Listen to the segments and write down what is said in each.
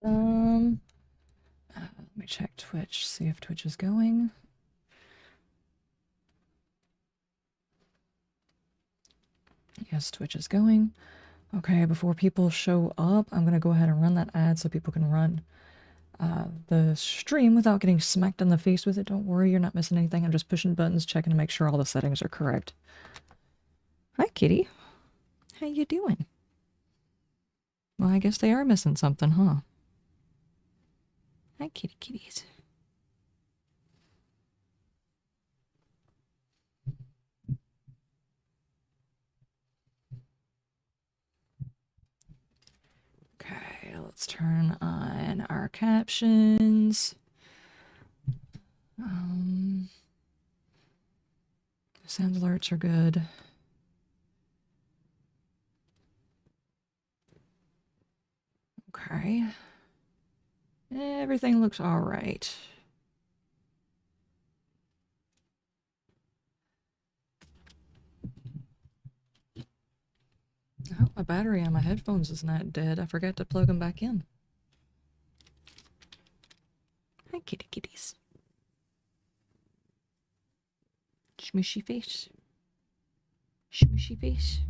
Um, let me check Twitch, see if Twitch is going. Yes, Twitch is going. Okay, before people show up, I'm gonna go ahead and run that ad so people can run the stream without getting smacked in the face with it. Don't worry, you're not missing anything. I'm just pushing buttons, checking to make sure all the settings are correct. Hi, kitty. How you doing? Well, I guess they are missing something, huh? Hi, kitty kitties. Okay, let's turn on our captions. Sound alerts are good. Okay. Everything looks all right. Oh, my battery on my headphones is not dead. I forgot to plug them back in. Hi, kitty kitties. Smushy face. Smushy face.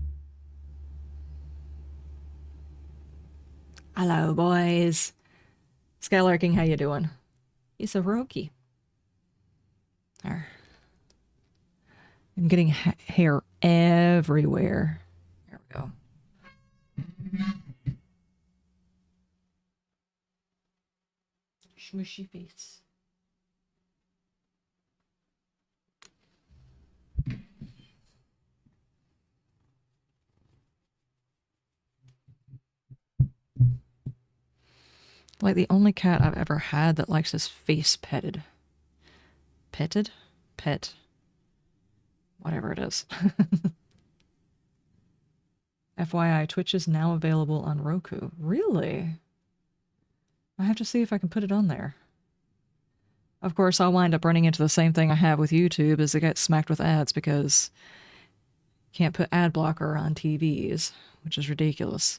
Hello, boys. Skylarking, how you doing? It's a Roki. I'm getting hair everywhere. There we go. Smushy face. Like the only cat I've ever had that likes his face petted. Petted? Pet. Whatever it is. FYI, Twitch is now available on Roku. Really? I have to see if I can put it on there. Of course, I'll wind up running into the same thing I have with YouTube, is it gets smacked with ads because you can't put ad blocker on TVs, which is ridiculous.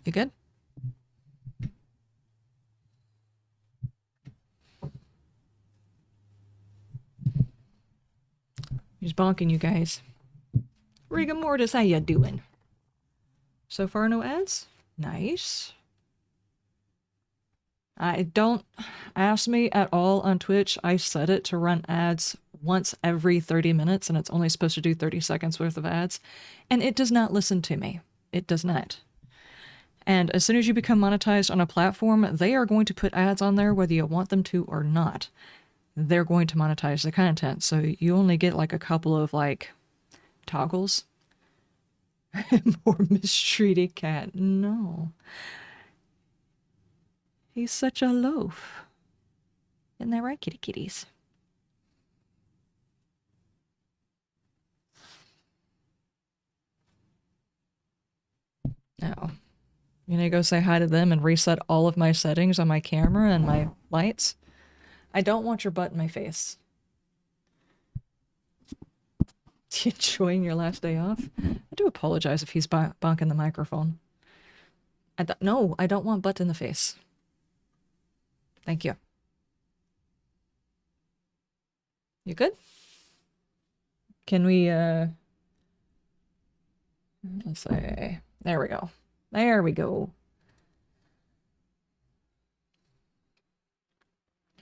You good? He's bonking you guys. Rigor Mortis, how ya doing? So far, no ads? Nice. I don't ask me at all on Twitch. I set it to run ads once every 30 minutes, and it's only supposed to do 30 seconds worth of ads. And it does not listen to me. It does not. And as soon as you become monetized on a platform, they are going to put ads on there whether you want them to or not. They're going to monetize the content. So you only get like a couple of like toggles. More mistreated cat. No. He's such a loaf. Isn't that right, kitty kitties? Oh. You need to go say hi to them and reset all of my settings on my camera and my lights. I don't want your butt in my face. You enjoying your last day off? I do apologize if he's bonking the microphone. No, I don't want butt in the face. Thank you. You good? Can we, let's say, there we go. There we go.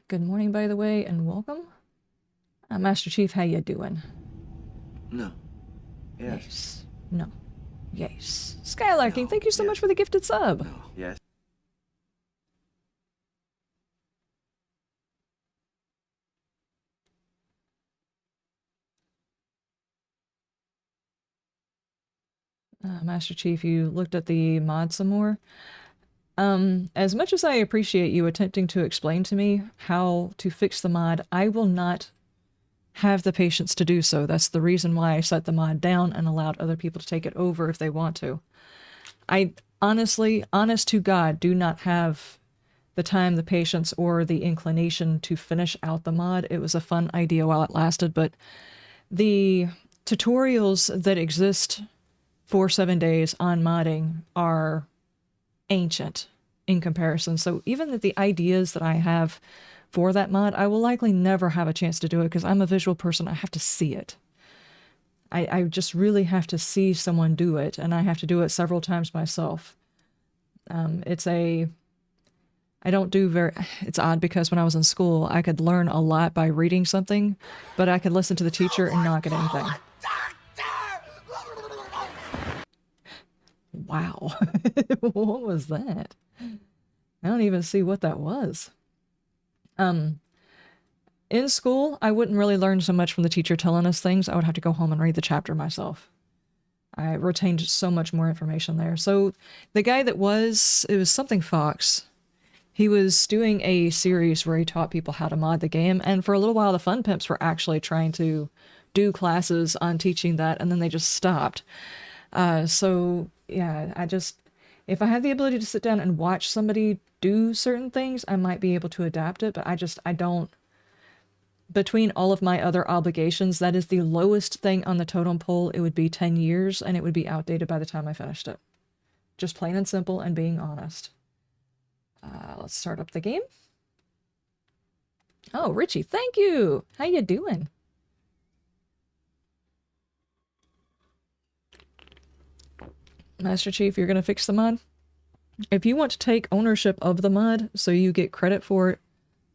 Good morning, by the way, and welcome. Master Chief, how you doing? No. Yes. Yes. No. Yes. Skylarking, No. thank you so Yes. much for the gifted sub. No. Yes. Master Chief, you looked at the mod some more. As much as I appreciate you attempting to explain to me how to fix the mod, I will not have the patience to do so. That's the reason why I set the mod down and allowed other people to take it over if they want to. I honestly, honest to God, do not have the time, the patience, or the inclination to finish out the mod. It was a fun idea while it lasted, but the tutorials that exist 4-7 days on modding are ancient in comparison. So even the ideas that I have for that mod, I will likely never have a chance to do it because I'm a visual person. I have to see it. I just really have to see someone do it, and I have to do it several times myself. It's odd because when I was in school, I could learn a lot by reading something, but I could listen to the teacher and not get anything. Wow. What was that? I don't even see what that was. In school, I wouldn't really learn so much from the teacher telling us things. I would have to go home and read the chapter myself. I retained so much more information there. So the guy it was something Fox. He was doing a series where he taught people how to mod the game. And for a little while, the Fun Pimps were actually trying to do classes on teaching that, and then they just stopped. So yeah, if I had the ability to sit down and watch somebody do certain things, I might be able to adapt it, but I don't. Between all of my other obligations, that is the lowest thing on the totem pole. It would be 10 years, and it would be outdated by the time I finished it. Just plain and simple and being honest. Let's start up the game. Oh, Richie, thank you! How you doing? Master Chief, you're gonna fix the mod? If you want to take ownership of the mod so you get credit for it,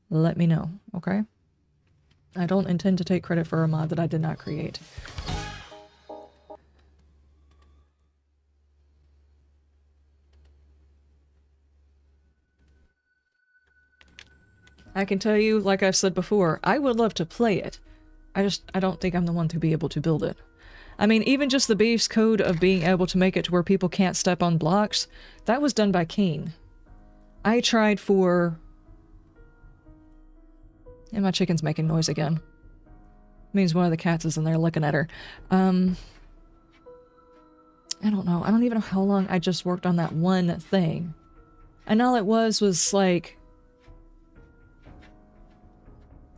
let me know, okay? I don't intend to take credit for a mod that I did not create. I can tell you, like I've said before, I would love to play it. I don't think I'm the one to be able to build it. I mean, even just the base code of being able to make it to where people can't step on blocks, that was done by Kane. I tried for... And my chicken's making noise again. Means one of the cats is in there looking at her. I don't know. I don't even know how long I just worked on that one thing. And all it was like...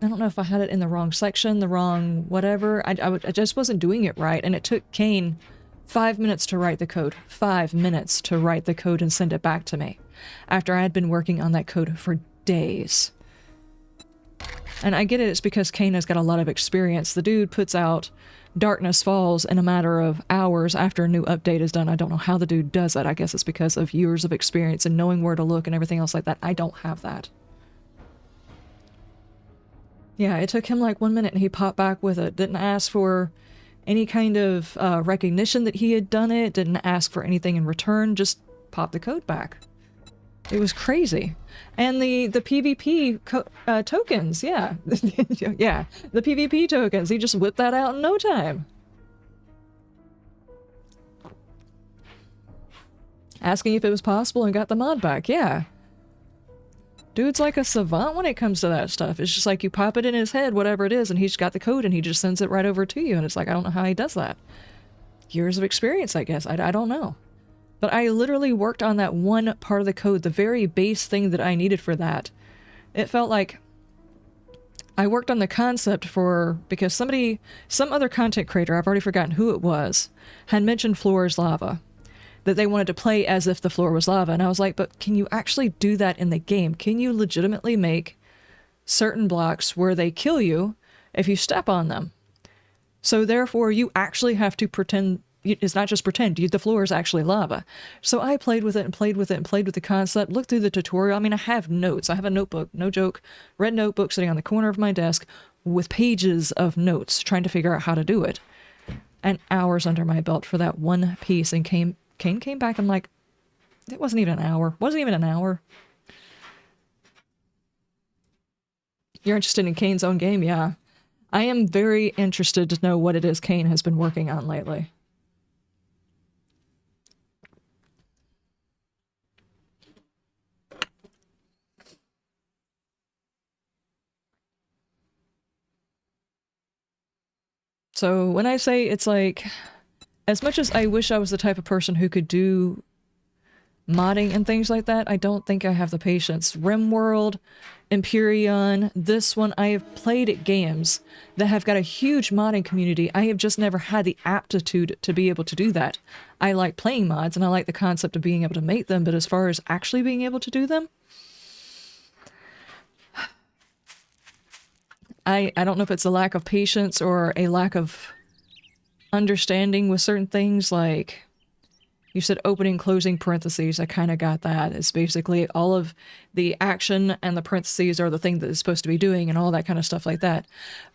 I don't know if I had it in the wrong section, the wrong whatever. I just wasn't doing it right. And it took Kane 5 minutes to write the code. 5 minutes to write the code and send it back to me. After I had been working on that code for days. And I get it, it's because Kane has got a lot of experience. The dude puts out Darkness Falls in a matter of hours after a new update is done. I don't know how the dude does that. I guess it's because of years of experience and knowing where to look and everything else like that. I don't have that. Yeah, it took him like 1 minute and he popped back with it. Didn't ask for any kind of recognition that he had done it. Didn't ask for anything in return. Just popped the code back. It was crazy. And the PvP tokens, yeah. Yeah, the PvP tokens, he just whipped that out in no time. Asking if it was possible and got the mod back, yeah. Dude's like a savant when it comes to that stuff. It's just like you pop it in his head, whatever it is, and he's got the code and he just sends it right over to you. And it's like, I don't know how he does that. Years of experience, I guess. I don't know. But I literally worked on that one part of the code, the very base thing that I needed for that. It felt like I worked on the concept because some other content creator, I've already forgotten who it was, had mentioned floor is lava. That they wanted to play as if the floor was lava. And I was like, but can you actually do that in the game? Can you legitimately make certain blocks where they kill you if you step on them? So therefore, you actually have to pretend. It's not just pretend, the floor is actually lava. So I played with it and played with it and played with the concept, looked through the tutorial. I mean, I have notes. I have a notebook, no joke, red notebook sitting on the corner of my desk with pages of notes trying to figure out how to do it. And hours under my belt for that one piece. And Kane came back and like, it wasn't even an hour. Wasn't even an hour. You're interested in Kane's own game? Yeah. I am very interested to know what it is Kane has been working on lately. So when I say it's like, as much as I wish I was the type of person who could do modding and things like that, I don't think I have the patience. RimWorld Empyrean. This one, I have played games that have got a huge modding community. I have just never had the aptitude to be able to do that. I like playing mods and I like the concept of being able to make them, but as far as actually being able to do them, I don't know if it's a lack of patience or a lack of understanding with certain things. Like you said, opening, closing parentheses. I kind of got that. It's basically all of the action and the parentheses are the thing that it's supposed to be doing and all that kind of stuff like that.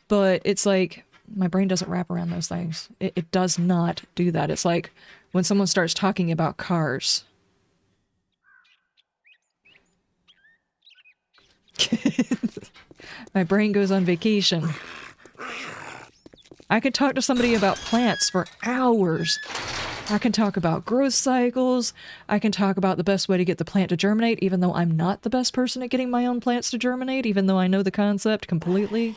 But it's like my brain doesn't wrap around those things. It does not do that. It's like when someone starts talking about cars. My brain goes on vacation. I could talk to somebody about plants for hours. I can talk about growth cycles. I can talk about the best way to get the plant to germinate, even though I'm not the best person at getting my own plants to germinate, even though I know the concept completely.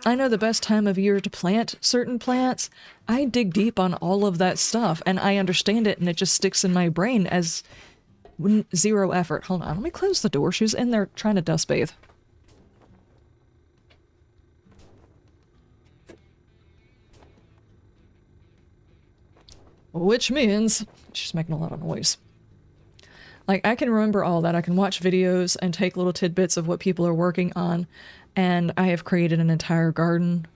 I know the best time of year to plant certain plants. I dig deep on all of that stuff, and I understand it, and it just sticks in my brain as zero effort. Hold on, let me close the door. She's in there trying to dust bathe. Which means she's making a lot of noise. Like, I can remember all that. I can watch videos and take little tidbits of what people are working on, and I have created an entire garden,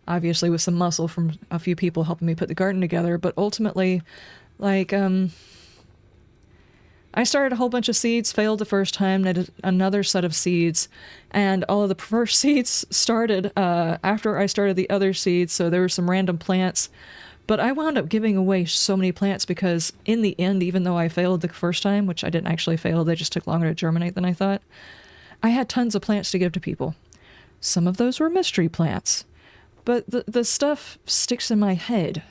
obviously with some muscle from a few people helping me put the garden together, but ultimately, like, I started a whole bunch of seeds, failed the first time, did another set of seeds, and all of the first seeds started after I started the other seeds, so there were some random plants. But I wound up giving away so many plants because in the end, even though I failed the first time, which I didn't actually fail, they just took longer to germinate than I thought, I had tons of plants to give to people. Some of those were mystery plants, but the stuff sticks in my head.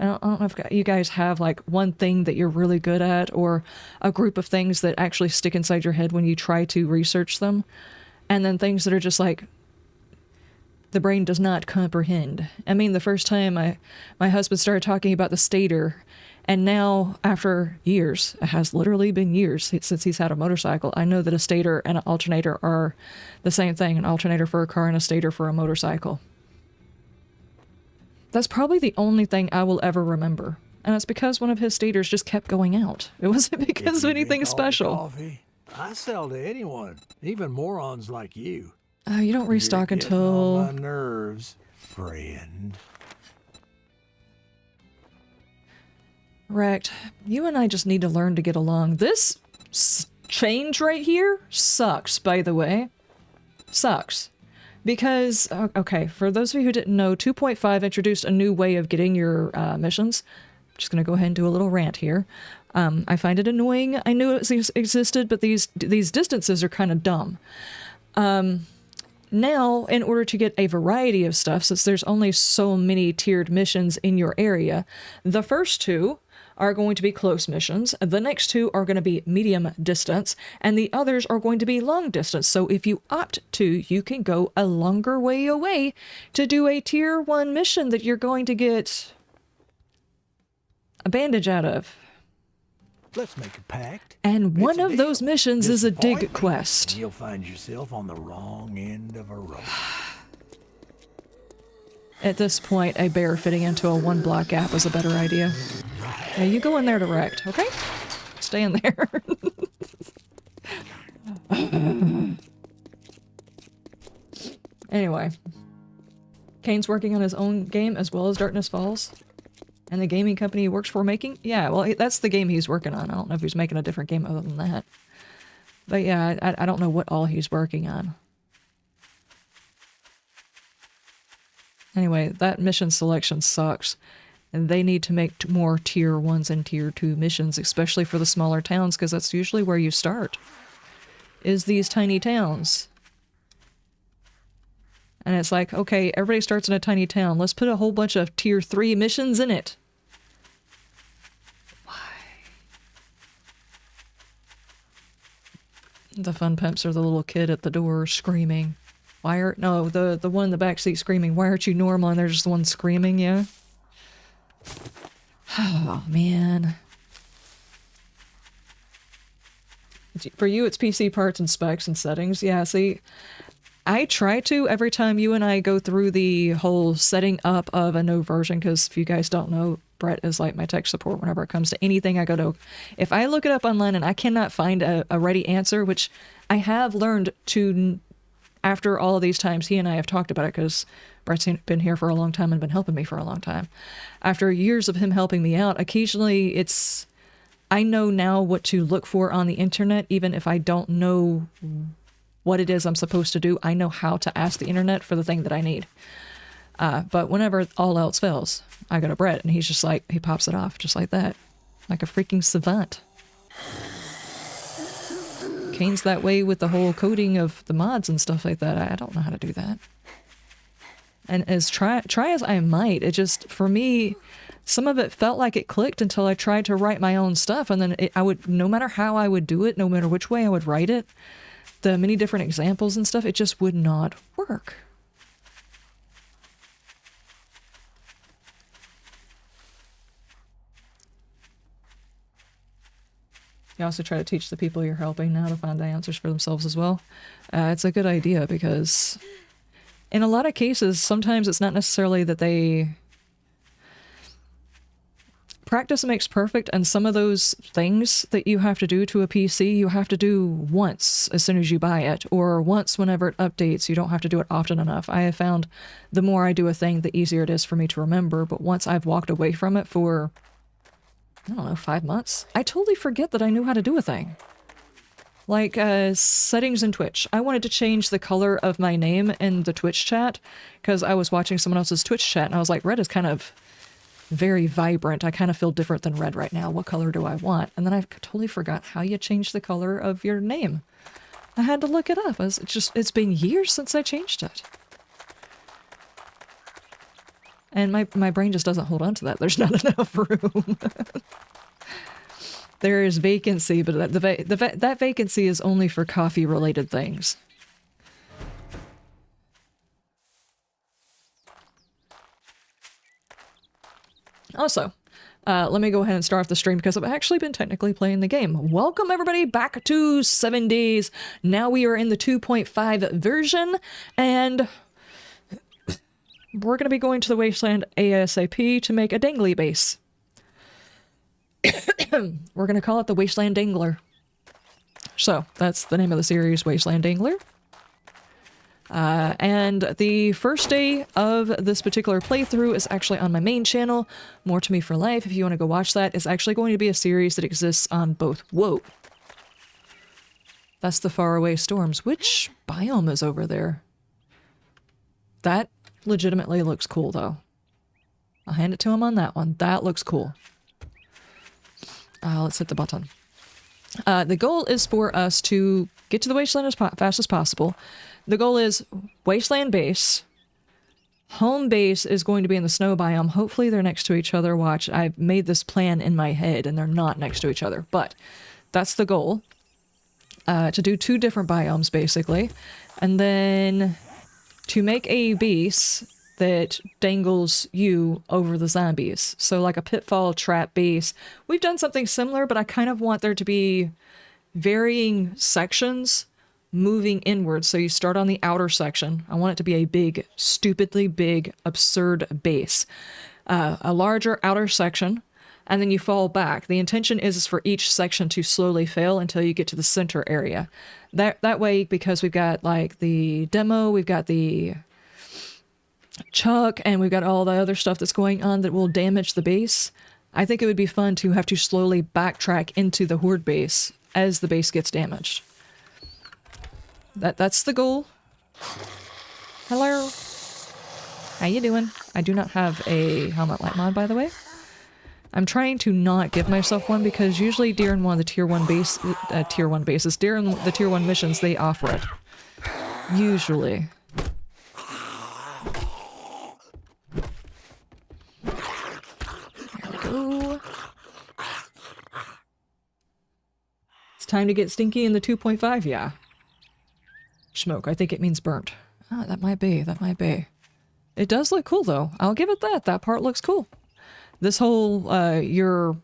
I don't know if you guys have like one thing that you're really good at or a group of things that actually stick inside your head when you try to research them, and then things that are just like, the brain does not comprehend. I mean, the first time my husband started talking about the stator, and now after years, it has literally been years since he's had a motorcycle, I know that a stator and an alternator are the same thing, an alternator for a car and a stator for a motorcycle. That's probably the only thing I will ever remember. And it's because one of his stators just kept going out. It wasn't because of anything special. Coffee, I sell to anyone, even morons like you. You don't restock You're getting until... on my nerves, friend. Wrecked. You and I just need to learn to get along. This change right here sucks, by the way. Sucks. Because, okay, for those of you who didn't know, 2.5 introduced a new way of getting your missions. I'm just going to go ahead and do a little rant here. I find it annoying. I knew it existed, but these distances are kind of dumb. Now, in order to get a variety of stuff, since there's only so many tiered missions in your area, the first two are going to be close missions, the next two are going to be medium distance, and the others are going to be long distance. So if you opt to, you can go a longer way away to do a tier 1 mission that you're going to get a bandage out of. Let's make a pact. And one It's a of those deal. missions is a dig Disappoint me, quest. and you'll find yourself on the wrong end of a rope. At this point, a bear fitting into a 1-block gap was a better idea. Yeah, you go in there direct, okay? Stay in there. Anyway. Kane's working on his own game as well as Darkness Falls. And the gaming company he works for making? Yeah, well, that's the game he's working on. I don't know if he's making a different game other than that. But yeah, I don't know what all he's working on. Anyway, that mission selection sucks. And they need to make more tier 1s and tier 2 missions, especially for the smaller towns, because that's usually where you start, is these tiny towns. And it's like, okay, everybody starts in a tiny town. Let's put a whole bunch of tier 3 missions in it. Why? The fun pimps are the little kid at the door screaming. Why are... No, the one in the backseat screaming, why aren't you normal? And they're just the one screaming, yeah? Oh, man. For you, it's PC parts and specs and settings. Yeah, see, I try to every time you and I go through the whole setting up of a no version, because if you guys don't know, Brett is like my tech support whenever it comes to anything I go to. If I look it up online and I cannot find a ready answer, which I have learned to, after all of these times he and I have talked about it, because Brett's been here for a long time and been helping me for a long time. After years of him helping me out, occasionally I know now what to look for on the internet, even if I don't know what it is I'm supposed to do. I know how to ask the internet for the thing that I need. But whenever all else fails, I go to Brett, and he's just like, he pops it off just like that. Like a freaking savant. Kane's that way with the whole coding of the mods and stuff like that. I don't know how to do that. And as try as I might, it just, for me, some of it felt like it clicked until I tried to write my own stuff, and then I would, no matter how I would do it, no matter which way I would write it, the many different examples and stuff, it just would not work. You also try to teach the people you're helping now to find the answers for themselves as well. It's a good idea, because in a lot of cases, sometimes it's not necessarily that they... Practice makes perfect, and some of those things that you have to do to a PC, you have to do once as soon as you buy it, or once whenever it updates. You don't have to do it often enough. I have found the more I do a thing, the easier it is for me to remember, but once I've walked away from it for, I don't know, 5 months, I totally forget that I knew how to do a thing. Like, settings in Twitch. I wanted to change the color of my name in the Twitch chat, because I was watching someone else's Twitch chat, and I was like, red is kind of very vibrant. I kind of feel different than red right now. What color do I want? And then I totally forgot how you change the color of your name. I had to look it up. It's been years since I changed it. And my brain just doesn't hold on to that. There's not enough room. There is vacancy, but that vacancy is only for coffee-related things. Also, let me go ahead and start off the stream, because I've actually been technically playing the game. Welcome everybody back to 7 days. Now we are in the 2.5 version, and we're going to be going to the Wasteland ASAP to make a Dangle base. We're going to call it the Wasteland Dangler. So, that's the name of the series, Wasteland Dangler. And the first day of this particular playthrough is actually on my main channel, More to Me for Life. If you want to go watch that, it's actually going to be a series that exists on both. Whoa. That's the Faraway Storms. Which biome is over there? That legitimately looks cool, though. I'll hand it to him on that one. That looks cool. Let's hit the button. The goal is for us to get to the Wasteland as fast as possible. The goal is Wasteland base. Home base is going to be in the Snow Biome. Hopefully they're next to each other. Watch, I've made this plan in my head and they're not next to each other. But that's the goal. To do 2 different biomes, basically. And then to make a base that dangles you over the zombies. So like a pitfall trap base. We've done something similar, but I kind of want there to be varying sections moving inward. So you start on the outer section. I want it to be a big, stupidly big, absurd base. A larger outer section, and then you fall back. The intention is for each section to slowly fail until you get to the center area. That way, because we've got like the demo, we've got the chuck, and we've got all the other stuff that's going on that will damage the base, I think it would be fun to have to slowly backtrack into the horde base as the base gets damaged. That's the goal. Hello. How you doing? I do not have a helmet light mod, by the way. I'm trying to not give myself one, because usually during one of the tier 1 bases, during the tier 1 missions, they offer it. Usually. There we go. It's time to get stinky in the 2.5, yeah. Smoke, I think it means burnt. Ah, that might be, that might be. It does look cool, though. I'll give it that. That part looks cool. This whole, your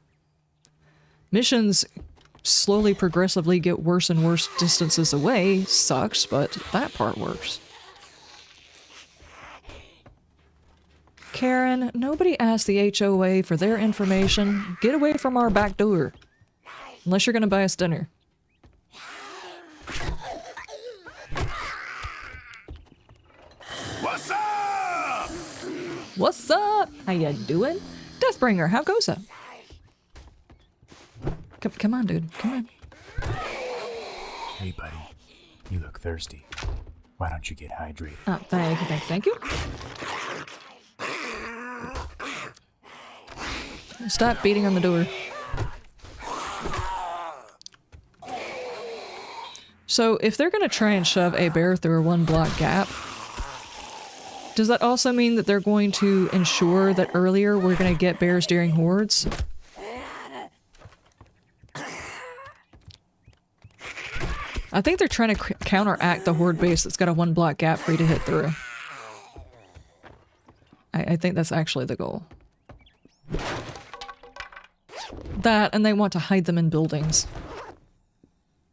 missions slowly, progressively get worse and worse distances away sucks, but that part works. Karen, nobody asked the HOA for their information. Get away from our back door. Unless you're gonna buy us dinner. What's up? What's up? How you doing? Deathbringer, how goes it? Come on, dude. Come on. Hey, buddy. You look thirsty. Why don't you get hydrated? Oh, thank you. Stop beating on the door. So, if they're gonna try and shove a bear through a 1-block gap, does that also mean that they're going to ensure that earlier we're gonna get bears during hordes? I think they're trying to counteract the horde base that's got a 1-block gap for you to hit through. I think that's actually the goal. That, and they want to hide them in buildings.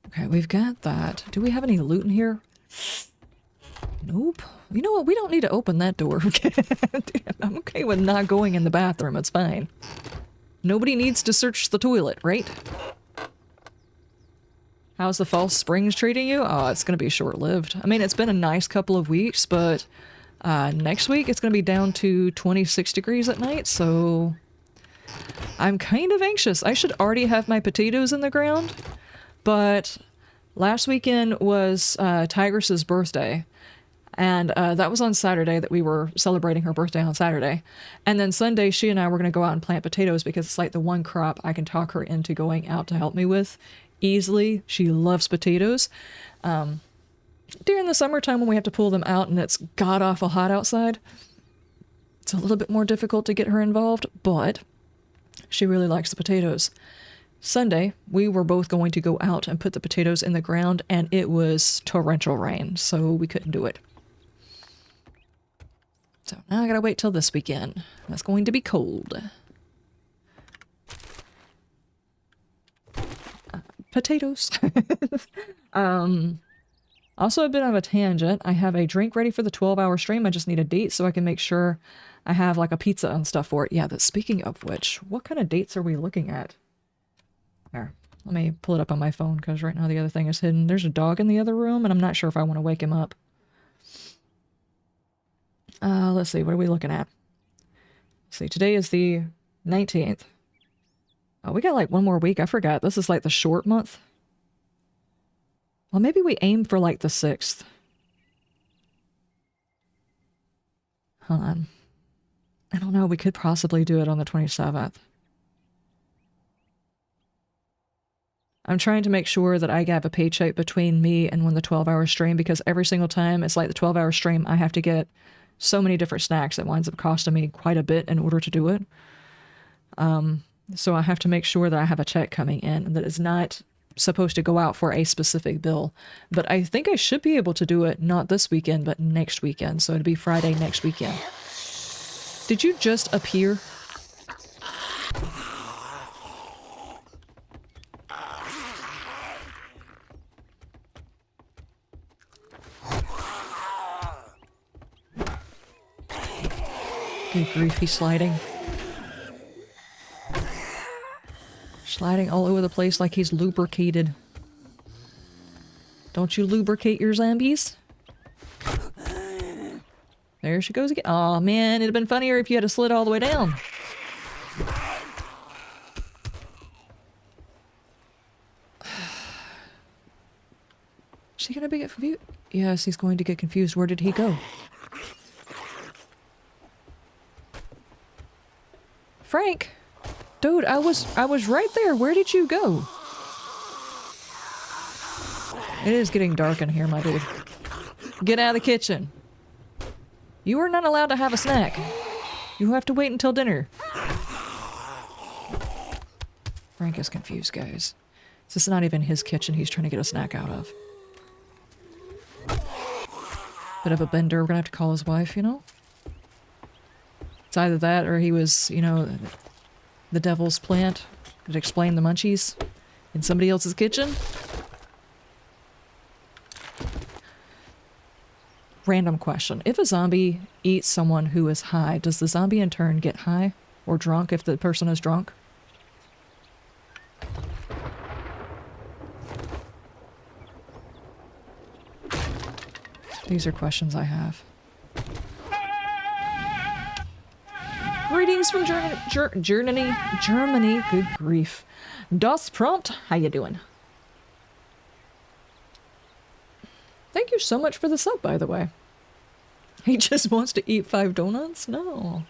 Okay, we've got that. Do we have any loot in here? Nope. You know what? We don't need to open that door. I'm okay with not going in the bathroom. It's fine. Nobody needs to search the toilet, right? How's the false springs treating you? Oh, it's going to be short-lived. I mean, it's been a nice couple of weeks, but next week it's going to be down to 26 degrees at night, so I'm kind of anxious. I should already have my potatoes in the ground, but last weekend was Tigress's birthday, and that was on Saturday that we were celebrating her birthday on Saturday. And then Sunday, she and I were going to go out and plant potatoes because it's like the one crop I can talk her into going out to help me with easily. She loves potatoes. During the summertime when we have to pull them out and it's god-awful hot outside, it's a little bit more difficult to get her involved, but she really likes the potatoes. Sunday, we were both going to go out and put the potatoes in the ground, and it was torrential rain, so we couldn't do it. So now I gotta wait till this weekend. That's going to be cold. Potatoes. Also a bit of a tangent. I have a drink ready for the 12-hour stream. I just need a date so I can make sure I have like a pizza and stuff for it. Yeah, speaking of which, what kind of dates are we looking at? There, let me pull it up on my phone because right now the other thing is hidden. There's a dog in the other room and I'm not sure if I want to wake him up. Let's see, what are we looking at? Let's see, today is the 19th. Oh, we got like one more week. I forgot. This is like the short month. Well, maybe we aim for like the 6th. Hold on. I don't know. We could possibly do it on the 27th. I'm trying to make sure that I have a paycheck between me and when the 12-hour stream, because every single time it's like the 12-hour stream, I have to get so many different snacks. It winds up costing me quite a bit in order to do it. So I have to make sure that I have a check coming in and that it's not supposed to go out for a specific bill. But I think I should be able to do it not this weekend, but next weekend. So it'd be Friday next weekend. Did you just appear? Good grief, he's sliding. Sliding all over the place like he's lubricated. Don't you lubricate your zombies? There she goes again. Aw, man, it'd have been funnier if you had to slid all the way down. Is he gonna get confused? Yes, he's going to get confused. Where did he go? Frank! Dude, I was right there. Where did you go? It is getting dark in here, my dude. Get out of the kitchen. You are not allowed to have a snack. You have to wait until dinner. Frank is confused, guys. This is not even his kitchen he's trying to get a snack out of. Bit of a bender. We're gonna have to call his wife, you know? It's either that or he was, you know, the devil's plant that explained the munchies In somebody else's kitchen? Random question. If a zombie eats someone who is high, does the zombie in turn get high? Or drunk if the person is drunk? These are questions I have. Greetings from Germany. Good grief. Das Prompt, how you doing? Thank you so much for the sub, by the way. He just wants to eat 5 donuts? No.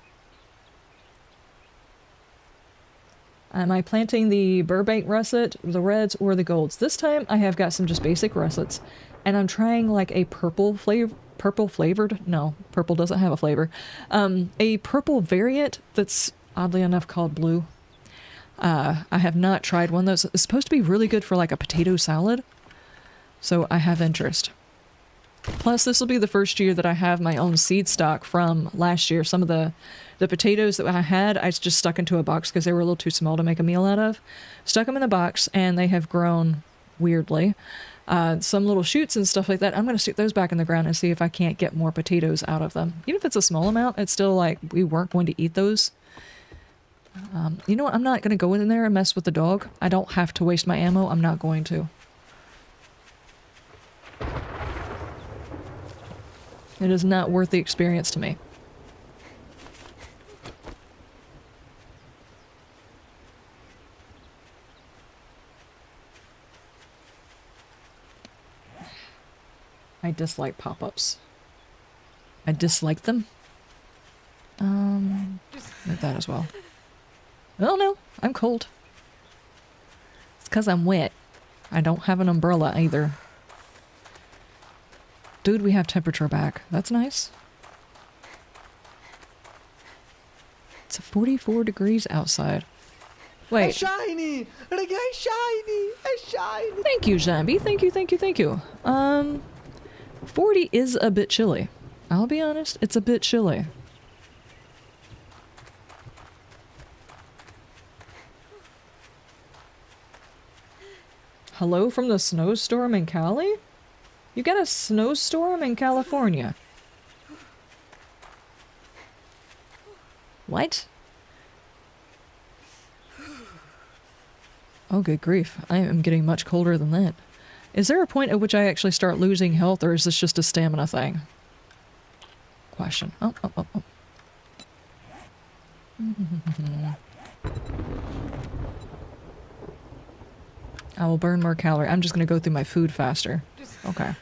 Am I planting the Burbank russet, the reds, or the golds? This time I have got some just basic russets, and I'm trying like a purple flavored? No, purple doesn't have a flavor. A purple variant that's oddly enough called blue. I have not tried one that's supposed to be really good for like a potato salad, so I have interest. Plus, this will be the first year that I have my own seed stock from last year. Some of the potatoes that I had, I just stuck into a box because they were a little too small to make a meal out of. Stuck them in a box, and they have grown weirdly. Some little shoots and stuff like that. I'm going to stick those back in the ground and see if I can't get more potatoes out of them. Even if it's a small amount, it's still like we weren't going to eat those. You know what? I'm not going to go in there and mess with the dog. I don't have to waste my ammo. I'm not going to. It is not worth the experience to me. I dislike pop-ups. I dislike them. Like that as well. Oh no, I'm cold. It's because I'm wet. I don't have an umbrella either. Dude, we have temperature back. That's nice. It's 44 degrees outside. Wait. It's shiny! It's shiny! It's shiny! Thank you, Zombie. Thank you. 40 is a bit chilly. I'll be honest, it's a bit chilly. Hello from the snowstorm in Cali? You got a snowstorm in California? What? Oh, good grief. I am getting much colder than that. Is there a point at which I actually start losing health, or is this just a stamina thing? Question. Oh. I will burn more calories. I'm just going to go through my food faster. Okay.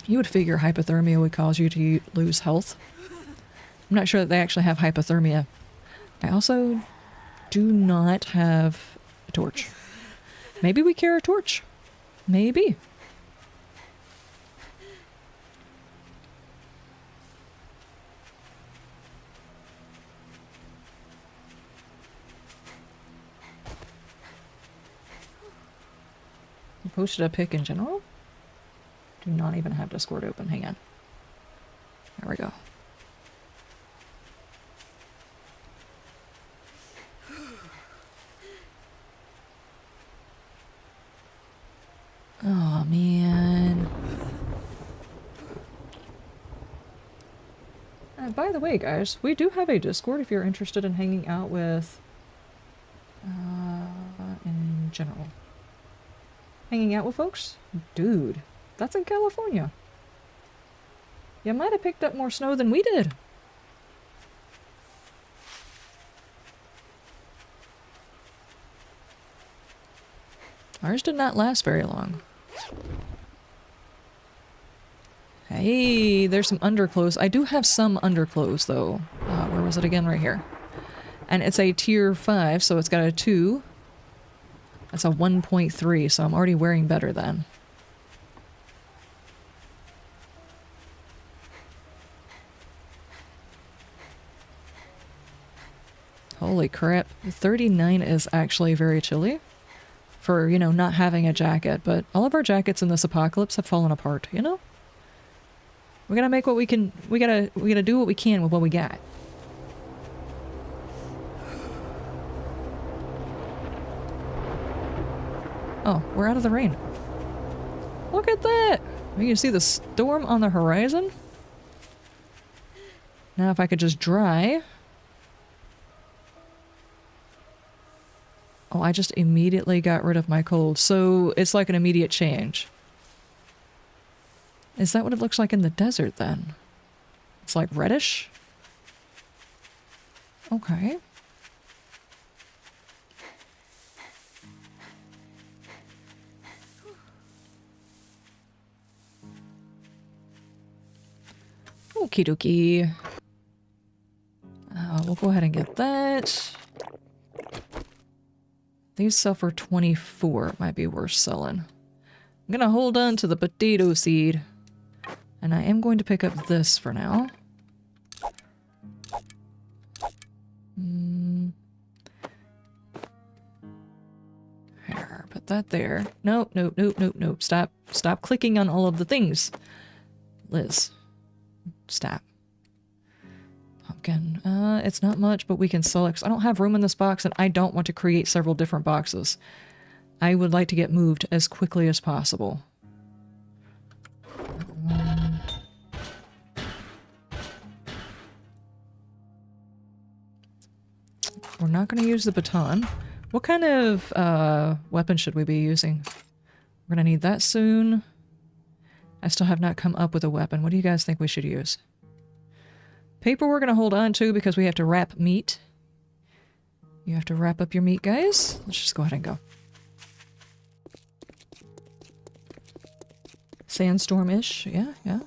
You would figure hypothermia would cause you to lose health. I'm not sure that they actually have hypothermia. I also do not have a torch. Maybe we carry a torch. Maybe. You posted a pic in general? Do not even have Discord open. Hang on. There we go. Oh, man. By the way, guys, we do have a Discord if you're interested in hanging out with... in general. Hanging out with folks? Dude, that's in California. You might have picked up more snow than we did. Ours did not last very long. Hey, there's some underclothes. I do have some underclothes, though. Where was it again? Right here. And it's a tier 5, so it's got a 2. That's a 1.3, so I'm already wearing better then. Holy crap. 39 is actually very chilly. For, you know, not having a jacket, but all of our jackets in this apocalypse have fallen apart, you know? We gotta make what we can, we gotta do what we can with what we got. Oh, we're out of the rain. Look at that! You can see the storm on the horizon. Now if I could just dry. Oh, I just immediately got rid of my cold. So it's like an immediate change. Is that what it looks like in the desert then? It's like reddish? Okay. Okie dokie. We'll go ahead and get that. These sell for 24. It might be worth selling. I'm gonna hold on to the potato seed. And I am going to pick up this for now. Here, put that there. Nope, nope, nope, nope, nope. Stop. Stop clicking on all of the things. Liz. Stop. Pumpkin. It's not much, but we can sell it 'cause I don't have room in this box and I don't want to create several different boxes. I would like to get moved as quickly as possible. We're not going to use the baton. What kind of weapon should we be using? We're going to need that soon. I still have not come up with a weapon. What do you guys think we should use? Paper we're going to hold on to because we have to wrap meat. You have to wrap up your meat, guys. Let's just go ahead and go. Sandstorm-ish. Yeah, yeah.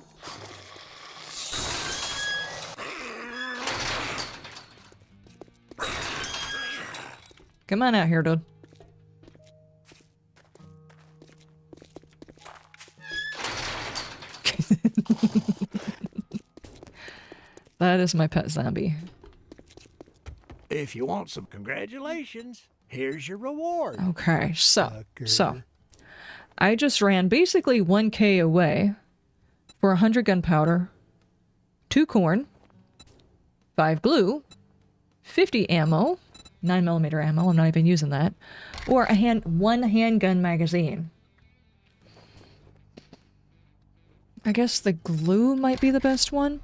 Come on out here, dude. That is my pet zombie. If you want some congratulations, here's your reward. Okay, so Sucker. I just ran basically 1K away for 100 gunpowder, 2 corn, 5 glue, 50 ammo, 9mm ammo, I'm not even using that, or one handgun magazine. I guess the glue might be the best one.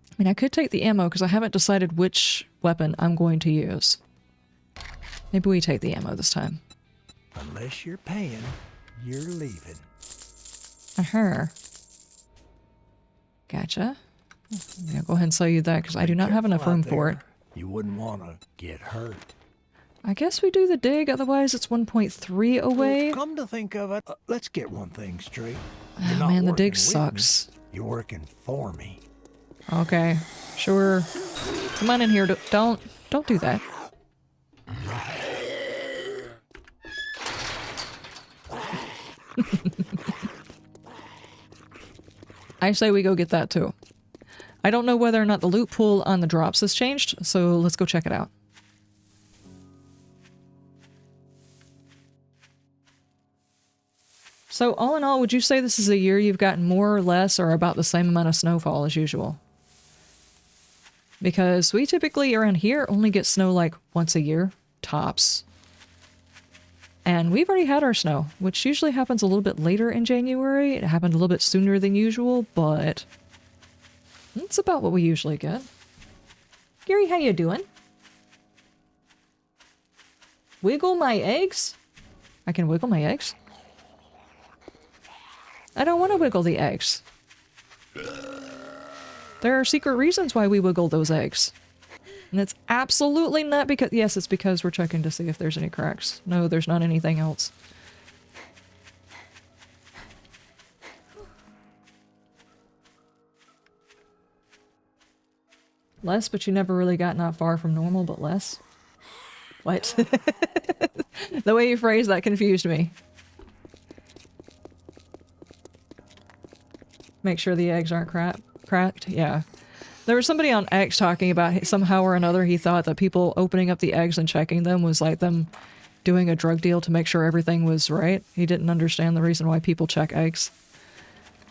I mean, I could take the ammo because I haven't decided which weapon I'm going to use. Maybe we take the ammo this time. Unless you're paying, you're leaving. Uh-huh. Gotcha. I'm gonna go ahead and sell you that because I do not have enough room for it. You wouldn't want to get hurt. I guess we do the dig, otherwise it's 1.3 away. Well, come to think of it, let's get one thing straight. Oh man, the dig sucks. You're working for me. Okay, sure. Come on in here. Don't do that. I say we go get that too. I don't know whether or not the loot pool on the drops has changed, so let's go check it out. So all in all, would you say this is a year you've gotten more or less or about the same amount of snowfall as usual? Because we typically around here only get snow like once a year, tops. And we've already had our snow, which usually happens a little bit later in January. It happened a little bit sooner than usual, but that's about what we usually get. Gary, how you doing? Wiggle my eggs? I can wiggle my eggs? I don't want to wiggle the eggs. There are secret reasons why we wiggle those eggs. And it's absolutely not because... Yes, it's because we're checking to see if there's any cracks. No, there's not anything else. Less, but you never really got not far from normal, but less? What? The way you phrased that confused me. Make sure the eggs aren't cracked? Yeah. There was somebody on X talking about somehow or another he thought that people opening up the eggs and checking them was like them doing a drug deal to make sure everything was right. He didn't understand the reason why people check eggs.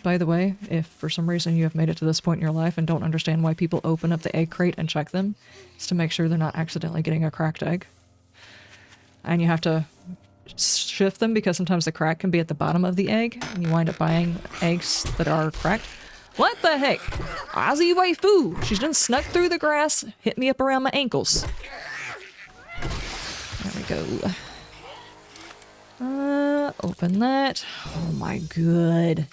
By the way, if for some reason you have made it to this point in your life and don't understand why people open up the egg crate and check them, it's to make sure they're not accidentally getting a cracked egg. And you have to shift them because sometimes the crack can be at the bottom of the egg, and you wind up buying eggs that are cracked. What the heck? Aussie waifu! She's done snuck through the grass, hit me up around my ankles. There we go. Open that. Oh my god.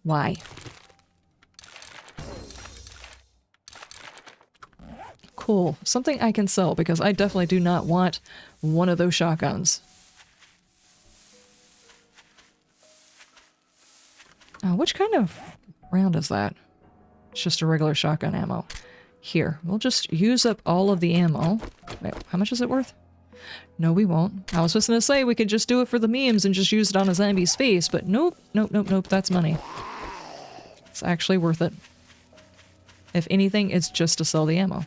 Why? Cool. Something I can sell because I definitely do not want one of those shotguns. Which kind of round is that? It's just a regular shotgun ammo. Here, we'll just use up all of the ammo. Wait, how much is it worth? No, we won't. I was just gonna say we could just do it for the memes and just use it on a zombie's face, but nope, nope, nope, nope, that's money. It's actually worth it. If anything, it's just to sell the ammo.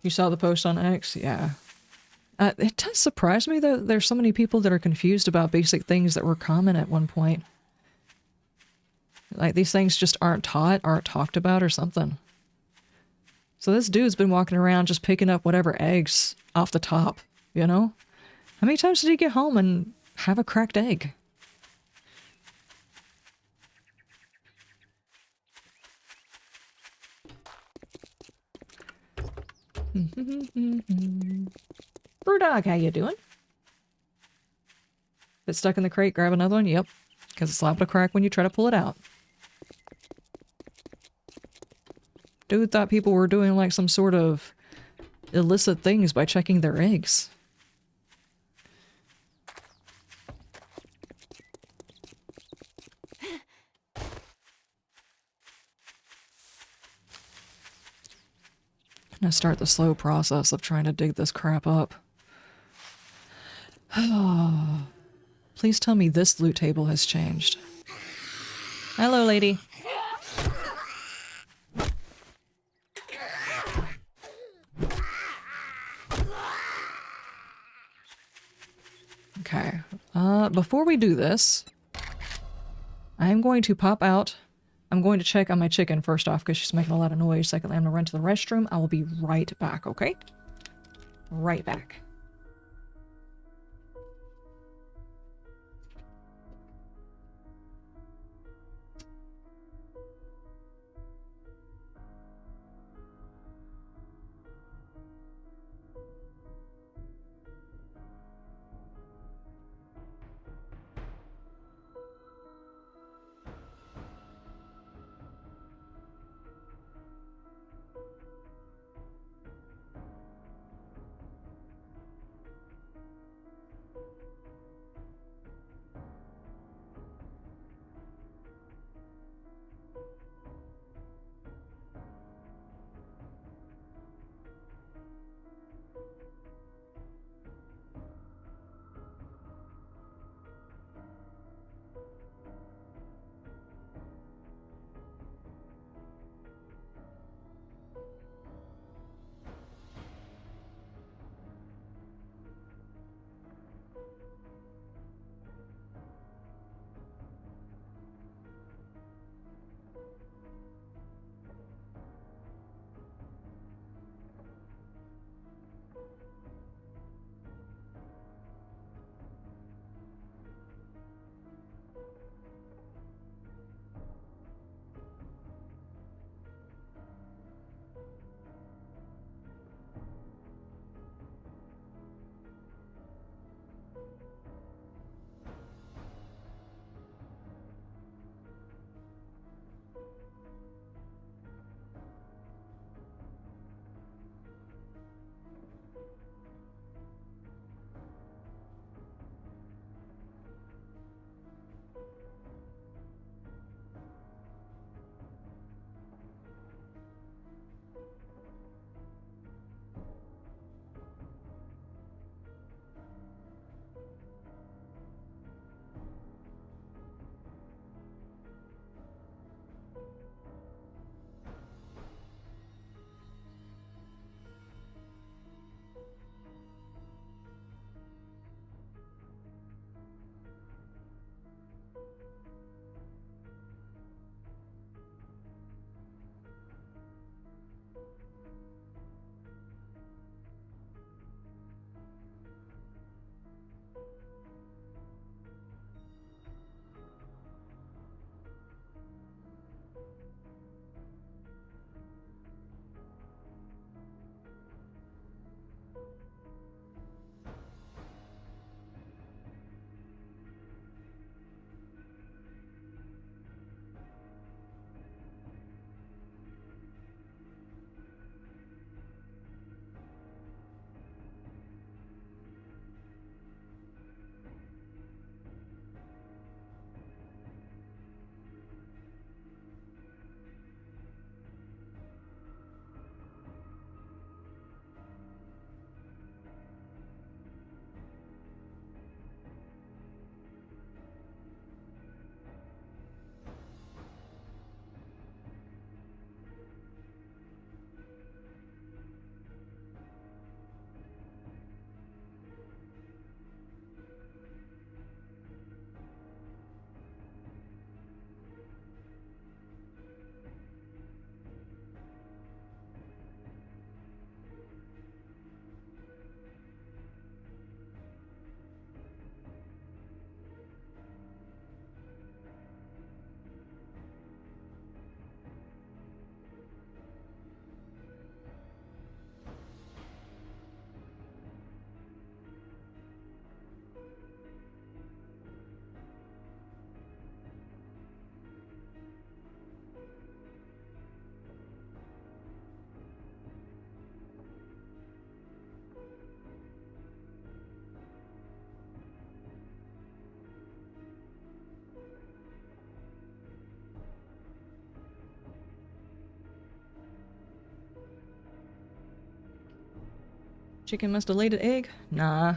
You saw the post on X? Yeah. It does surprise me that there's so many people that are confused about basic things that were common at one point. Like, these things just aren't taught, aren't talked about, or something. So this dude's been walking around just picking up whatever eggs off the top, you know? How many times did he get home and have a cracked egg? Brewdog, how you doing? If it's stuck in the crate, grab another one? Yep. Because it's liable to crack when you try to pull it out. Dude thought people were doing like some sort of illicit things by checking their eggs. I'm gonna start the slow process of trying to dig this crap up. Please tell me this loot table has changed. Hello, lady. Okay. Before we do this, I'm going to pop out. I'm going to check on my chicken first off because she's making a lot of noise. Secondly, I'm going to run to the restroom. I will be right back, okay? Right back. Chicken must have laid an egg? Nah.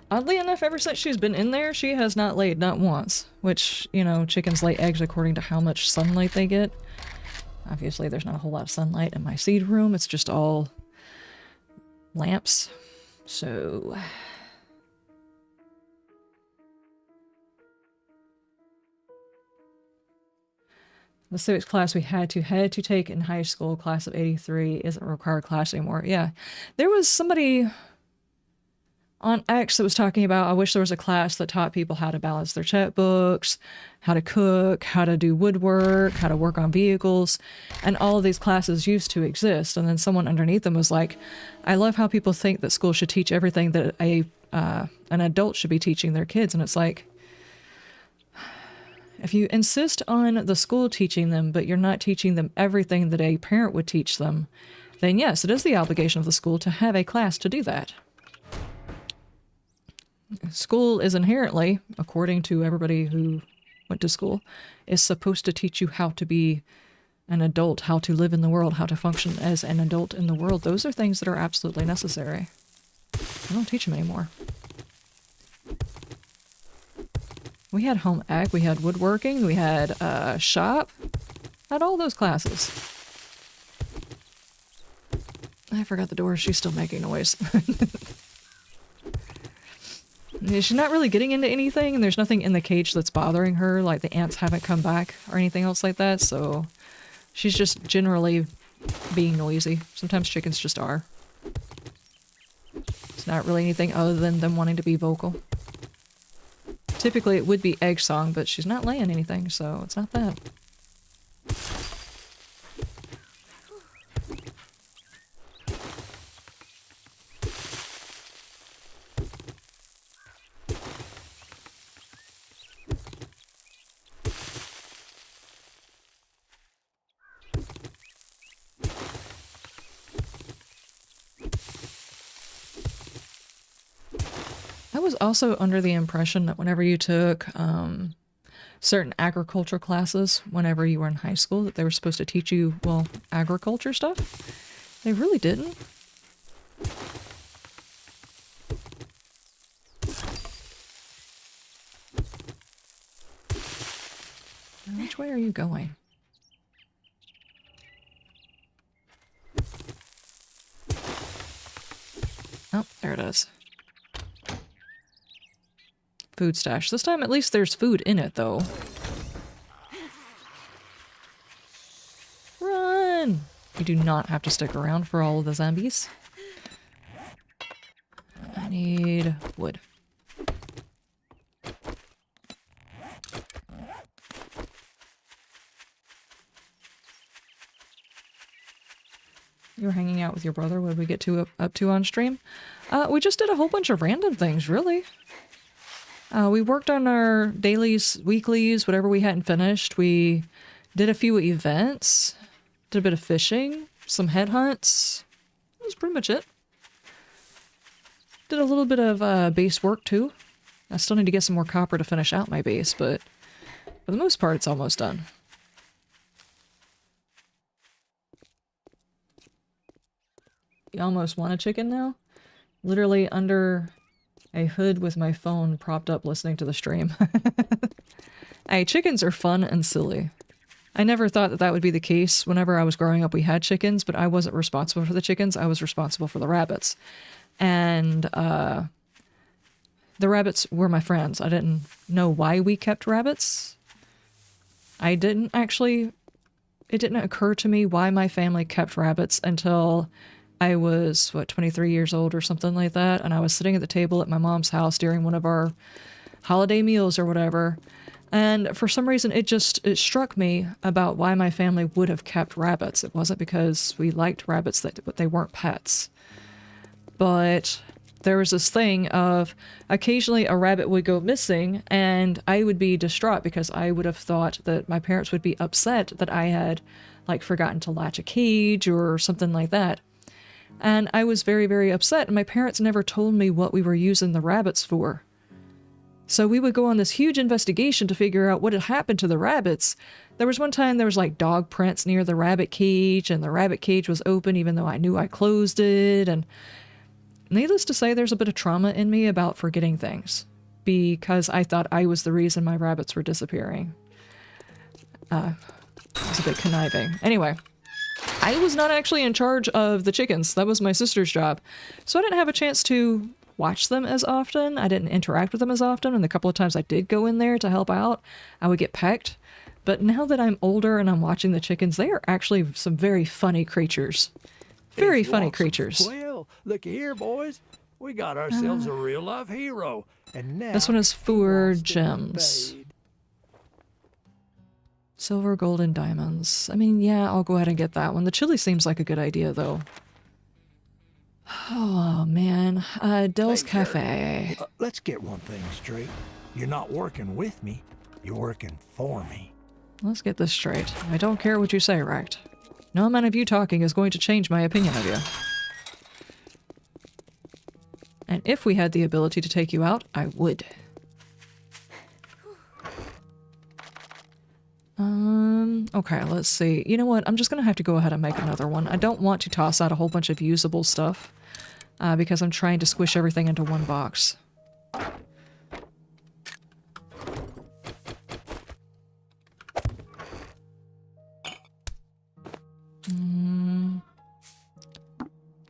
Oddly enough, ever since she's been in there, she has not laid, not once. Which, you know, chickens lay eggs according to how much sunlight they get. Obviously, there's not a whole lot of sunlight in my seed room. It's just all lamps. So... the civics class we had to take in high school, class of 83, isn't a required class anymore. Yeah. There was somebody on X that was talking about, I wish there was a class that taught people how to balance their checkbooks, how to cook, how to do woodwork, how to work on vehicles, and all of these classes used to exist. And then someone underneath them was like, I love how people think that school should teach everything that an adult should be teaching their kids. And it's like, if you insist on the school teaching them, but you're not teaching them everything that a parent would teach them, then yes, it is the obligation of the school to have a class to do that. School is inherently, according to everybody who went to school, is supposed to teach you how to be an adult, how to live in the world, how to function as an adult in the world. Those are things that are absolutely necessary. I don't teach them anymore. We had home ec, we had woodworking, we had shop, had all those classes. I forgot the door, she's still making noise. She's not really getting into anything, and there's nothing in the cage that's bothering her, like the ants haven't come back or anything else like that, so she's just generally being noisy. Sometimes chickens just are. It's not really anything other than them wanting to be vocal. Typically it would be egg song, but she's not laying anything, so it's not that. I was also under the impression that whenever you took certain agriculture classes, whenever you were in high school, that they were supposed to teach you, well, agriculture stuff. They really didn't. Which way are you going? Oh, there it is. Food stash. This time at least there's food in it, though. Run! You do not have to stick around for all of the zombies. I need wood. You were hanging out with your brother. What did we get up to on stream? We just did a whole bunch of random things, really. We worked on our dailies, weeklies, whatever we hadn't finished. We did a few events, did a bit of fishing, some headhunts. That was pretty much it. Did a little bit of base work, too. I still need to get some more copper to finish out my base, but for the most part, it's almost done. You almost want a chicken now? Literally under a hood with my phone propped up listening to the stream. Hey, chickens are fun and silly. I never thought that that would be the case. Whenever I was growing up, we had chickens, but I wasn't responsible for the chickens. I was responsible for the rabbits. And the rabbits were my friends. I didn't know why we kept rabbits. It didn't occur to me why my family kept rabbits until I was, 23 years old or something like that, and I was sitting at the table at my mom's house during one of our holiday meals or whatever, and for some reason it struck me about why my family would have kept rabbits. It wasn't because we liked rabbits, but they weren't pets. But there was this thing of occasionally a rabbit would go missing, and I would be distraught because I would have thought that my parents would be upset that I had, forgotten to latch a cage or something like that. And I was very, very upset, and my parents never told me what we were using the rabbits for. So we would go on this huge investigation to figure out what had happened to the rabbits. There was one time there was dog prints near the rabbit cage, and the rabbit cage was open even though I knew I closed it, and needless to say, there's a bit of trauma in me about forgetting things because I thought I was the reason my rabbits were disappearing. It was a bit conniving. Anyway, I was not actually in charge of the chickens. That was my sister's job. So I didn't have a chance to watch them as often. I didn't interact with them as often. And the couple of times I did go in there to help out, I would get pecked. But now that I'm older and I'm watching the chickens, they are actually some very funny creatures. Very funny creatures. Well, look here, boys. We got ourselves a real-life hero. And now This one is he 4 wants to be gems. paid. Silver, gold, and diamonds. I mean, yeah, I'll go ahead and get that one. The chili seems like a good idea, though. Oh, man. Dell's Hey, Cafe. Let's get one thing straight. You're not working with me. You're working for me. Let's get this straight. I don't care what you say, Rect. No amount of you talking is going to change my opinion of you. And if we had the ability to take you out, I would. Okay, let's see. You know what? I'm just gonna have to go ahead and make another one. I don't want to toss out a whole bunch of usable stuff, because I'm trying to squish everything into one box.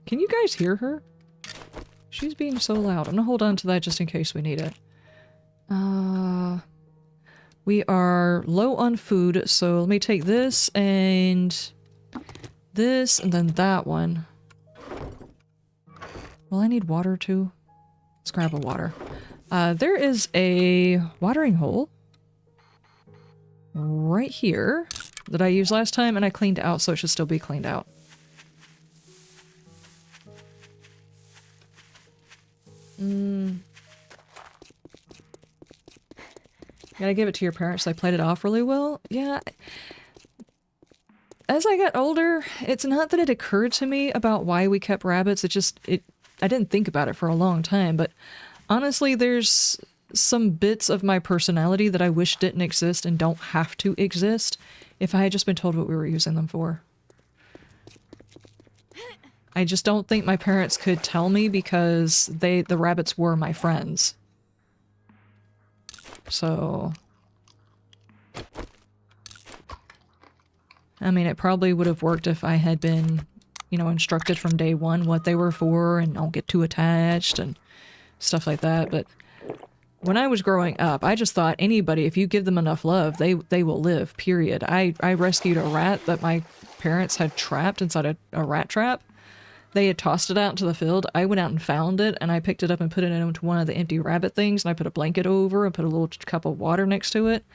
Can you guys hear her? She's being so loud. I'm gonna hold on to that just in case we need it. We are low on food, so let me take this and then that one. Well, I need water too. Let's grab a water. There is a watering hole right here that I used last time and I cleaned out, so it should still be cleaned out. Gotta give it to your parents. They played it off really well. Yeah. As I got older, it's not that it occurred to me about why we kept rabbits. I didn't think about it for a long time, but honestly, there's some bits of my personality that I wish didn't exist and don't have to exist if I had just been told what we were using them for. I just don't think my parents could tell me because the rabbits were my friends. So, I mean, it probably would have worked if I had been, you know, instructed from day one what they were for and don't get too attached and stuff like that. But when I was growing up, I just thought anybody, if you give them enough love, they will live, period. I rescued a rat that my parents had trapped inside a rat trap. They had tossed it out into the field. I went out and found it, and I picked it up and put it into one of the empty rabbit things, and I put a blanket over and put a little cup of water next to it,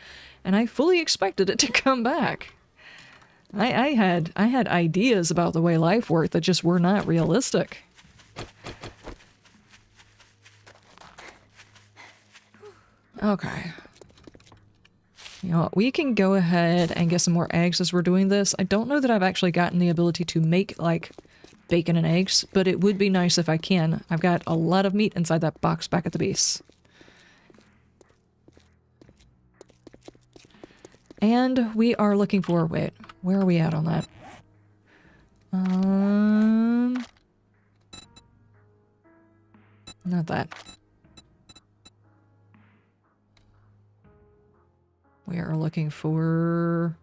and I fully expected it to come back. I had ideas about the way life worked that just were not realistic. Okay. You know what? We can go ahead and get some more eggs as we're doing this. I don't know that I've actually gotten the ability to make, like, bacon and eggs, but it would be nice if I can. I've got a lot of meat inside that box back at the base. And we are looking for, wait, where are we at on that? Not that. We are looking for...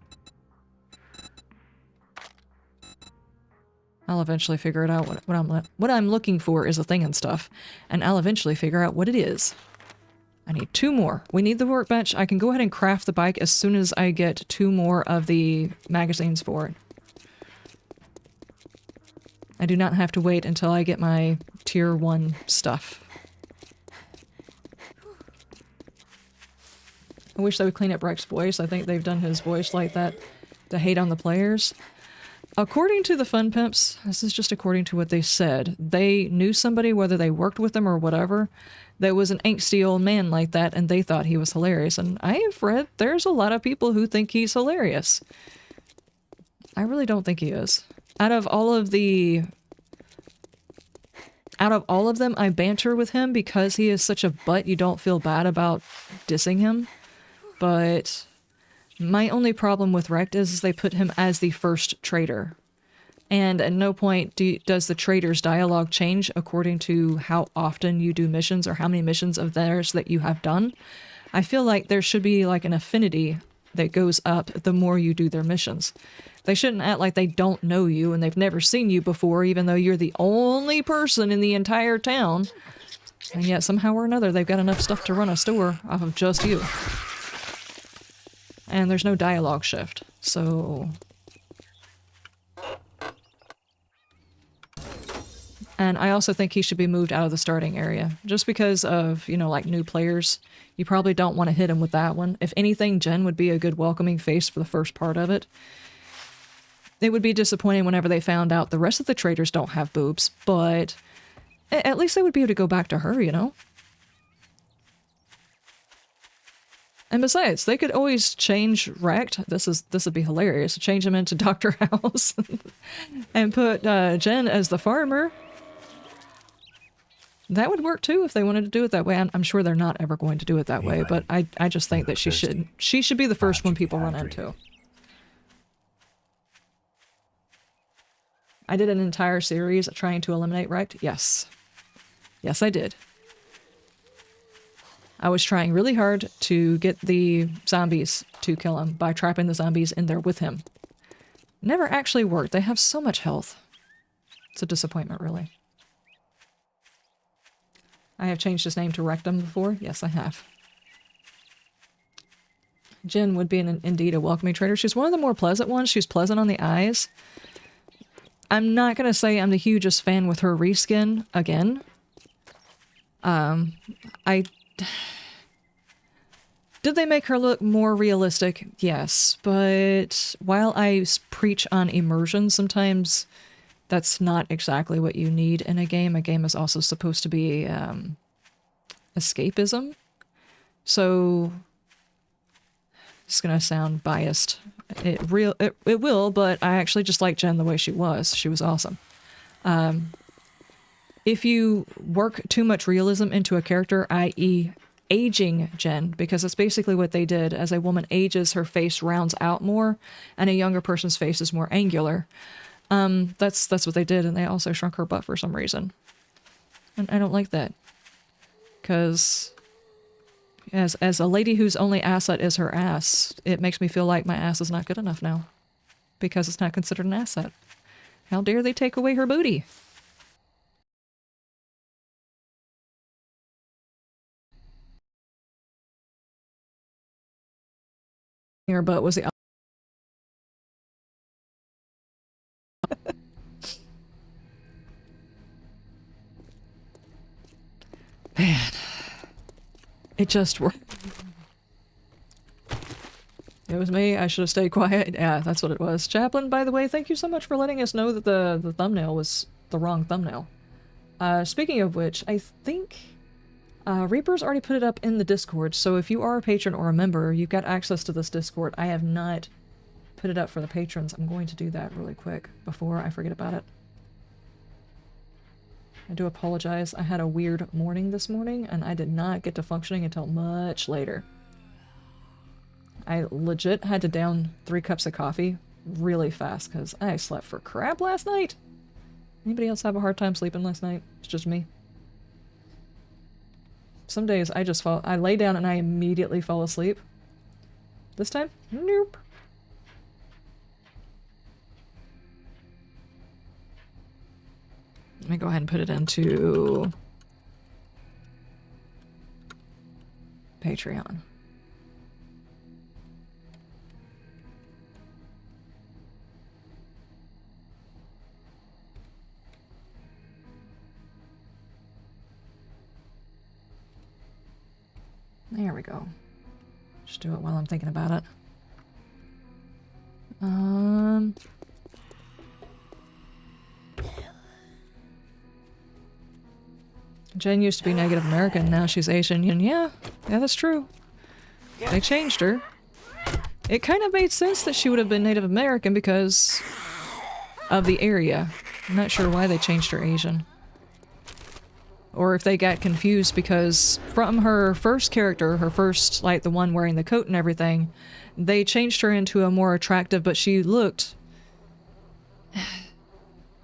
I'll eventually figure it out. What I'm looking for is a thing and stuff, and I'll eventually figure out what it is. I need 2 more. We need the workbench. I can go ahead and craft the bike as soon as I get 2 more of the magazines for it. I do not have to wait until I get my tier 1 stuff. I wish they would clean up Rex's voice. I think they've done his voice like that to hate on the players. According to the Fun Pimps, this is just according to what they said, they knew somebody, whether they worked with them or whatever, that was an angsty old man like that, and they thought he was hilarious. And I have read there's a lot of people who think he's hilarious. I really don't think he is. Out of all of them, I banter with him because he is such a butt you don't feel bad about dissing him. But my only problem with Rect is they put him as the first trader. And at no point does the trader's dialogue change according to how often you do missions or how many missions of theirs that you have done. I feel like there should be like an affinity that goes up the more you do their missions. They shouldn't act like they don't know you and they've never seen you before, even though you're the only person in the entire town. And yet somehow or another they've got enough stuff to run a store off of just you. And there's no dialogue shift, so... And I also think he should be moved out of the starting area. Just because of, you know, like new players. You probably don't want to hit him with that one. If anything, Jen would be a good welcoming face for the first part of it. It would be disappointing whenever they found out the rest of the traders don't have boobs, but at least they would be able to go back to her, you know? And besides, they could always change Rect. This would be hilarious. Change him into Dr. House and put Jen as the farmer. That would work too if they wanted to do it that way. I'm sure they're not ever going to do it that way, but I just think that she should be the first one people run into. I did an entire series trying to eliminate Rect. Yes. Yes, I did. I was trying really hard to get the zombies to kill him by trapping the zombies in there with him. Never actually worked. They have so much health. It's a disappointment, really. I have changed his name to Rectum before. Yes, I have. Jen would be indeed a welcoming trader. She's one of the more pleasant ones. She's pleasant on the eyes. I'm not going to say I'm the hugest fan with her reskin again. Did they make her look more realistic? Yes, but while I preach on immersion, sometimes that's not exactly what you need in a game. A game is also supposed to be escapism. So it's going to sound biased. It will, but I actually just like Jen the way she was. She was awesome. If you work too much realism into a character, i.e. aging Jen, because that's basically what they did. As a woman ages, her face rounds out more, and a younger person's face is more angular. That's what they did, and they also shrunk her butt for some reason. And I don't like that. Because as a lady whose only asset is her ass, it makes me feel like my ass is not good enough now. Because it's not considered an asset. How dare they take away her booty? Her butt was the... Man. It just worked. It was me. I should have stayed quiet. Yeah, that's what it was. Chaplain, by the way, thank you so much for letting us know that the thumbnail was the wrong thumbnail. Speaking of which, I think Reaper's already put it up in the Discord, so if you are a patron or a member, you've got access to this Discord. I have not put it up for the patrons. I'm going to do that really quick before I forget about it. I do apologize. I had a weird morning this morning, and I did not get to functioning until much later. I legit had to down 3 cups of coffee really fast, because I slept for crap last night. Anybody else have a hard time sleeping last night? It's just me. Some days I lay down and I immediately fall asleep. This time? Nope. Let me go ahead and put it into Patreon. There we go. Just do it while I'm thinking about it. Jen used to be Native American, now she's Asian, and yeah, that's true. They changed her. It kind of made sense that she would have been Native American because of the area. I'm not sure why they changed her Asian. Or if they got confused because from her first character, her first, like the one wearing the coat and everything, they changed her into a more attractive, but she looked...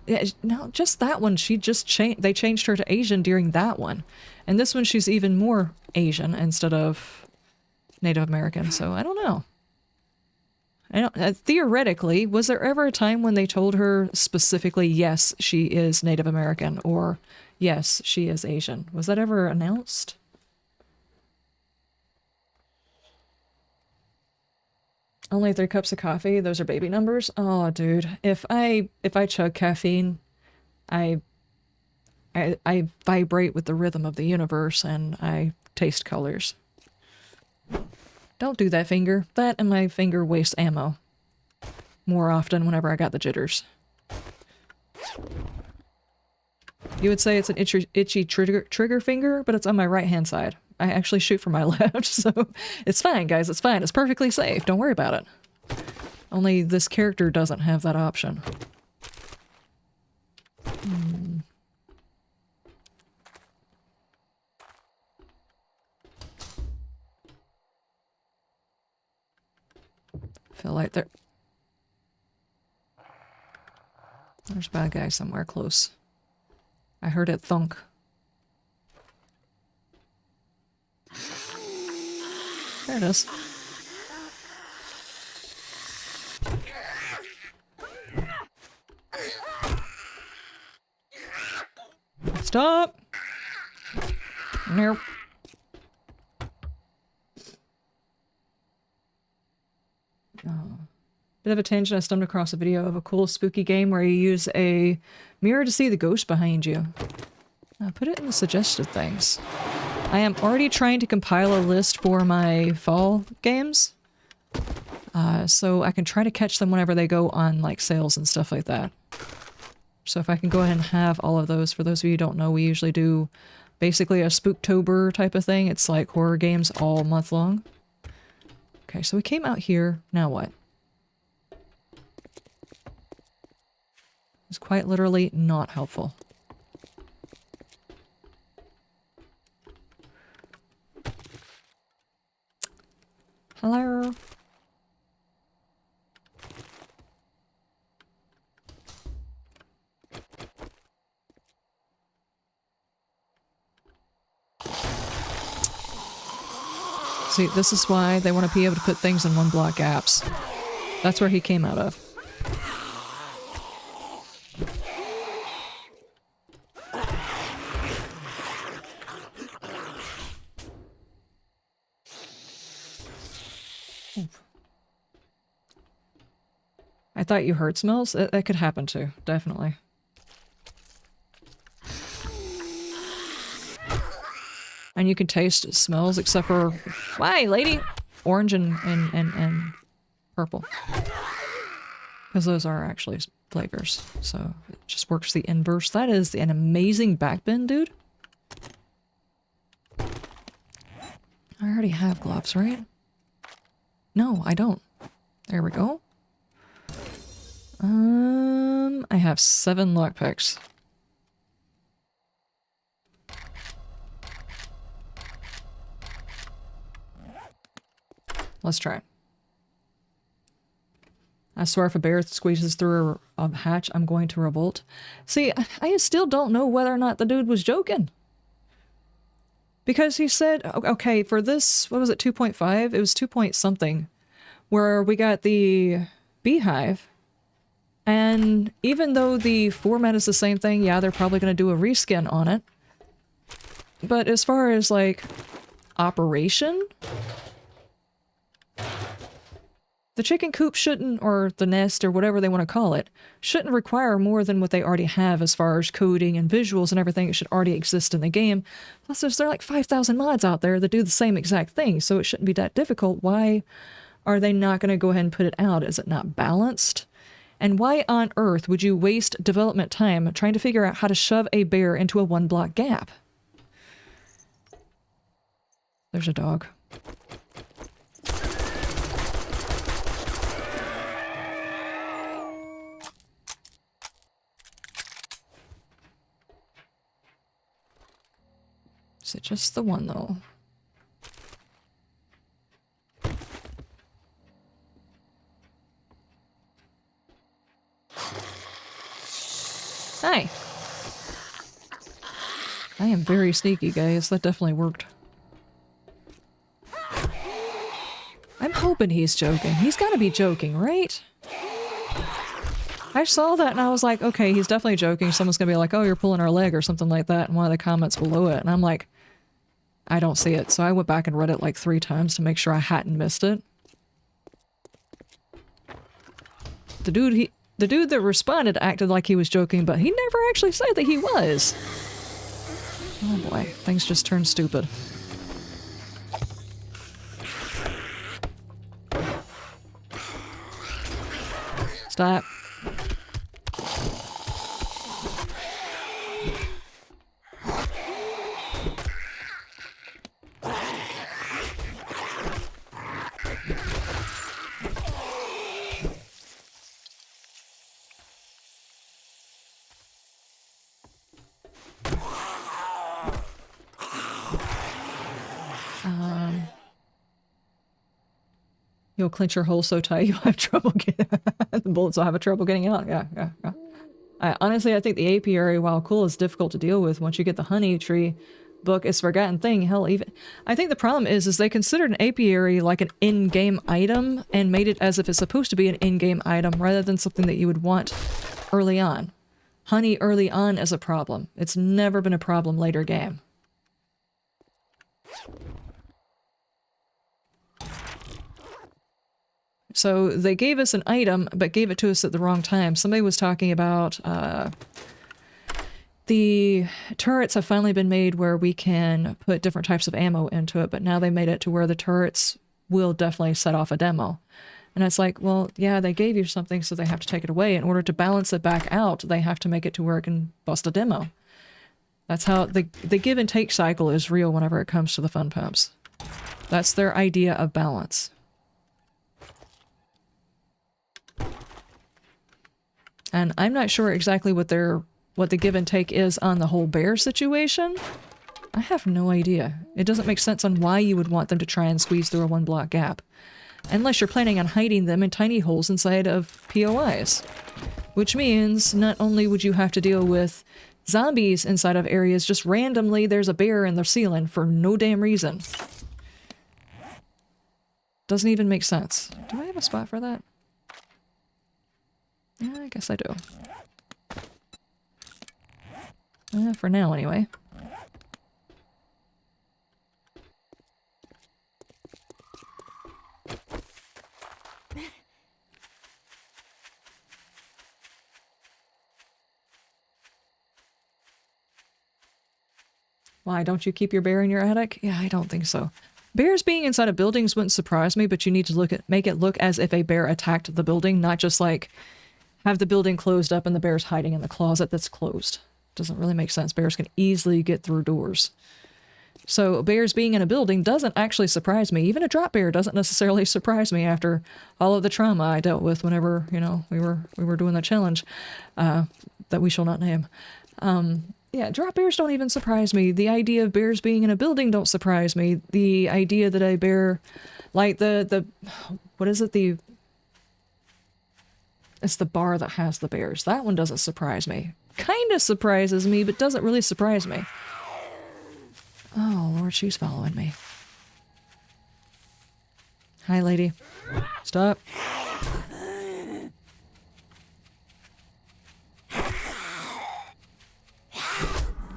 Yeah, no, just that one. She just changed. They changed her to Asian during that one, and this one she's even more Asian instead of Native American. So I don't know. I don't, theoretically, was there ever a time when they told her specifically, yes, she is Native American, or yes, she is Asian? Was that ever announced? Only 3 cups of coffee. Those are baby numbers. Oh, dude. If I chug caffeine, I vibrate with the rhythm of the universe and I taste colors. Don't do that, finger. That and my finger wastes ammo. More often whenever I got the jitters. You would say it's an itchy trigger finger, but it's on my right-hand side. I actually shoot from my left, so it's fine, guys. It's fine. It's perfectly safe. Don't worry about it. Only this character doesn't have that option. Feel like there's a bad guy somewhere close. I heard it thunk. There it is. Stop! Nope. Oh. Bit of a tangent, I stumbled across a video of a cool spooky game where you use a mirror to see the ghost behind you. Put it in the suggested things. I am already trying to compile a list for my fall games. So I can try to catch them whenever they go on like sales and stuff like that. So if I can go ahead and have all of those, for those of you who don't know, we usually do basically a Spooktober type of thing. It's like horror games all month long. Okay, so we came out here, now what? It's quite literally not helpful. Hello? See, this is why they want to be able to put things in one block gaps. That's where he came out of. I thought you heard smells? That could happen too, definitely. And you can taste smells except for... Why, lady? Orange and purple. Because those are actually flavors. So it just works the inverse. That is an amazing backbend, dude. I already have gloves, right? No, I don't. There we go. I have 7 lockpicks. Let's try. I swear if a bear squeezes through a hatch, I'm going to revolt. See, I still don't know whether or not the dude was joking. Because he said, okay, for this, what was it, 2.5? It was 2 point something. Where we got the beehive. And even though the format is the same thing, yeah, they're probably going to do a reskin on it. But as far as, like, operation... The chicken coop shouldn't, or the nest, or whatever they want to call it, shouldn't require more than what they already have as far as coding and visuals and everything. It should already exist in the game. Plus, there are like 5,000 mods out there that do the same exact thing, so it shouldn't be that difficult. Why are they not going to go ahead and put it out? Is it not balanced? And why on earth would you waste development time trying to figure out how to shove a bear into a 1-block gap? There's a dog. Is it just the one, though? Hi. I am very sneaky, guys. That definitely worked. I'm hoping he's joking. He's got to be joking, right? I saw that and I was like, okay, he's definitely joking. Someone's going to be like, oh, you're pulling our leg or something like that in one of the comments below it. And I'm like, I don't see it. So I went back and read it like 3 times to make sure I hadn't missed it. The dude that responded acted like he was joking, but he never actually said that he was. Oh boy, things just turned stupid. Stop. You'll clench your hole so tight you'll have trouble getting the bullets will have trouble getting out. Yeah. Honestly, I think the apiary, while cool, is difficult to deal with. Once you get the honey tree book, it's a forgotten thing. Hell, even I think the problem is they considered an apiary like an in-game item and made it as if it's supposed to be an in-game item rather than something that you would want early on. Honey early on is a problem. It's never been a problem later game. So they gave us an item, but gave it to us at the wrong time. Somebody was talking about the turrets have finally been made where we can put different types of ammo into it, but now they made it to where the turrets will definitely set off a demo. And it's like, well, yeah, they gave you something, so they have to take it away. In order to balance it back out, they have to make it to where it can bust a demo. That's how the give and take cycle is real whenever it comes to the fun pumps. That's their idea of balance. And I'm not sure exactly what the give and take is on the whole bear situation. I have no idea. It doesn't make sense on why you would want them to try and squeeze through a 1-block gap. Unless you're planning on hiding them in tiny holes inside of POIs. Which means not only would you have to deal with zombies inside of areas, just randomly there's a bear in the ceiling for no damn reason. Doesn't even make sense. Do I have a spot for that? Yeah, I guess I do. For now, anyway. Why, don't you keep your bear in your attic? Yeah, I don't think so. Bears being inside of buildings wouldn't surprise me, but you need to make it look as if a bear attacked the building, not just like have the building closed up and the bear's hiding in the closet that's closed. Doesn't really make sense. Bears can easily get through doors. So bears being in a building doesn't actually surprise me. Even a drop bear doesn't necessarily surprise me after all of the trauma I dealt with whenever, you know, we were doing that challenge that we shall not name. Yeah, drop bears don't even surprise me. The idea of bears being in a building don't surprise me. The idea that a bear, like what is it? It's the bar that has the bears. That one doesn't surprise me. Kind of surprises me, but doesn't really surprise me. Oh, Lord, she's following me. Hi, lady. Stop.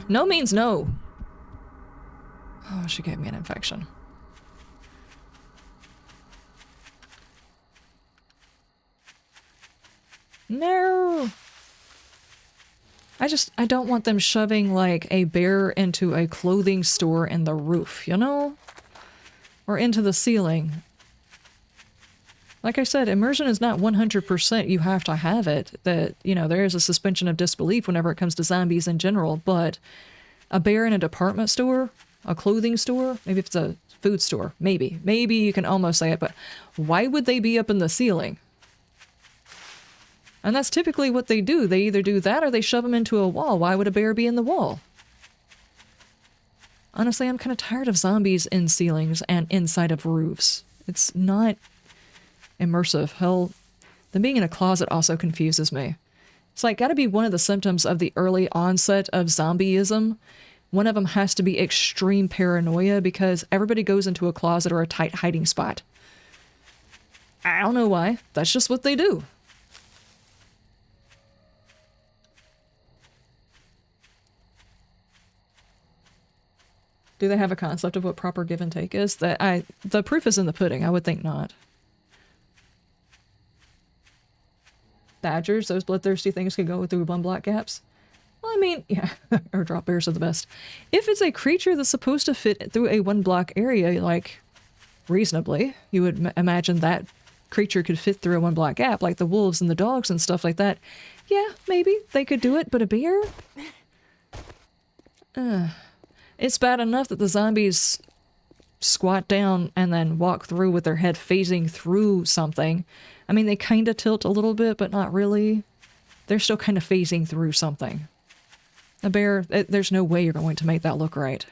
No means no. Oh, she gave me an infection. No. I don't want them shoving like a bear into a clothing store in the roof, you know? Or into the ceiling. Like I said, immersion is not 100%. You have to have it. That, you know, there is a suspension of disbelief whenever it comes to zombies in general, but a bear in a department store, a clothing store, maybe if it's a food store, maybe you can almost say it, but why would they be up in the ceiling? And that's typically what they do. They either do that or they shove them into a wall. Why would a bear be in the wall? Honestly, I'm kind of tired of zombies in ceilings and inside of roofs. It's not immersive. Hell, them being in a closet also confuses me. It's like gotta be one of the symptoms of the early onset of zombieism. One of them has to be extreme paranoia because everybody goes into a closet or a tight hiding spot. I don't know why. That's just what they do. Do they have a concept of what proper give and take is? The proof is in the pudding. I would think not. Badgers, those bloodthirsty things can go through one block gaps. Well, I mean, yeah, or drop bears are the best. If it's a creature that's supposed to fit through a one block area, like reasonably, you would imagine that creature could fit through a one block gap, like the wolves and the dogs and stuff like that. Yeah, maybe they could do it, but a bear? It's bad enough that the zombies squat down and then walk through with their head phasing through something. I mean, they kind of tilt a little bit, but not really. They're still kind of phasing through something. A bear, there's no way you're going to make that look right.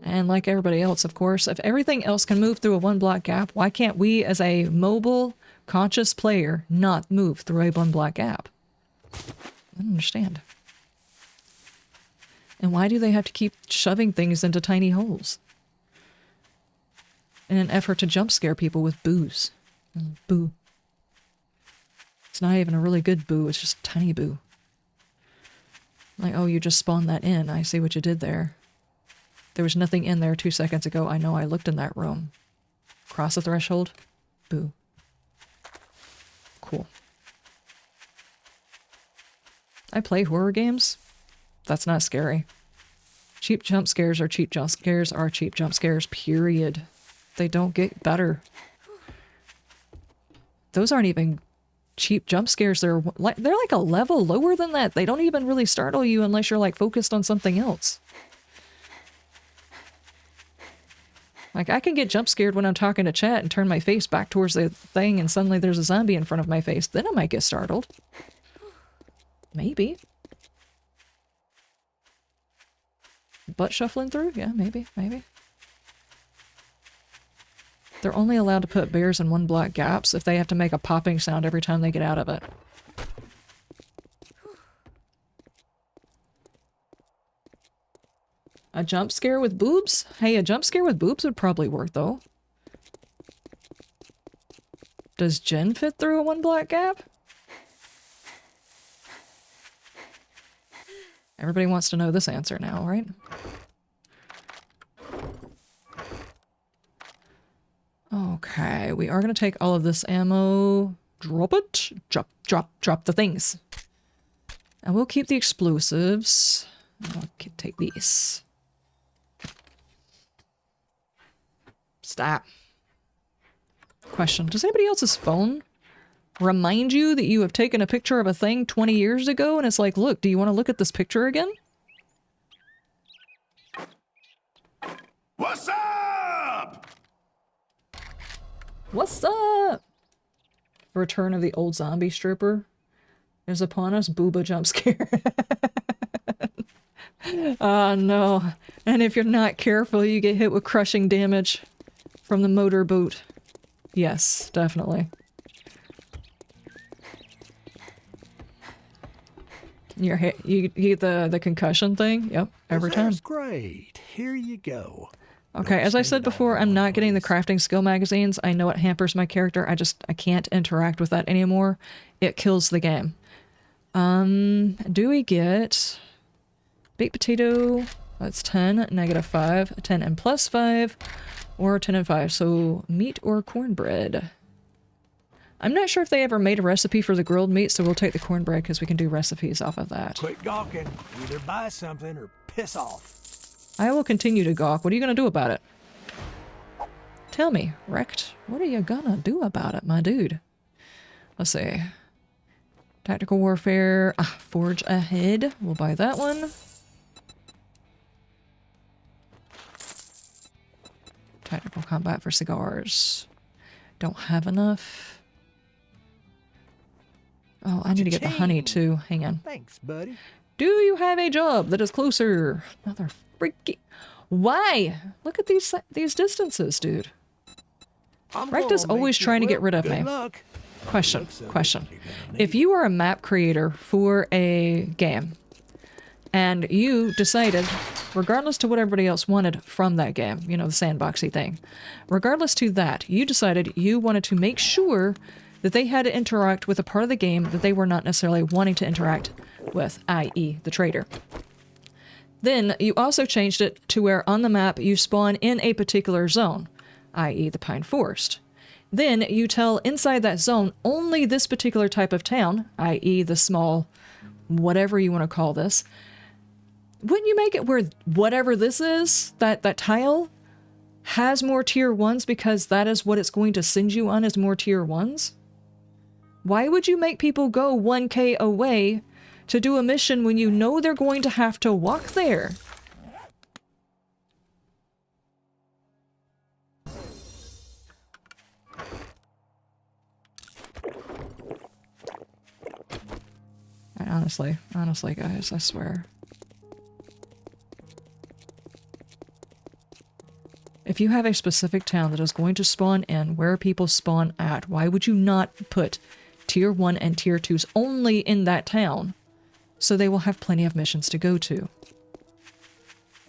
And like everybody else, of course, if everything else can move through a one block gap, why can't we as a mobile, conscious player not move through a one block gap? I don't understand. And why do they have to keep shoving things into tiny holes? In an effort to jump scare people with boos. Boo. It's not even a really good boo, it's just tiny boo. Like, oh, you just spawned that in. I see what you did there. There was nothing in there 2 seconds ago. I know I looked in that room. Cross the threshold. Boo. Cool. I play horror games. That's not scary. Cheap jump scares are cheap jump scares are cheap jump scares, period. They don't get better. Those aren't even cheap jump scares. They're like a level lower than that. They don't even really startle you unless you're like focused on something else. Like, I can get jump scared when I'm talking to chat and turn my face back towards the thing and suddenly there's a zombie in front of my face. Then I might get startled. Maybe. Butt shuffling through? Yeah, maybe. They're only allowed to put bears in one block gaps if they have to make a popping sound every time they get out of it. A jump scare with boobs? Hey, a jump scare with boobs would probably work, though. Does Jen fit through a one block gap? Everybody wants to know this answer now, right? Okay, we are going to take all of this ammo. Drop it. Drop the things. And we'll keep the explosives. I'll take these. Stop. Question. Does anybody else's phone remind you that you have taken a picture of a thing 20 years ago and it's like, look, do you want to look at this picture again? What's up? What's up? Return of the old zombie stripper is upon us. Booba jump scare. Ah, no. And if you're not careful, you get hit with crushing damage from the motor boot. Yes, definitely. You get the concussion thing? Yep, every time. That's great. Here you go. Okay, as I said before, I'm not getting the crafting skill magazines. I know it hampers my character. I can't interact with that anymore. It kills the game. Do we get baked potato? That's 10, -5, 10 and +5, or 10 and 5. So meat or cornbread. I'm not sure if they ever made a recipe for the grilled meat, so we'll take the cornbread because we can do recipes off of that. Quit gawking. Either buy something or piss off. I will continue to gawk. What are you going to do about it? Tell me, Wrecked. What are you gonna do about it, my dude? Let's see. Tactical warfare. Forge ahead. We'll buy that one. Tactical combat for cigars. Don't have enough. Oh, I need to get the honey too. Hang on. Thanks, buddy. Do you have a job that is closer? Mother freaky. Why? Look at these distances, dude. I'm Recta's gonna always make you- trying to get well, rid of good me. luck. Question. Looks like Question. you're gonna If need you are a map creator for a game, and you decided, regardless to what everybody else wanted from that game, you know, the sandboxy thing, regardless to that, you decided you wanted to make sure that they had to interact with a part of the game that they were not necessarily wanting to interact with, i.e. the trader. Then you also changed it to where on the map you spawn in a particular zone, i.e. the Pine Forest. Then you tell inside that zone only this particular type of town, i.e. the small, whatever you want to call this. Wouldn't you make it where whatever this is, that tile, has more tier 1s because that is what it's going to send you on as more tier 1s? Why would you make people go 1k away to do a mission when you know they're going to have to walk there? Honestly, guys, I swear. If you have a specific town that is going to spawn in where people spawn at, why would you not put tier 1 and tier 2s only in that town so they will have plenty of missions to go to?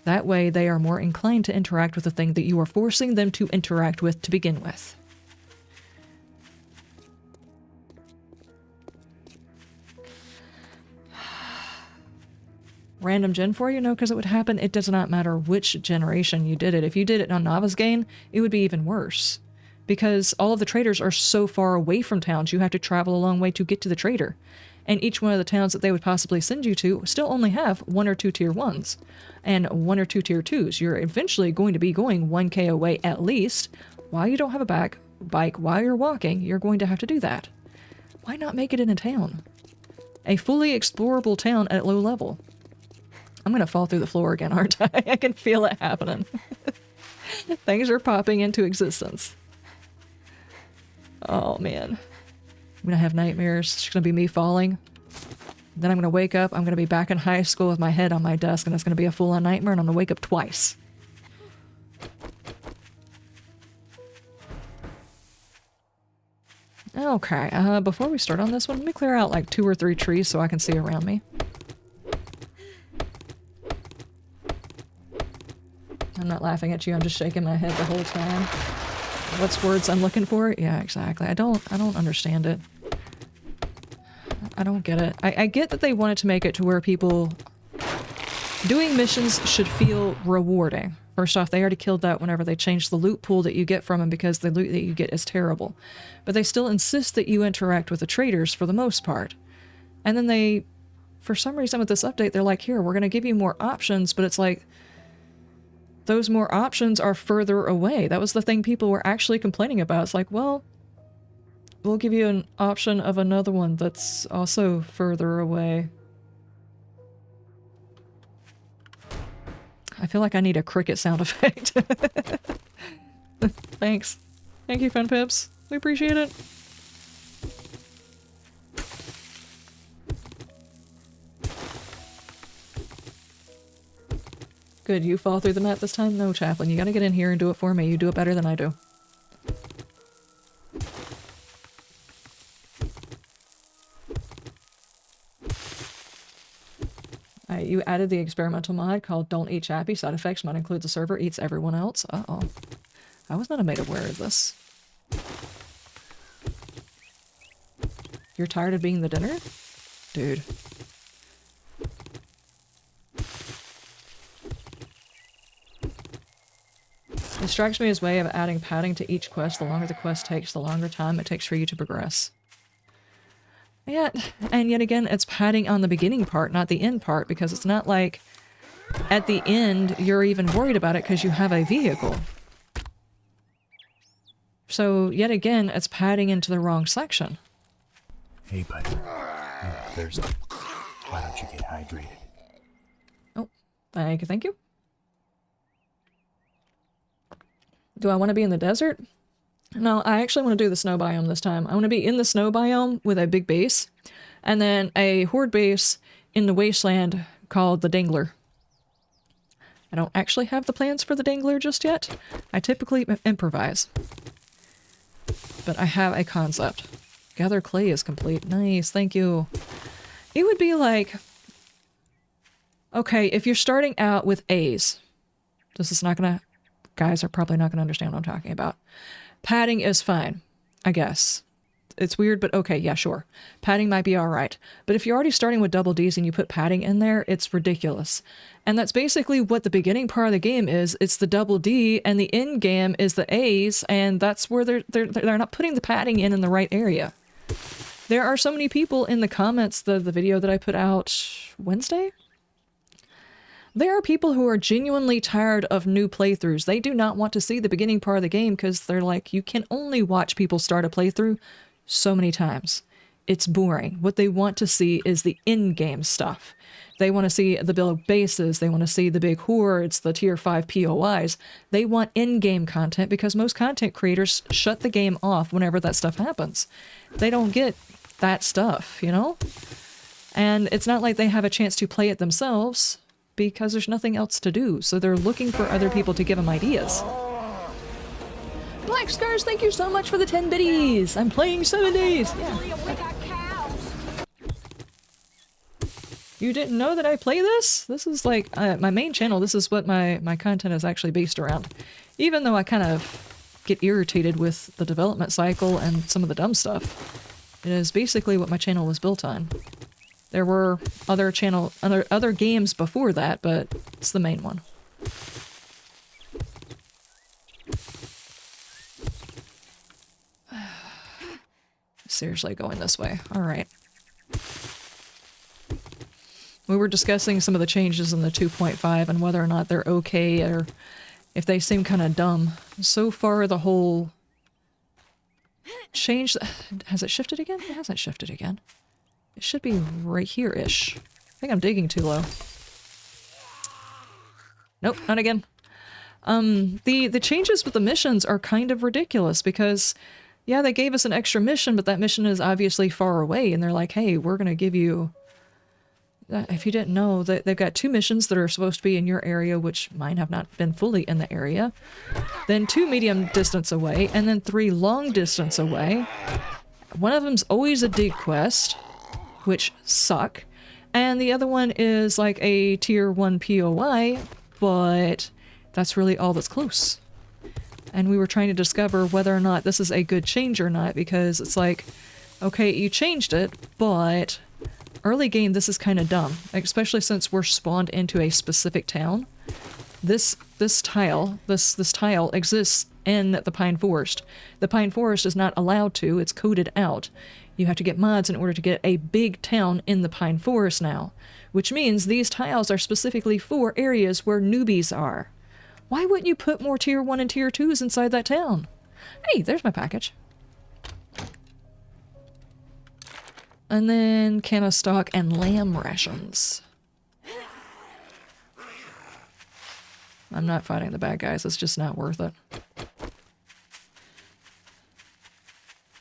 That way they are more inclined to interact with the thing that you are forcing them to interact with to begin with. Random gen for you? No, because it would happen. It does not matter which generation you did it. If you did it on Nava's game, it would be even worse. Because all of the traders are so far away from towns, you have to travel a long way to get to the trader. And each one of the towns that they would possibly send you to still only have 1 or 2 tier 1s. And 1 or 2 tier 2s. You're eventually going to be going 1k away at least. While you don't have a bike, while you're walking, you're going to have to do that. Why not make it in a town? A fully explorable town at low level. I'm gonna fall through the floor again, aren't I? I can feel it happening. Things are popping into existence. Oh, man. I'm gonna have nightmares. It's gonna be me falling. Then I'm gonna wake up. I'm gonna be back in high school with my head on my desk, and it's gonna be a full-on nightmare, and I'm gonna wake up twice. Okay, before we start on this one, let me clear out like 2 or 3 trees so I can see around me. I'm not laughing at you, I'm just shaking my head the whole time. What's words I'm looking for? Yeah, exactly. I don't understand it. I don't get it. I get that they wanted to make it to where people doing missions should feel rewarding. First off, they already killed that whenever they changed the loot pool that you get from them because the loot that you get is terrible. But they still insist that you interact with the traders for the most part. And then they, for some reason with this update, they're like, here, we're going to give you more options, but it's like, those more options are further away. That was the thing people were actually complaining about. It's like, well, we'll give you an option of another one that's also further away. I feel like I need a cricket sound effect. Thanks. Thank you, Fun Pips. We appreciate it. Good, you fall through the mat this time? No, Chaplain, you gotta get in here and do it for me. You do it better than I do. You added the experimental mod called Don't Eat Chappy. Side effects might include the server eats everyone else. Uh-oh. I was not made aware of this. You're tired of being the dinner? Dude. It strikes me as a way of adding padding to each quest. The longer the quest takes, the longer time it takes for you to progress. And yet again, it's padding on the beginning part, not the end part, because it's not like at the end you're even worried about it because you have a vehicle. So yet again, it's padding into the wrong section. Hey, buddy. You look thirsty. Why don't you get hydrated? Oh, thank you. Do I want to be in the desert? No, I actually want to do the snow biome this time. I want to be in the snow biome with a big base, and then a horde base in the wasteland called the Dangler. I don't actually have the plans for the Dangler just yet. I typically improvise. But I have a concept. Gather clay is complete. Nice, thank you. It would be like... Okay, if you're starting out with A's, this is not gonna... Guys are probably not gonna understand what I'm talking about. Padding is fine, I guess. It's weird, but okay, yeah, sure. Padding might be alright. But if you're already starting with double D's and you put padding in there, it's ridiculous. And that's basically what the beginning part of the game is. It's the double D, and the end game is the A's, and that's where they're not putting the padding in the right area. There are so many people in the comments, the video that I put out Wednesday? There are people who are genuinely tired of new playthroughs. They do not want to see the beginning part of the game because they're like, you can only watch people start a playthrough so many times. It's boring. What they want to see is the in-game stuff. They want to see the build bases. They want to see the big hordes, the tier 5 POIs. They want in-game content because most content creators shut the game off whenever that stuff happens. They don't get that stuff, you know? And it's not like they have a chance to play it themselves because there's nothing else to do. So they're looking for other people to give them ideas. Black Scars, thank you so much for the 10 biddies. I'm playing 7 days. Yeah. You didn't know that I play this? This is like my main channel. This is what my content is actually based around. Even though I kind of get irritated with the development cycle and some of the dumb stuff, it is basically what my channel was built on. There were other games before that, but it's the main one. Seriously, going this way. All right. We were discussing some of the changes in the 2.5 and whether or not they're okay or if they seem kind of dumb. So far, the whole change... Has it shifted again? It hasn't shifted again. It should be right here-ish. I think I'm digging too low. Nope, not again. The changes with the missions are kind of ridiculous because... Yeah, they gave us an extra mission, but that mission is obviously far away, and they're like, hey, we're gonna give you... If you didn't know, they've got 2 missions that are supposed to be in your area, which mine have not been fully in the area. Then 2 medium distance away, and then 3 long distance away. One of them's always a dig quest, which suck. And the other one is like a tier 1 POI, but that's really all that's close. And we were trying to discover whether or not this is a good change or not, because it's like, okay, you changed it, but early game this is kind of dumb, especially since we're spawned into a specific town. This tile exists in the Pine Forest. The Pine Forest is not allowed to, it's coded out. You have to get mods in order to get a big town in the Pine Forest now, which means these tiles are specifically for areas where newbies are. Why wouldn't you put more tier 1 and tier 2s inside that town? Hey, there's my package. And then can of stock and lamb rations. I'm not fighting the bad guys, it's just not worth it.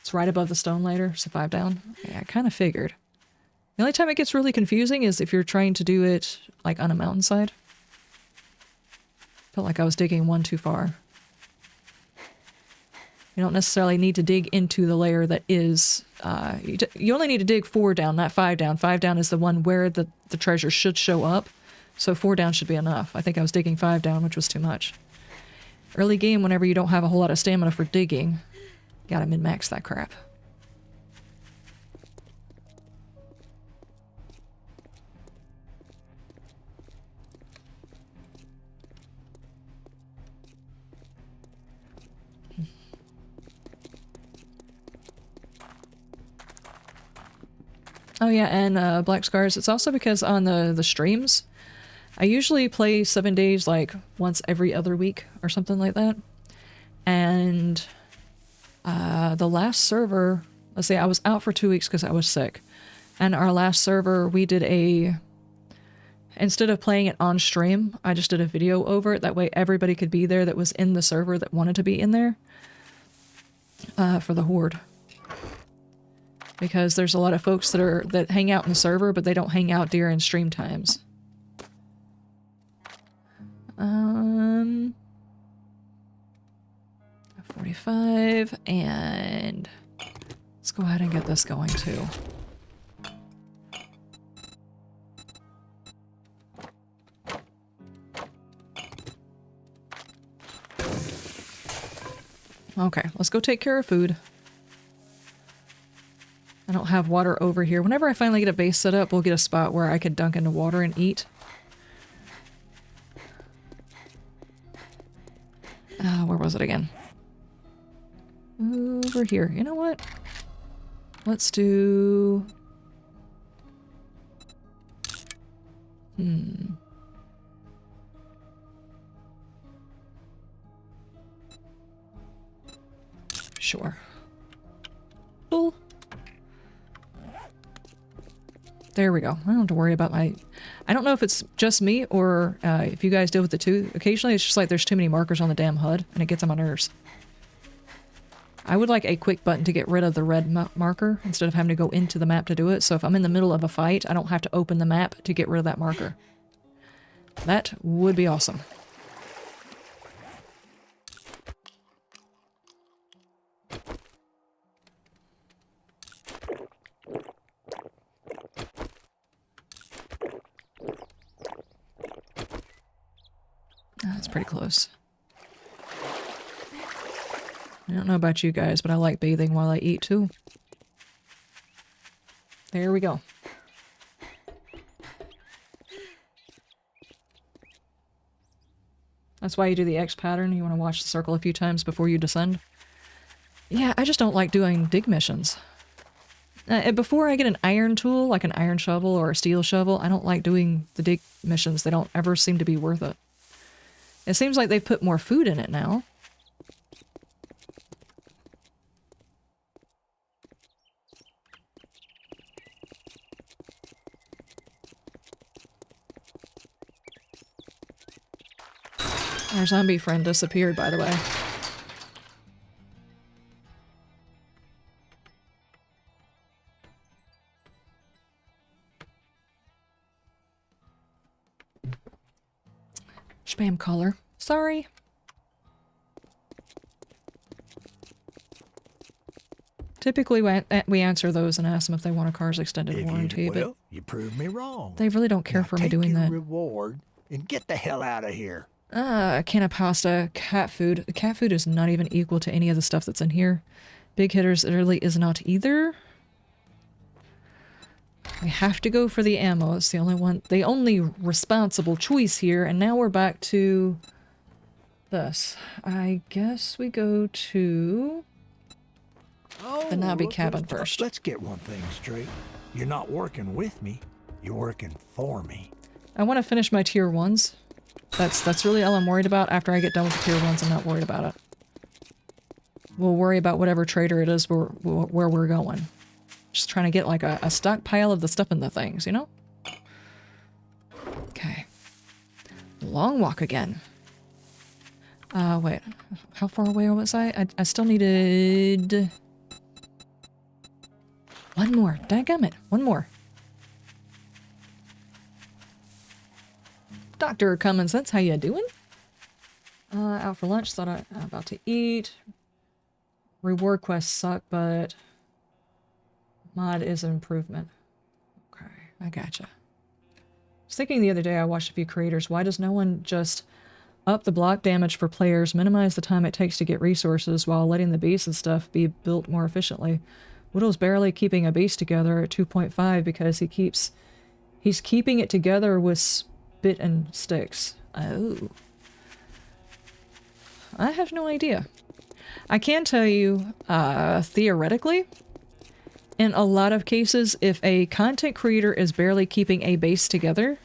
It's right above the stone ladder, so 5 down. Yeah, I kind of figured. The only time it gets really confusing is if you're trying to do it like on a mountainside. Felt like I was digging one too far. You don't necessarily need to dig into the layer that is... you only need to dig 4 down, not 5 down. 5 down is the one where the treasure should show up. So 4 down should be enough. I think I was digging 5 down, which was too much. Early game, whenever you don't have a whole lot of stamina for digging, you gotta min-max that crap. Oh yeah, and Black Scars, it's also because on the streams, I usually play 7 days like once every other week or something like that. And the last server, let's say I was out for 2 weeks because I was sick. And our last server, we did instead of playing it on stream, I just did a video over it. That way everybody could be there that was in the server that wanted to be in there for the Horde. Because there's a lot of folks that hang out in the server, but they don't hang out during stream times. 45, and let's go ahead and get this going too. Okay, let's go take care of food. I don't have water over here. Whenever I finally get a base set up, we'll get a spot where I could dunk into water and eat. Where was it again? Over here. You know what? Let's do... Sure. Cool. There we go. I don't have to worry about my... I don't know if it's just me or if you guys deal with it too. Occasionally it's just like there's too many markers on the damn HUD and it gets on my nerves. I would like a quick button to get rid of the red marker instead of having to go into the map to do it. So if I'm in the middle of a fight, I don't have to open the map to get rid of that marker. That would be awesome. That's pretty close. I don't know about you guys, but I like bathing while I eat too. There we go. That's why you do the X pattern. You want to watch the circle a few times before you descend. Yeah, I just don't like doing dig missions. Before I get an iron tool, like an iron shovel or a steel shovel, I don't like doing the dig missions. They don't ever seem to be worth it. It seems like they've put more food in it now. Our zombie friend disappeared, by the way. Spam caller. Sorry. Typically we answer those and ask them if they want a car's extended warranty, but you proved me wrong. they really don't care Now for me doing take that. your reward and get the hell out of here. A can of pasta, cat food. Cat food is not even equal to any of the stuff that's in here. Big hitters, it really is not either. We have to go for the ammo. It's the only responsible choice here. And now we're back to this. I guess we go to the Nobby cabin first. Let's get one thing straight. You're not working with me. You're working for me. I want to finish my tier 1s. That's really all I'm worried about. After I get done with the tier 1s, I'm not worried about it. We'll worry about whatever trader it is where we're going. Just trying to get like a stockpile of the stuff in the things, you know? Okay. Long walk again. Wait. How far away was I? I still needed... one more. Dadgummit. One more. Dr. Common Sense, how you doing? Out for lunch, thought I'm about to eat. Reward quests suck, but mod is an improvement. Okay, I gotcha. I was thinking the other day I watched a few creators, why does no one just up the block damage for players, minimize the time it takes to get resources while letting the base and stuff be built more efficiently? Widow's barely keeping a base together at 2.5 because he's keeping it together with spit and sticks. Oh. I have no idea. I can tell you, theoretically, in a lot of cases, if a content creator is barely keeping a base together,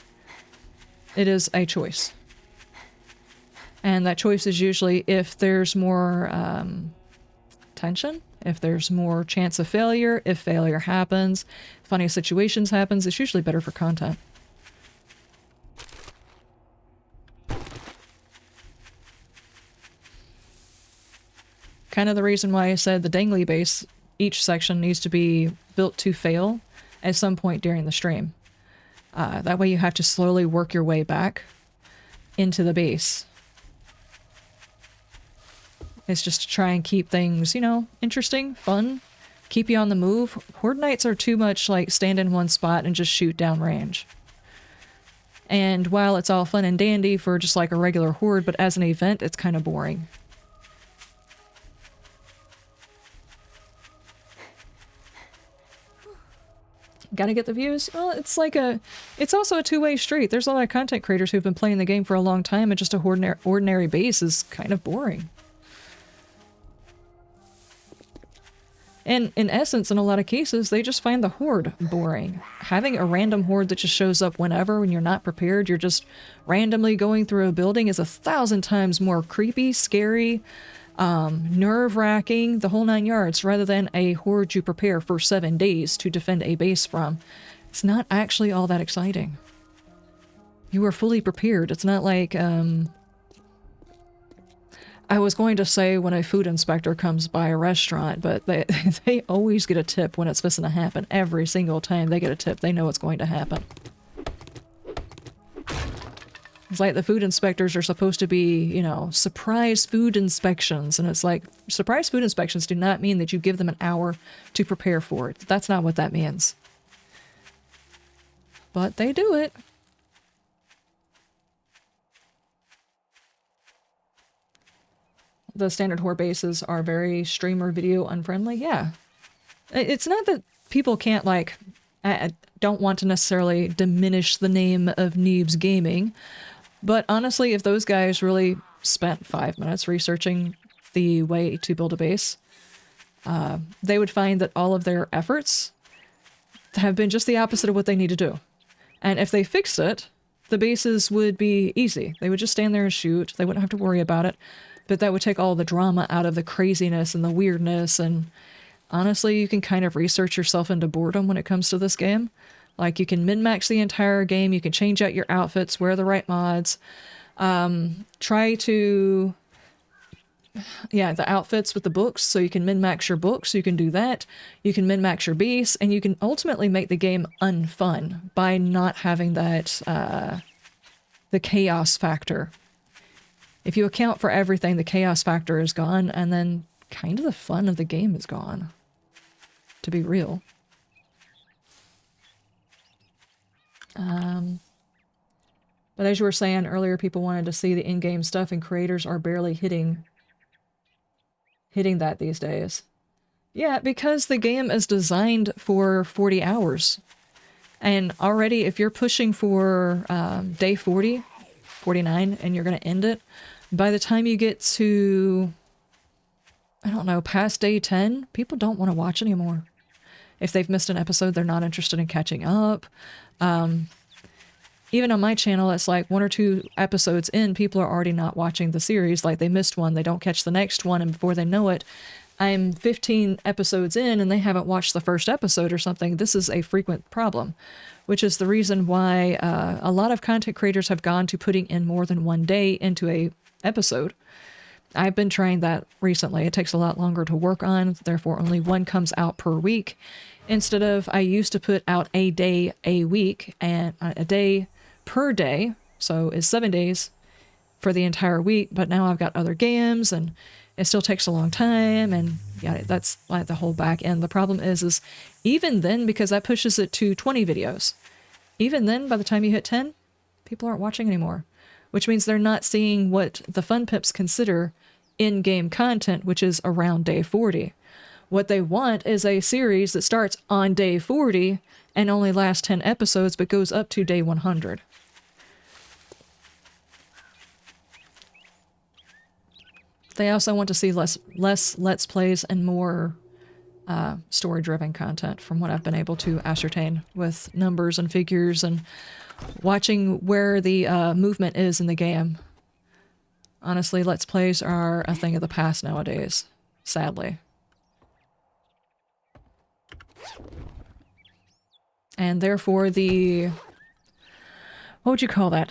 it is a choice. And that choice is usually if there's more tension, if there's more chance of failure, if failure happens, funny situations happens, it's usually better for content. Kind of the reason why I said the Dangle base, each section needs to be built to fail at some point during the stream. That way you have to slowly work your way back. into the base. It's just to try and keep things, you know, interesting, fun, keep you on the move. Horde Nights are too much like stand in one spot and just shoot down range. And while it's all fun and dandy for just like a regular horde, but as an event, it's kind of boring. Gotta get the views? Well, it's like it's also a two-way street. There's a lot of content creators who've been playing the game for a long time, and just a ordinary base is kind of boring. And in essence, in a lot of cases, they just find the horde boring. Having a random horde that just shows up whenever when you're not prepared, you're just randomly going through a building is 1,000 times more creepy, scary, nerve-wracking, the whole 9 yards, rather than a horde you prepare for 7 days to defend a base from. It's not actually all that exciting. You are fully prepared. It's not like, I was going to say when a food inspector comes by a restaurant, but they always get a tip when it's fixing to happen. Every single time they get a tip, they know it's going to happen. It's like the food inspectors are supposed to be, you know, surprise food inspections. And it's like, surprise food inspections do not mean that you give them an hour to prepare for it. That's not what that means. But they do it. The standard horde bases are very streamer video unfriendly. Yeah. It's not that people can't, like, I don't want to necessarily diminish the name of Neebs Gaming, but honestly, if those guys really spent 5 minutes researching the way to build a base, they would find that all of their efforts have been just the opposite of what they need to do. And if they fixed it, the bases would be easy. They would just stand there and shoot. They wouldn't have to worry about it. But that would take all the drama out of the craziness and the weirdness. And honestly, you can kind of research yourself into boredom when it comes to this game. Like, you can min-max the entire game. You can change out your outfits, wear the right mods. Try to... Yeah, the outfits with the books. So you can min-max your books. You can do that. You can min-max your beasts. And you can ultimately make the game unfun by not having that... the chaos factor. If you account for everything, the chaos factor is gone, and then kind of the fun of the game is gone. To be real. But as you were saying earlier, people wanted to see the in-game stuff, and creators are barely hitting that these days. Yeah, because the game is designed for 40 hours. And already, if you're pushing for day 40, 49, and you're going to end it, by the time you get to, I don't know, past day 10, people don't want to watch anymore. If they've missed an episode, they're not interested in catching up. Even on my channel, it's like 1 or 2 episodes in, people are already not watching the series. Like, they missed one, they don't catch the next one, and before they know it, I'm 15 episodes in and they haven't watched the first episode or something. This is a frequent problem, which is the reason why a lot of content creators have gone to putting in more than 1 day into a episode. I've been trying that recently. It takes a lot longer to work on, therefore only 1 comes out per week. Instead of, I used to put out a day a week, and a day per day, so it's 7 days for the entire week, but now I've got other games, and it still takes a long time, and yeah, that's like the whole back end. The problem is even then, because that pushes it to 20 videos, even then, by the time you hit 10, people aren't watching anymore, which means they're not seeing what the fun pimps consider in-game content, which is around day 40. What they want is a series that starts on day 40 and only lasts 10 episodes, but goes up to day 100. They also want to see less Let's Plays and more story-driven content, from what I've been able to ascertain with numbers and figures and watching where the movement is in the game. Honestly, Let's Plays are a thing of the past nowadays, sadly. And therefore what would you call that?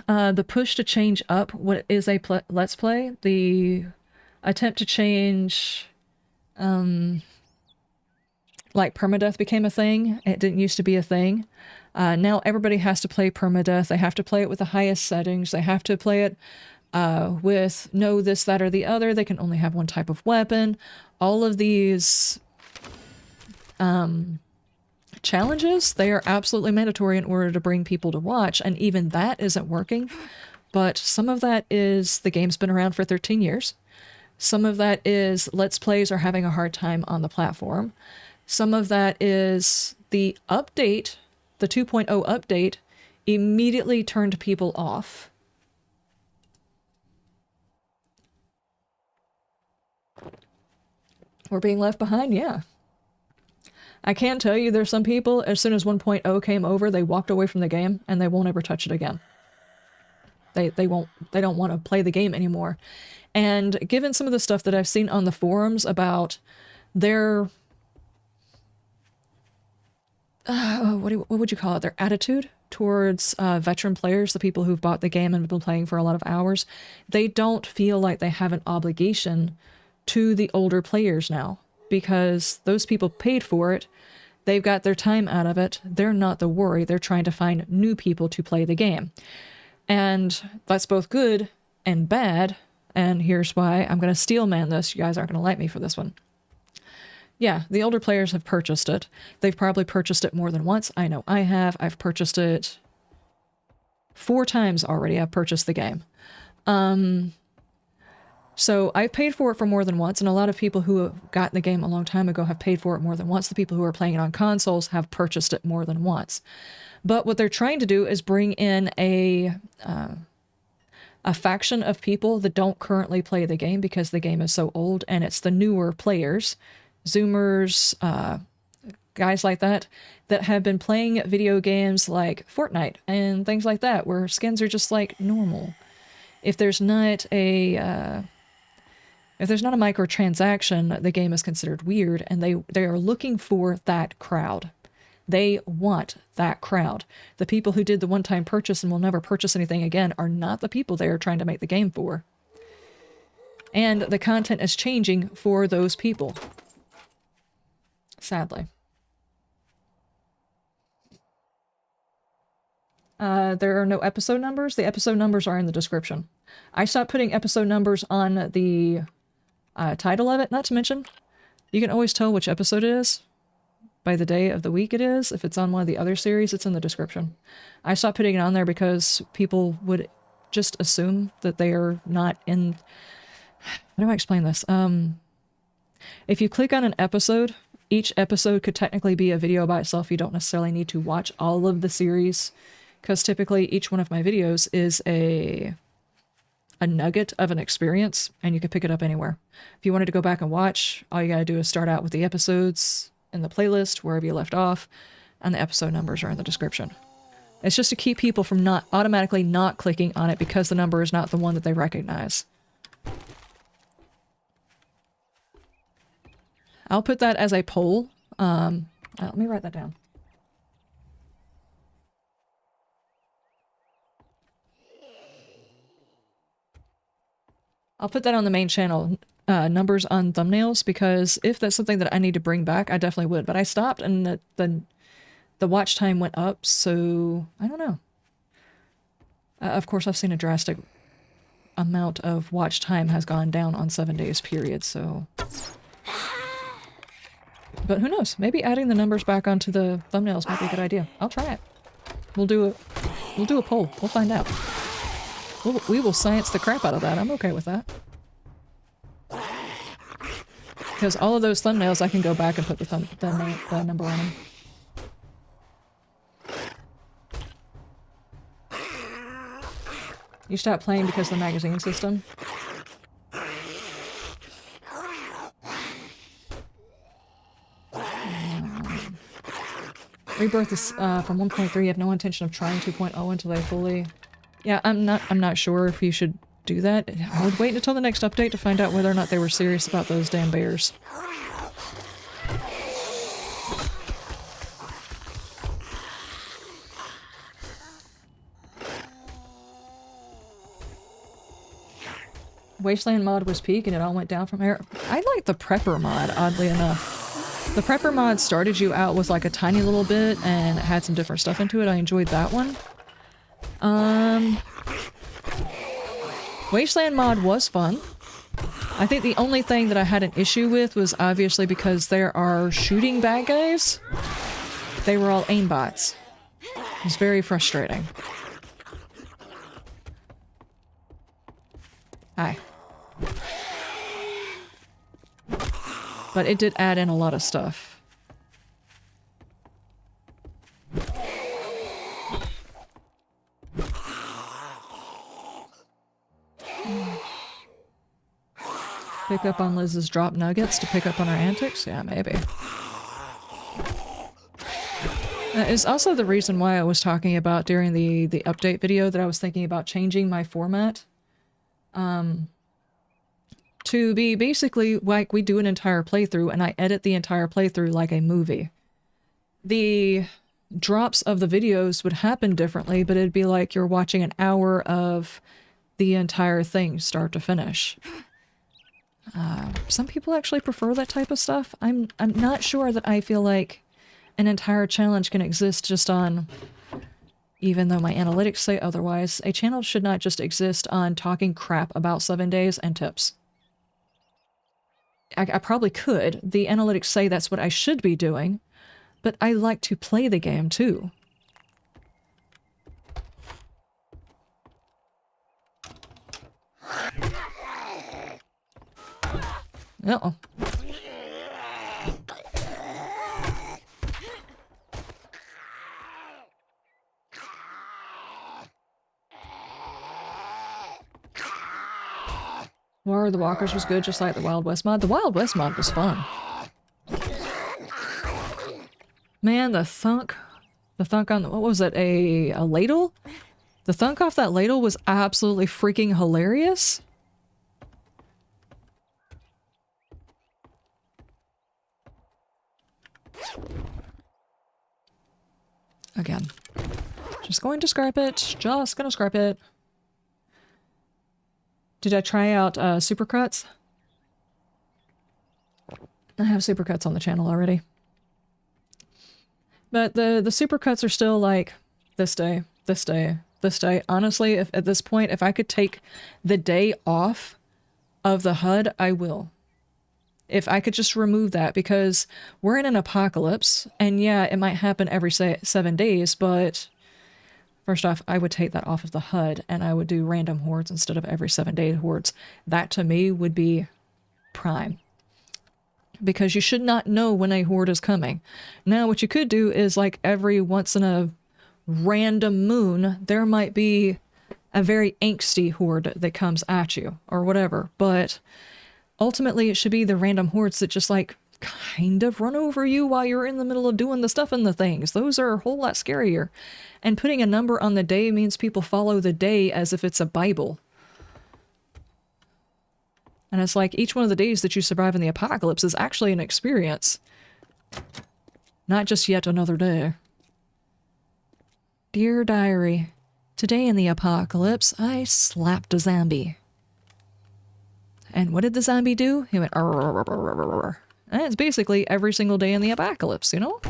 The push to change up what is a Let's Play, the attempt to change, like permadeath became a thing. It didn't used to be a thing. Now everybody has to play permadeath. They have to play it with the highest settings. They have to play it with no this, that, or the other. They can only have one type of weapon. All of these challenges, they are absolutely mandatory in order to bring people to watch, and even that isn't working. But some of that is the game's been around for 13 years. Some of that is Let's Plays are having a hard time on the platform. Some of that is the update, the 2.0 update, immediately turned people off. We're being left behind, yeah. I can tell you there's some people, as soon as 1.0 came over, they walked away from the game and they won't ever touch it again. They don't want to play the game anymore. And given some of the stuff that I've seen on the forums about their what would you call it? Their attitude towards veteran players, the people who've bought the game and been playing for a lot of hours, they don't feel like they have an obligation to the older players now, because those people paid for it. They've got their time out of it. They're not the worry. They're trying to find new people to play the game. And that's both good and bad. And here's why. I'm going to steel man this. You guys aren't going to like me for this one. Yeah, the older players have purchased it. They've probably purchased it more than once. I know I have. I've purchased it 4 times already. I've purchased the game. So I've paid for it for more than once, and a lot of people who have gotten the game a long time ago have paid for it more than once. The people who are playing it on consoles have purchased it more than once. But what they're trying to do is bring in a faction of people that don't currently play the game because the game is so old, and it's the newer players, Zoomers, guys like that, that have been playing video games like Fortnite and things like that, where skins are just like normal. If there's not a microtransaction, the game is considered weird, and they are looking for that crowd. They want that crowd. The people who did the one-time purchase and will never purchase anything again are not the people they are trying to make the game for. And the content is changing for those people. Sadly. There are no episode numbers. The episode numbers are in the description. I stopped putting episode numbers on the title of it, not to mention, you can always tell which episode it is by the day of the week it is. If it's on one of the other series, it's in the description. I stopped putting it on there because people would just assume that they are not in... How do I explain this? If you click on an episode, each episode could technically be a video by itself. You don't necessarily need to watch all of the series, because typically each one of my videos is a nugget of an experience, and you can pick it up anywhere. If you wanted to go back and watch, all you gotta do is start out with the episodes in the playlist, wherever you left off, and the episode numbers are in the description. It's just to keep people from not automatically not clicking on it because the number is not the one that they recognize. I'll put that as a poll. Let me write that down. I'll put that on the main channel, numbers on thumbnails, because if that's something that I need to bring back, I definitely would. But I stopped, and the watch time went up, so I don't know. Of course, I've seen a drastic amount of watch time has gone down on 7 days period, so... But who knows? Maybe adding the numbers back onto the thumbnails might be a good idea. I'll try it. We'll do a poll. We'll find out. We will science the crap out of that. I'm okay with that. Because all of those thumbnails, I can go back and put the number on them. You stopped playing because of the magazine system? Rebirth is from 1.3. I have no intention of trying 2.0 until they fully... Yeah, I'm not sure if you should do that. I would wait until the next update to find out whether or not they were serious about those damn bears. Wasteland mod was peak and it all went down from here. I like the prepper mod, oddly enough. The prepper mod started you out with like a tiny little bit and it had some different stuff into it. I enjoyed that one. Wasteland mod was fun. I think the only thing that I had an issue with was obviously because there are shooting bad guys. They were all aimbots. It was very frustrating. Hi. But it did add in a lot of stuff. Pick up on Liz's drop nuggets to pick up on her antics? Yeah, maybe. That is also the reason why I was talking about during the update video that I was thinking about changing my format. To be basically like we do an entire playthrough and I edit the entire playthrough like a movie. The drops of the videos would happen differently, but it'd be like you're watching an hour of the entire thing start to finish. Some people actually prefer that type of stuff. I'm not sure that I feel like an entire challenge can exist just on, even though my analytics say otherwise, a channel should not just exist on talking crap about 7 days and tips. I probably could. The analytics say that's what I should be doing, but I like to play the game too. Uh-oh. War of the Walkers was good, just like the Wild West mod. The Wild West mod was fun. Man, the thunk on, what was it, a ladle? The thunk off that ladle was absolutely freaking hilarious. Again. Just going to scrap it. Just gonna scrap it. Did I try out supercuts? I have supercuts on the channel already. But the supercuts are still like this day, this day, this day. Honestly, if at this point, if I could take the day off of the HUD, I will. If I could just remove that, because we're in an apocalypse, and yeah, it might happen every 7 days, but first off, I would take that off of the HUD, and I would do random hordes instead of every 7-day hordes. That, to me, would be prime. Because you should not know when a horde is coming. Now, what you could do is, like, every once in a random moon, there might be a very angsty horde that comes at you, or whatever, but ultimately, it should be the random hordes that just, like, kind of run over you while you're in the middle of doing the stuff and the things. Those are a whole lot scarier. And putting a number on the day means people follow the day as if it's a Bible. And it's like each one of the days that you survive in the apocalypse is actually an experience. Not just yet another day. Dear Diary, today in the apocalypse, I slapped a zombie. And what did the zombie do? He went, arr, arr, arr, arr, arr. And it's basically every single day in the apocalypse, you know?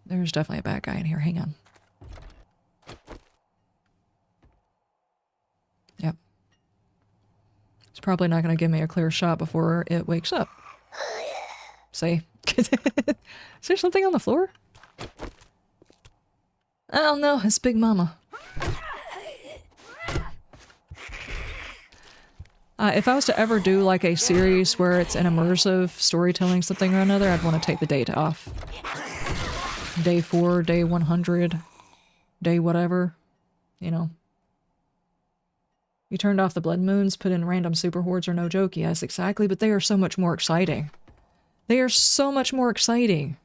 There's definitely a bad guy in here. Hang on. Yep. It's probably not going to give me a clear shot before it wakes up. See? Is there something on the floor? Oh no, it's Big Mama. If I was to ever do like a series where it's an immersive storytelling something or another, I'd want to take the date off. Day 4, day 100, day whatever, you know. You turned off the blood moons, put in random super hordes are no joke, yes, exactly, but they are so much more exciting. They are so much more exciting.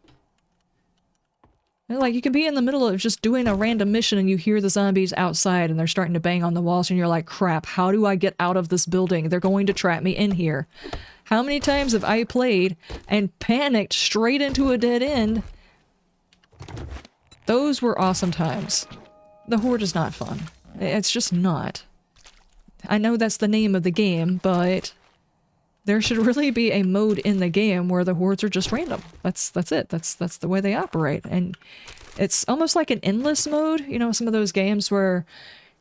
And like, you can be in the middle of just doing a random mission and you hear the zombies outside and they're starting to bang on the walls and you're like, crap, how do I get out of this building? They're going to trap me in here. How many times have I played and panicked straight into a dead end? Those were awesome times. The Horde is not fun. It's just not. I know that's the name of the game, but There should really be a mode in the game where the hordes are just random. That's it. That's the way they operate. And it's almost like an endless mode. You know, some of those games where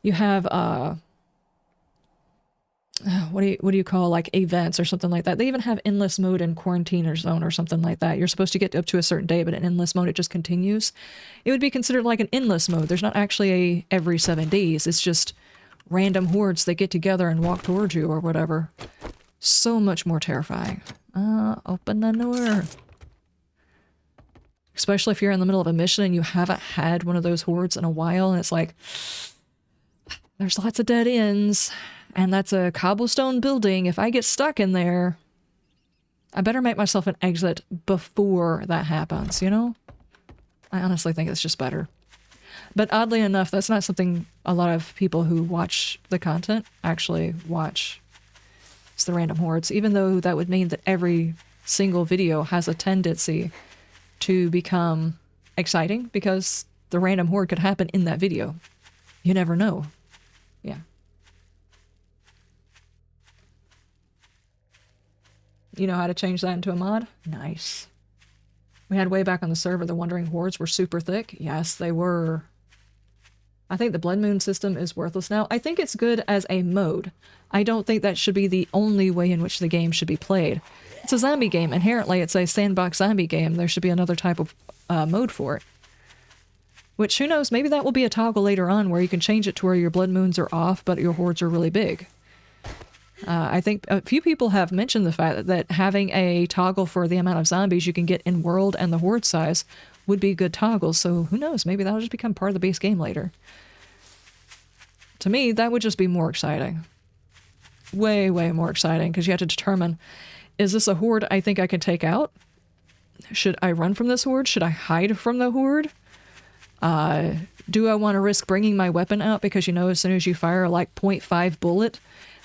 you have what do you call, like, events or something like that. They even have endless mode in Quarantine or Zone or something like that. You're supposed to get up to a certain day, but in endless mode it just continues. It would be considered like an endless mode. There's not actually a every 7 days. It's just random hordes that get together and walk towards you or whatever. So much more terrifying. Open the door. Especially if you're in the middle of a mission and you haven't had one of those hordes in a while, and it's like, there's lots of dead ends, and that's a cobblestone building. If I get stuck in there, I better make myself an exit before that happens, you know? I honestly think it's just better. But oddly enough, that's not something a lot of people who watch the content actually watch. It's the random hordes, even though that would mean that every single video has a tendency to become exciting because the random horde could happen in that video. You never know. Yeah. You know how to change that into a mod? Nice. We had way back on the server, the Wandering Hordes were super thick. Yes, they were. I think the Blood Moon system is worthless now. I think it's good as a mode. I don't think that should be the only way in which the game should be played. It's a zombie game. Inherently, it's a sandbox zombie game. There should be another type of mode for it. Which, who knows, maybe that will be a toggle later on where you can change it to where your blood moons are off, but your hordes are really big. I think a few people have mentioned the fact that having a toggle for the amount of zombies you can get in world and the horde size would be good toggles, so who knows, maybe that'll just become part of the base game later. To me, that would just be more exciting. Way, way more exciting, because you have to determine, is this a horde I think I can take out? Should I run from this horde? Should I hide from the horde? Do I want to risk bringing my weapon out because, you know, as soon as you fire like 0.5 bullet,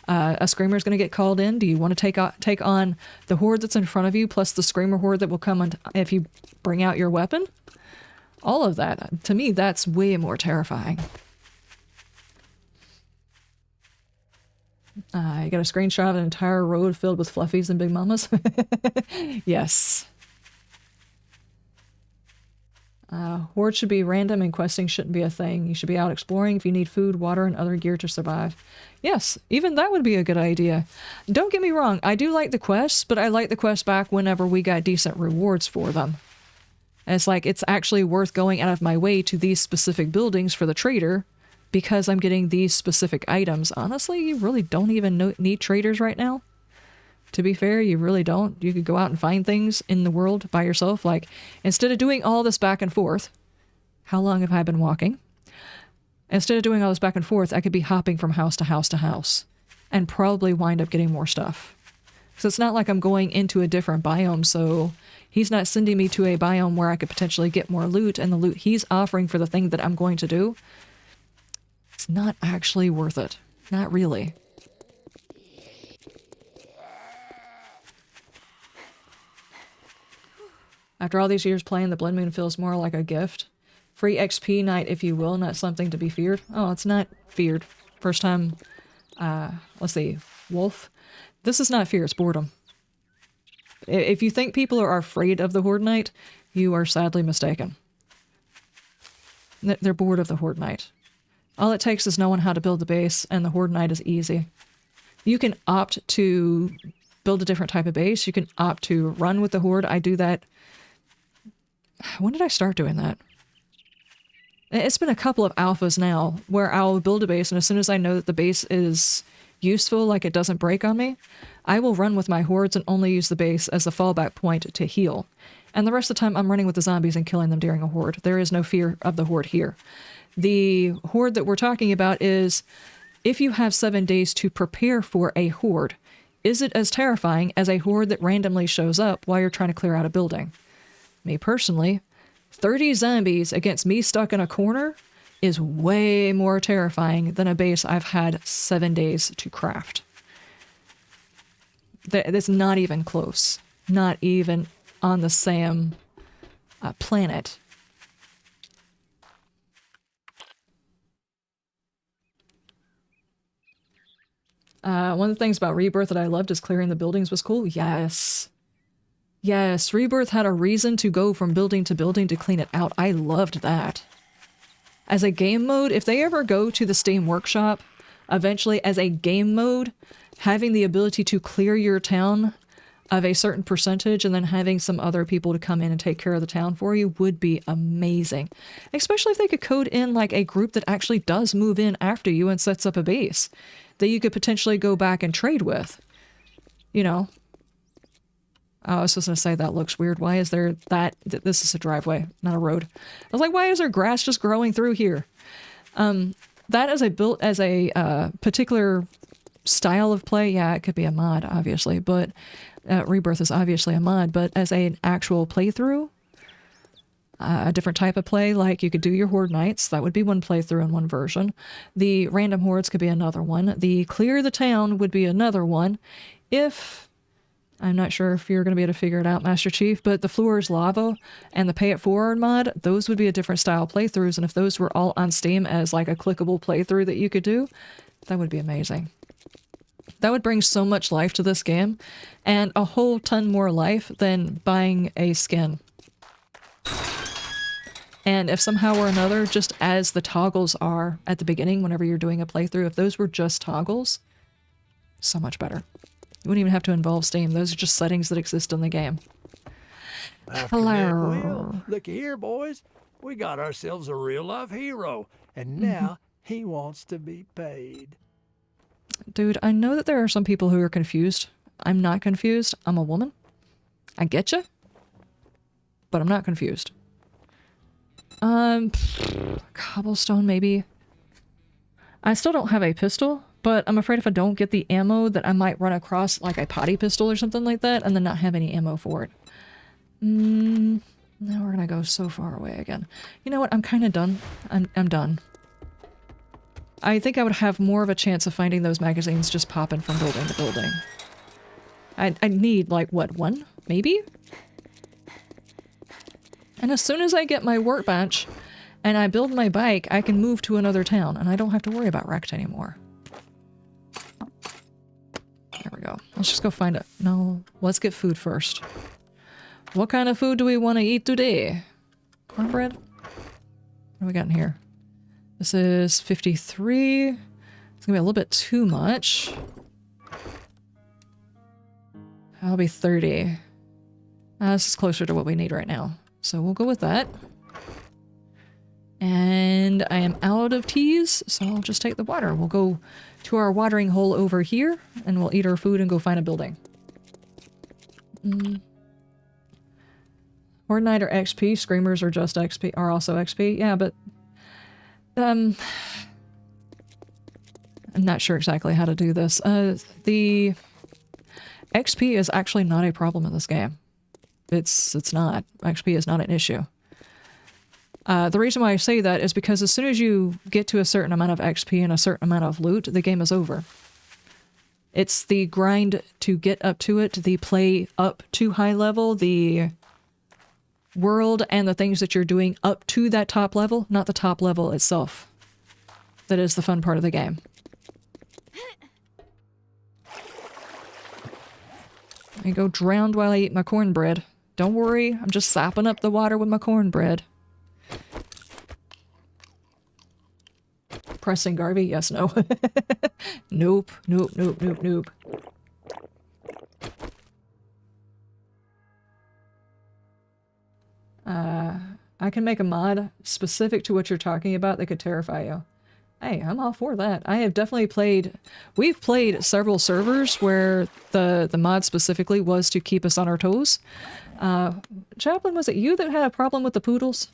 a screamer's going to get called in? Do you want to take on the horde that's in front of you plus the screamer horde that will come on if you bring out your weapon? All of that. To me, that's way more terrifying. You got a screenshot of an entire road filled with fluffies and big mamas? Yes. Horde should be random and questing shouldn't be a thing. You should be out exploring if you need food, water, and other gear to survive. Yes, even that would be a good idea. Don't get me wrong, I do like the quests, but I like the quests back whenever we got decent rewards for them. And it's like, it's actually worth going out of my way to these specific buildings for the trader because I'm getting these specific items. Honestly, you really don't even need traders right now. To be fair, you really don't. You could go out and find things in the world by yourself. Like, instead of doing all this back and forth, how long have I been walking? Instead of doing all this back and forth, I could be hopping from house to house to house and probably wind up getting more stuff. So it's not like I'm going into a different biome, so he's not sending me to a biome where I could potentially get more loot, and the loot he's offering for the thing that I'm going to do, it's not actually worth it. Not really. After all these years playing, the Blood Moon feels more like a gift. Free XP night, if you will, not something to be feared. Oh, it's not feared. First time, let's see, Wolf. This is not fear, it's boredom. If you think people are afraid of the Horde Night, you are sadly mistaken. They're bored of the Horde Night. All it takes is knowing how to build the base, and the Horde Night is easy. You can opt to build a different type of base. You can opt to run with the Horde. I do that. When did I start doing that? It's been a couple of alphas now where I'll build a base, and as soon as I know that the base is useful, like it doesn't break on me, I will run with my hordes and only use the base as a fallback point to heal. And the rest of the time I'm running with the zombies and killing them during a horde. There is no fear of the horde here. The horde that we're talking about is, if you have 7 days to prepare for a horde, is it as terrifying as a horde that randomly shows up while you're trying to clear out a building? Me personally, 30 zombies against me stuck in a corner is way more terrifying than a base I've had 7 days to craft. That's not even close. Not even on the same planet. One of the things about Rebirth that I loved is clearing the buildings was cool. Yes. Yes, Rebirth had a reason to go from building to building to clean it out. I loved that. As a game mode, if they ever go to the Steam Workshop, eventually as a game mode, having the ability to clear your town of a certain percentage and then having some other people to come in and take care of the town for you would be amazing. Especially if they could code in like a group that actually does move in after you and sets up a base that you could potentially go back and trade with. You know? I was just going to say that looks weird. Why is there that? This is a driveway, not a road. I was like, why is there grass just growing through here? That is built as a particular style of play. Yeah, it could be a mod, obviously, but Rebirth is obviously a mod, but as an actual playthrough, a different type of play, like you could do your Horde Nights, that would be one playthrough in one version. The Random Hordes could be another one. The Clear the Town would be another one. I'm not sure if you're going to be able to figure it out, Master Chief, but the Floor's Lava and the Pay It Forward mod, those would be a different style playthroughs, and if those were all on Steam as like a clickable playthrough that you could do, that would be amazing. That would bring so much life to this game, and a whole ton more life than buying a skin. And if somehow or another, just as the toggles are at the beginning whenever you're doing a playthrough, if those were just toggles, so much better. You wouldn't even have to involve Steam. Those are just settings that exist in the game. Hello. Looky here, boys. We got ourselves a real-life hero, and now he wants to be paid. Dude, I know that there are some people who are confused. I'm not confused. I'm a woman. I get you. But I'm not confused. Cobblestone, maybe. I still don't have a pistol. But I'm afraid if I don't get the ammo that I might run across like a potty pistol or something like that and then not have any ammo for it. Now we're gonna go so far away again. You know what? I'm kind of done. I'm done. I think I would have more of a chance of finding those magazines just popping from building to building. I need like, what, one? Maybe? And as soon as I get my workbench and I build my bike, I can move to another town and I don't have to worry about wrecked anymore. There we go. Let's just go find it. No, let's get food first. What kind of food do we want to eat today? Cornbread? What do we got in here? This is 53. It's gonna be a little bit too much. That'll be 30. This is closer to what we need right now. So we'll go with that. And I am out of teas, so I'll just take the water. We'll go to our watering hole over here, and we'll eat our food and go find a building. Horde Night or XP. Screamers are just XP, are also XP. Yeah, but I'm not sure exactly how to do this. The XP is actually not a problem in this game. It's not. XP is not an issue. The reason why I say that is because as soon as you get to a certain amount of XP and a certain amount of loot, the game is over. It's the grind to get up to it, the play up to high level, the world and the things that you're doing up to that top level, not the top level itself. That is the fun part of the game. I go drowned while I eat my cornbread. Don't worry, I'm just sapping up the water with my cornbread. Pressing Garvey? Yes, no. Nope, nope, nope, nope, nope. I can make a mod specific to what you're talking about that could terrify you. Hey, I'm all for that. I have definitely played... We've played several servers where the mod specifically was to keep us on our toes. Chaplain, was it you that had a problem with the poodles?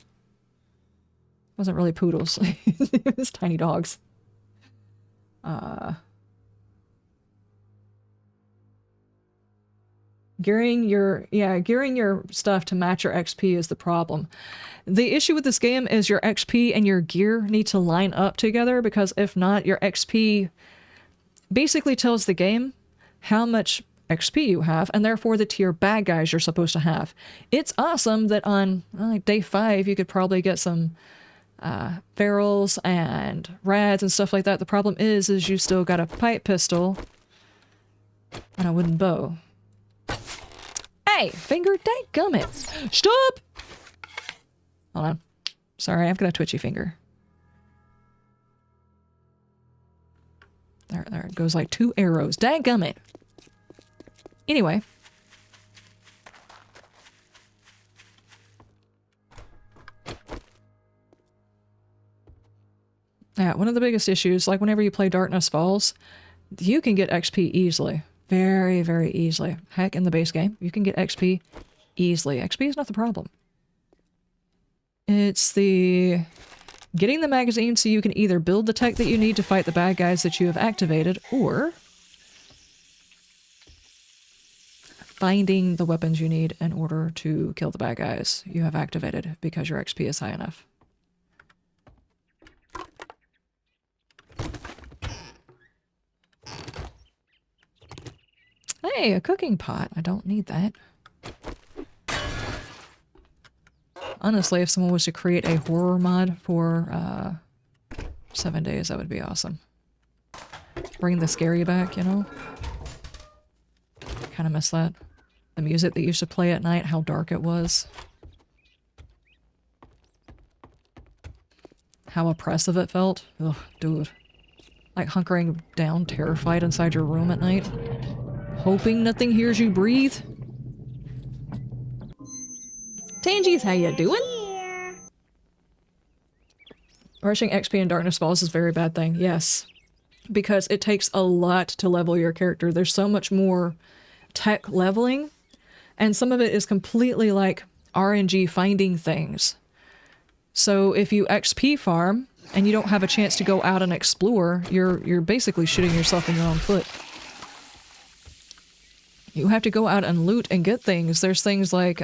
Wasn't really poodles. It was tiny dogs. Gearing your stuff to match your XP is the problem. The issue with this game is your XP and your gear need to line up together, because if not, your XP basically tells the game how much XP you have, and therefore the tier bad guys you're supposed to have. It's awesome that on day 5 you could probably get some ferals and rads and stuff like that. The problem is you still got a pipe pistol And a wooden bow. Hey, finger, dadgummit. Stop! Hold on. Sorry, I've got a twitchy finger. There, it goes like 2 arrows. Dadgummit. Anyway. Yeah, one of the biggest issues, like whenever you play Darkness Falls, you can get XP easily. Very, very easily. Heck, in the base game, you can get XP easily. XP is not the problem. It's the getting the magazine so you can either build the tech that you need to fight the bad guys that you have activated, or finding the weapons you need in order to kill the bad guys you have activated because your XP is high enough. Hey, a cooking pot. I don't need that. Honestly, if someone was to create a horror mod for 7 days, that would be awesome. Bring the scary back, you know? Kind of miss that. The music that used to play at night, how dark it was. How oppressive it felt. Ugh, dude. Like hunkering down, terrified inside your room at night. Hoping nothing hears you breathe. Tangies, how you doing? Rushing XP in Darkness Falls is a very bad thing, yes. Because it takes a lot to level your character. There's so much more tech leveling, and some of it is completely like RNG finding things. So if you XP farm, and you don't have a chance to go out and explore, you're basically shooting yourself in your own foot. You have to go out and loot and get things. There's things like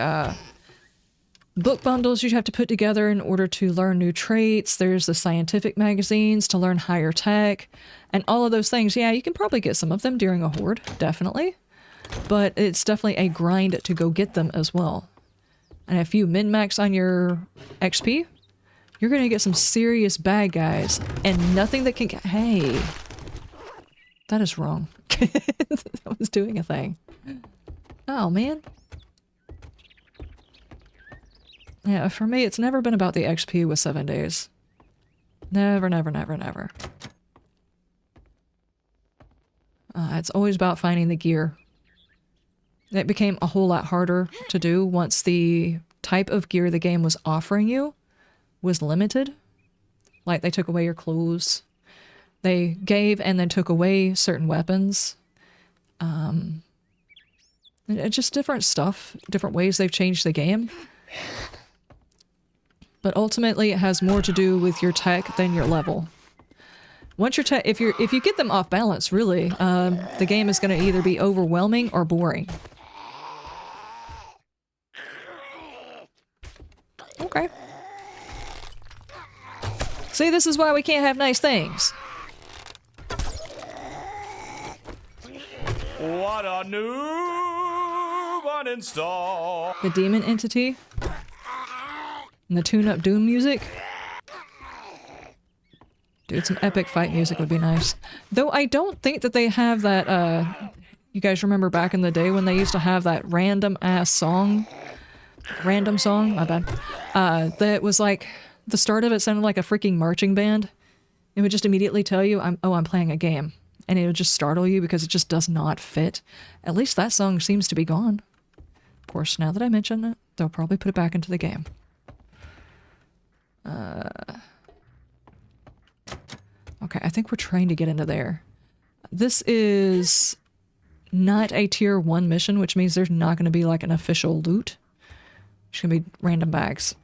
book bundles you have to put together in order to learn new traits. There's the scientific magazines to learn higher tech. And all of those things, yeah, you can probably get some of them during a horde, definitely. But it's definitely a grind to go get them as well. And if you min-max on your XP, you're going to get some serious bad guys. And nothing that can get... Hey. That is wrong. That was doing a thing. Oh, man. Yeah, for me, it's never been about the XP with 7 days. Never, never, never, never. It's always about finding the gear. It became a whole lot harder to do once the type of gear the game was offering you was limited. Like, they took away your clothes. They gave and then took away certain weapons. Just different stuff, different ways they've changed the game. But ultimately, it has more to do with your tech than your level. Once your tech, if you get them off balance, really, the game is going to either be overwhelming or boring. Okay. See, this is why we can't have nice things. What a noob uninstall. The demon entity. And the tune-up Doom music. Dude, some epic fight music would be nice. Though I don't think that they have that, you guys remember back in the day when they used to have that random-ass song? Random song? My bad. That was like, the start of it sounded like a freaking marching band. It would just immediately tell you, I'm playing a game. And it would just startle you because it just does not fit. At least that song seems to be gone. Of course, now that I mention it, they'll probably put it back into the game. Okay, I think we're trying to get into there. This is not a tier 1 mission, which means there's not going to be like an official loot. It's going to be random bags.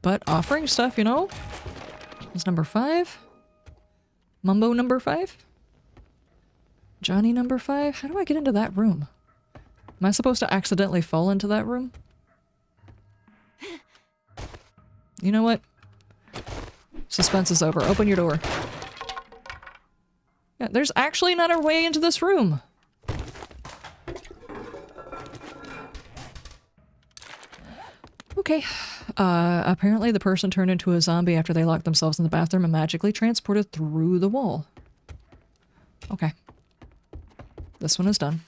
But offering stuff, you know? Is number 5? Mumbo number 5? Johnny number 5? How do I get into that room? Am I supposed to accidentally fall into that room? You know what? Suspense is over. Open your door. Yeah, there's actually not a way into this room. Okay. Apparently the person turned into a zombie after they locked themselves in the bathroom and magically transported through the wall. Okay. This one is done.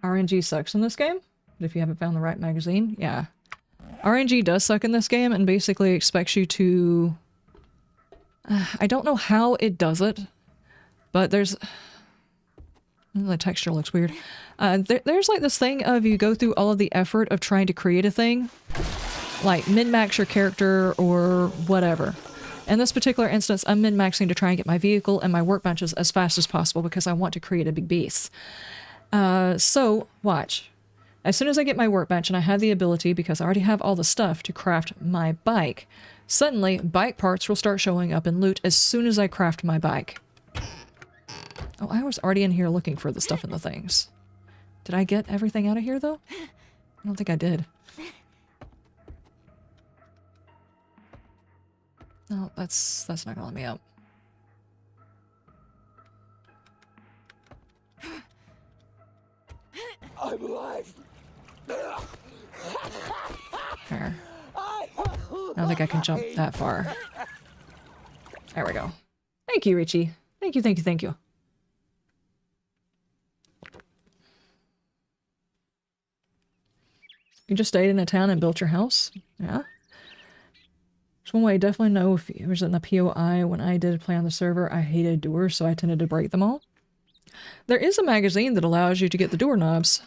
RNG sucks in this game. But if you haven't found the right magazine, yeah. RNG does suck in this game and basically expects you to... I don't know how it does it, but there's... The texture looks weird. There's like this thing of you go through all of the effort of trying to create a thing, like min-max your character or whatever. In this particular instance, I'm min-maxing to try and get my vehicle and my workbenches as fast as possible because I want to create a big beast. So, watch. As soon as I get my workbench and I have the ability, because I already have all the stuff to craft my bike, suddenly bike parts will start showing up in loot as soon as I craft my bike. Oh, I was already in here looking for the stuff and the things. Did I get everything out of here, though? I don't think I did. No, that's not gonna let me up. I'm alive. There. I don't think I can jump that far. There we go. Thank you, Richie. Thank you, thank you, thank you. You just stayed in a town and built your house? Yeah. There's one way I definitely know if it was in the POI when I did play on the server, I hated doors, so I tended to break them all. There is a magazine that allows you to get the doorknobs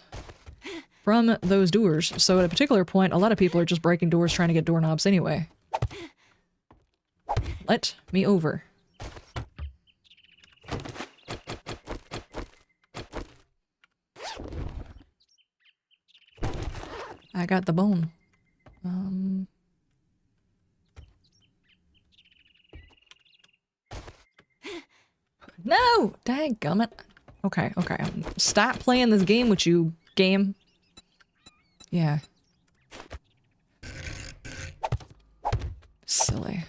from those doors, so at a particular point, a lot of people are just breaking doors trying to get doorknobs anyway. Let me over. I got the bone. No! Dadgummit. Okay, okay. Stop playing this game with you, game. Yeah. Silly.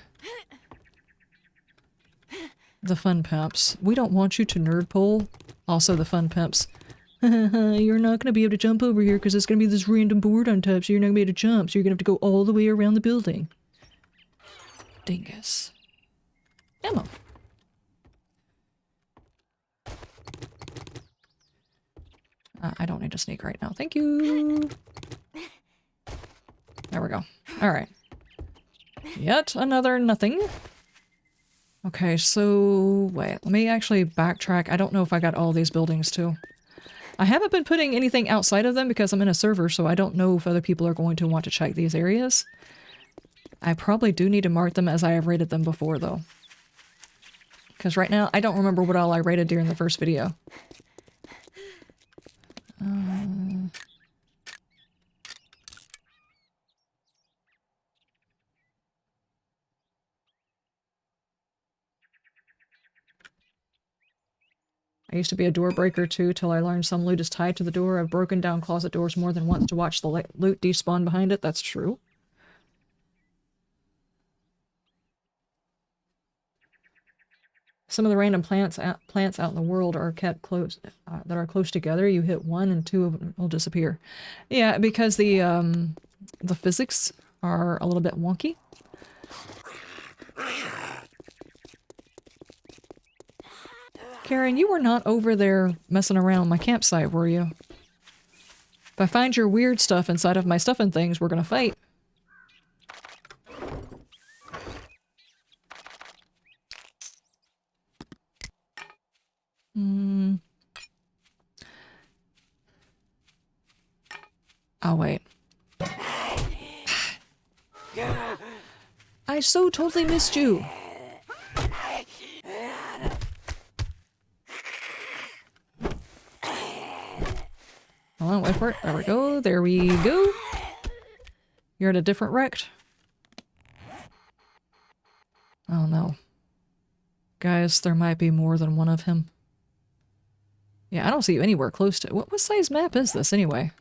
The fun pimps. We don't want you to nerd pull. Also the fun pimps. You're not going to be able to jump over here because it's going to be this random board on top, so you're not going to be able to jump, so you're going to have to go all the way around the building. Dingus. Ammo. I don't need to sneak right now. Thank you. There we go. Alright. Yet another nothing. Okay, so... Wait, let me actually backtrack. I don't know if I got all these buildings too. I haven't been putting anything outside of them because I'm in a server, so I don't know if other people are going to want to check these areas. I probably do need to mark them as I have rated them before, though. Because right now, I don't remember what all I rated during the first video. I used to be a door breaker too, till I learned some loot is tied to the door. I've broken down closet doors more than once to watch the loot despawn behind it. That's true. Some of the random plants out in the world are kept close, that are close together. You hit one and two of them will disappear. Yeah, because the physics are a little bit wonky. Karen, you were not over there messing around my campsite, were you? If I find your weird stuff inside of my stuff and things, we're gonna fight. Oh, wait. I so totally missed you. Hold on, wait for it. There we go. There we go. You're at a different wrecked. Oh no. Guys, there might be more than one of him. Yeah, I don't see you anywhere close to... What size map is this anyway?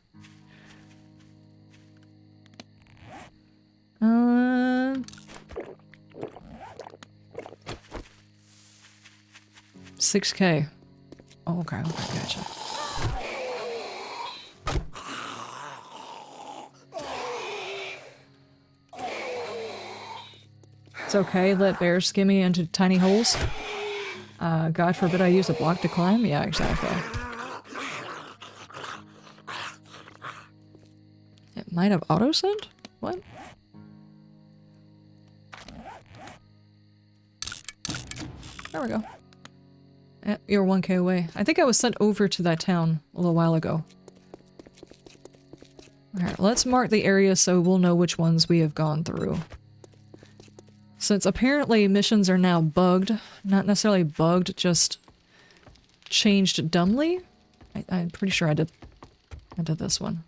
6K. Oh, okay, okay, gotcha. It's okay, let bears skim me into tiny holes. God forbid I use a block to climb? Yeah, exactly. It might have auto-sent? What? There we go. You're 1K away. I think I was sent over to that town a little while ago. Alright, let's mark the area so we'll know which ones we have gone through. Since apparently missions are now bugged, not necessarily bugged, just changed dumbly. I'm pretty sure I did this one.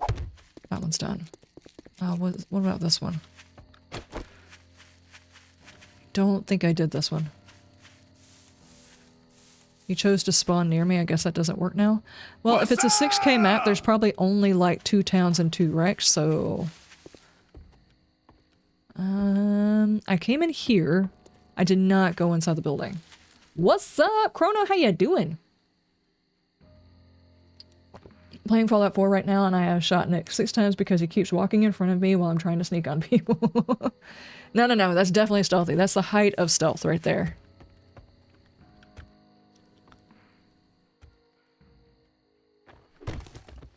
That one's done. What about this one? Don't think I did this one. You chose to spawn near me. I guess that doesn't work now. Well, if it's a 6K map, there's probably only like 2 towns and 2 wrecks, so... I came in here. I did not go inside the building. What's up, Chrono? How you doing? Playing Fallout 4 right now, and I have shot Nick 6 times because he keeps walking in front of me while I'm trying to sneak on people. No, that's definitely stealthy. That's the height of stealth right there.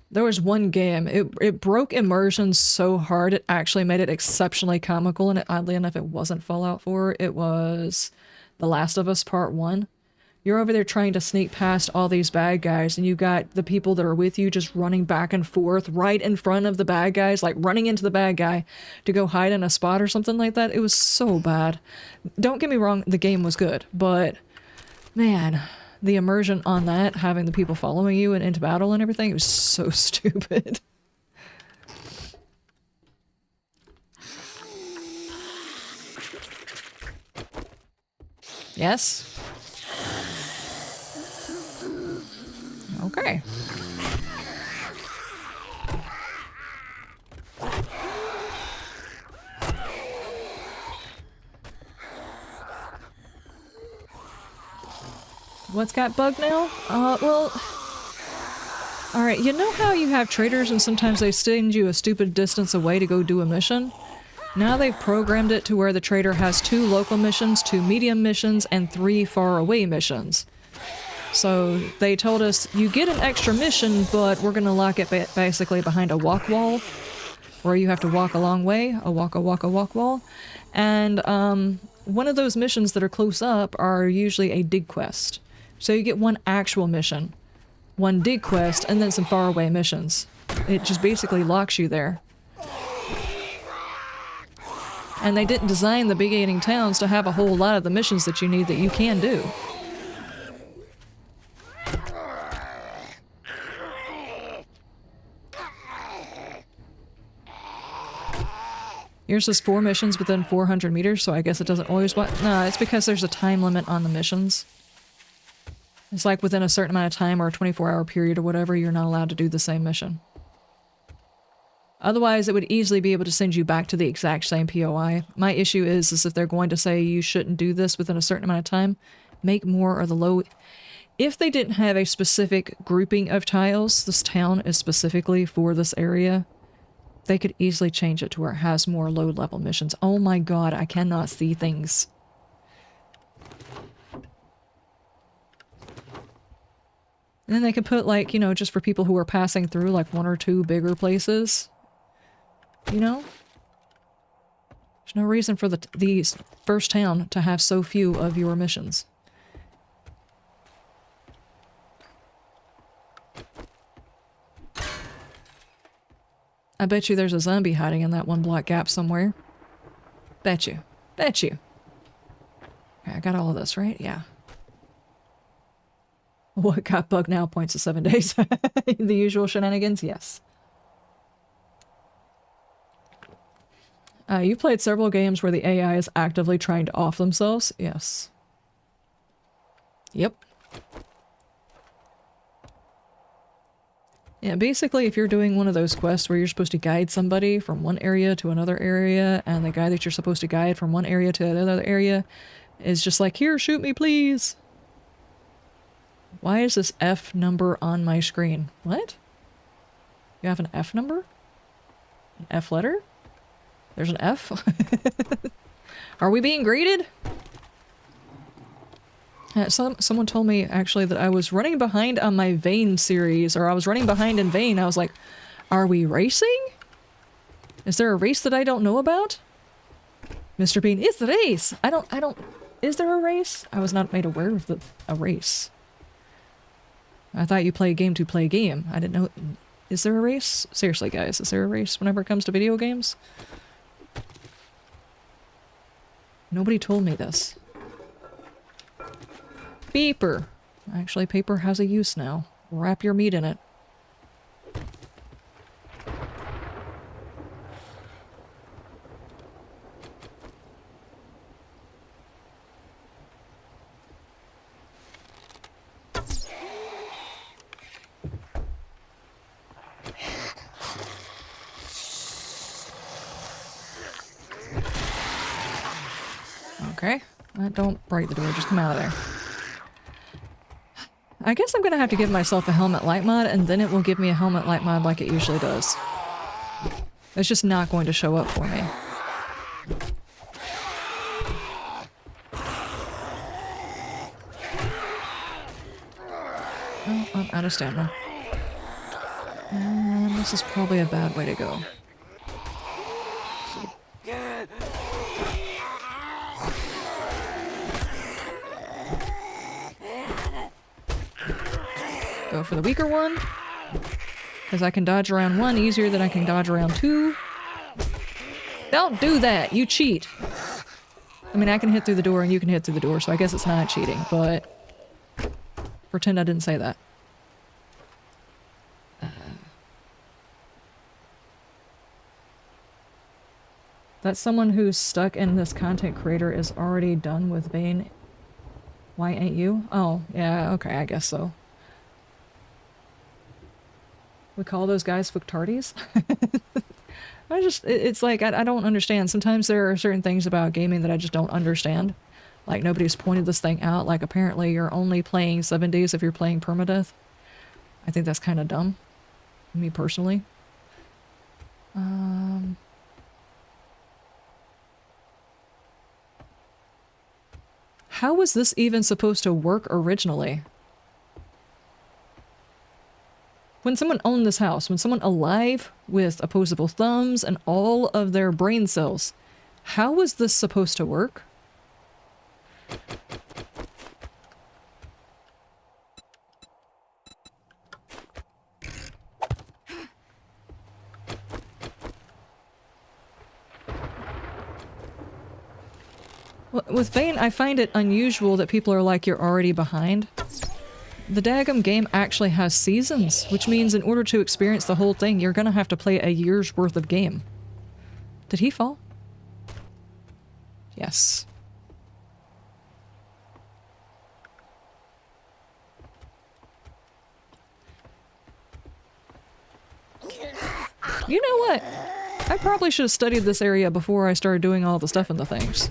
There was one game, it broke immersion so hard it actually made it exceptionally comical, and oddly enough it wasn't Fallout 4, it was The Last of Us Part 1. You're over there trying to sneak past all these bad guys, and you got the people that are with you just running back and forth right in front of the bad guys, like running into the bad guy to go hide in a spot or something like that. It was so bad. Don't get me wrong, the game was good, but man... the immersion on that, having the people following you and into battle and everything, it was so stupid. Yes? Okay. What's got bugged now? Well... Alright, you know how you have traders and sometimes they send you a stupid distance away to go do a mission? Now they've programmed it to where the trader has 2 local missions, 2 medium missions, and 3 far away missions. So they told us, you get an extra mission, but we're gonna lock it basically behind a walk wall, where you have to walk a long way, a walk wall. And one of those missions that are close up are usually a dig quest. So you get 1 actual mission, 1 dig quest, and then some faraway missions. It just basically locks you there. And they didn't design the beginning towns to have a whole lot of the missions that you need that you can do. Yours says 4 missions within 400 meters, so I guess it doesn't always... No, it's because there's a time limit on the missions. It's like within a certain amount of time or a 24-hour period or whatever, you're not allowed to do the same mission. Otherwise, it would easily be able to send you back to the exact same POI. My issue is if they're going to say you shouldn't do this within a certain amount of time, make more or the low... If they didn't have a specific grouping of tiles, this town is specifically for this area, they could easily change it to where it has more low-level missions. Oh my god, I cannot see things. And then they could put, like, you know, just for people who are passing through, like 1 or 2 bigger places. You know? There's no reason for the first town to have so few of your missions. I bet you there's a zombie hiding in that 1 block gap somewhere. Bet you. Bet you. Okay, I got all of this, right? Yeah. What got bugged now points to 7 days. The usual shenanigans? Yes. You played several games where the AI is actively trying to off themselves? Yes. Yep. Yeah, basically if you're doing one of those quests where you're supposed to guide somebody from one area to another area, and the guy that you're supposed to guide from one area to another area is just like, here, shoot me, please. Why is this F number on my screen? What? You have an F number? An F letter? There's an F? Are we being graded? Someone told me actually that I was running behind on my Vane series, or I was running behind in Vane. I was like, are we racing? Is there a race that I don't know about? Mr. Bean, it's the race! I don't, is there a race? I was not made aware of a race. I thought you play a game to play a game. I didn't know. Is there a race? Seriously, guys, is there a race whenever it comes to video games? Nobody told me this. Paper. Actually, paper has a use now. Wrap your meat in it. Okay. Don't break the door, just come out of there. I guess I'm gonna have to give myself a helmet light mod, and then it will give me a helmet light mod like it usually does. It's just not going to show up for me. Oh, I'm out of stamina. And this is probably a bad way to go. Go for the weaker one, because I can dodge around one easier than I can dodge around two. Don't do that, you cheat. I mean, I can hit through the door and you can hit through the door, so I guess it's not cheating, but pretend I didn't say that. That someone who's stuck in this content creator is already done with Vane. Why ain't you? Oh, yeah, okay, I guess so. We call those guys fucktardies? It's like, I don't understand. Sometimes there are certain things about gaming that I just don't understand. Like, nobody's pointed this thing out. Like, apparently you're only playing 7 days if you're playing permadeath. I think that's kind of dumb. Me personally. How was this even supposed to work originally? When someone owned this house, when someone alive with opposable thumbs and all of their brain cells, how was this supposed to work? With Vane, I find it unusual that people are like, you're already behind. The daggum game actually has seasons, which means in order to experience the whole thing, you're gonna have to play a year's worth of game. Did he fall? Yes. You know what? I probably should have studied this area before I started doing all the stuff in the things.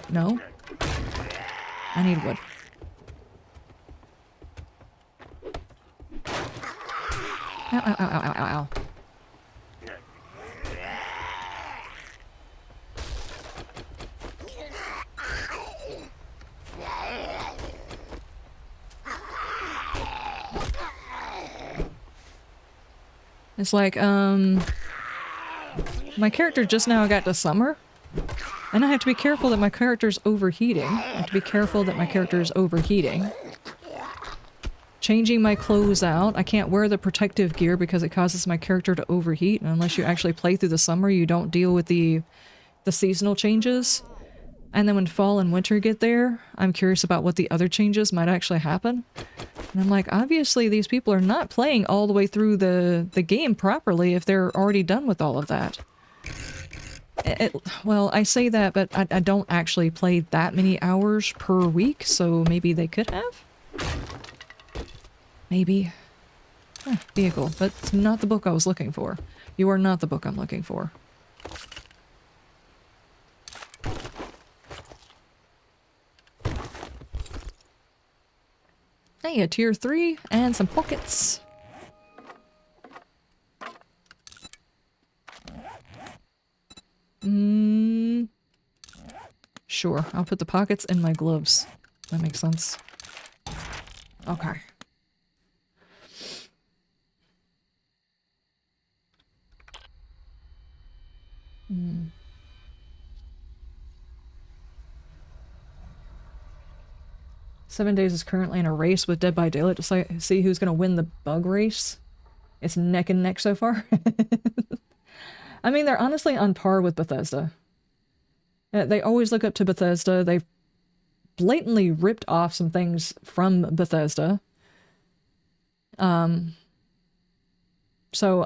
No. I need wood. Ow, ow, ow, ow, ow, ow. It's like, my character just now got to summer. And I have to be careful that my character's overheating. I have to be careful that my character is overheating. Changing my clothes out. I can't wear the protective gear because it causes my character to overheat. And unless you actually play through the summer, you don't deal with the seasonal changes. And then when fall and winter get there, I'm curious about what the other changes might actually happen. And I'm like, obviously these people are not playing all the way through the game properly if they're already done with all of that. Well, I say that, but I don't actually play that many hours per week, so maybe they could have? Maybe. Vehicle, but it's not the book I was looking for. You are not the book I'm looking for. Hey, a tier 3 and some pockets. Sure, I'll put the pockets in my gloves. That makes sense. Okay. Hmm. Seven Days is currently in a race with Dead by Daylight to see who's going to win the bug race. It's neck and neck so far. I mean, they're honestly on par with Bethesda. They always look up to Bethesda. They've blatantly ripped off some things from Bethesda. So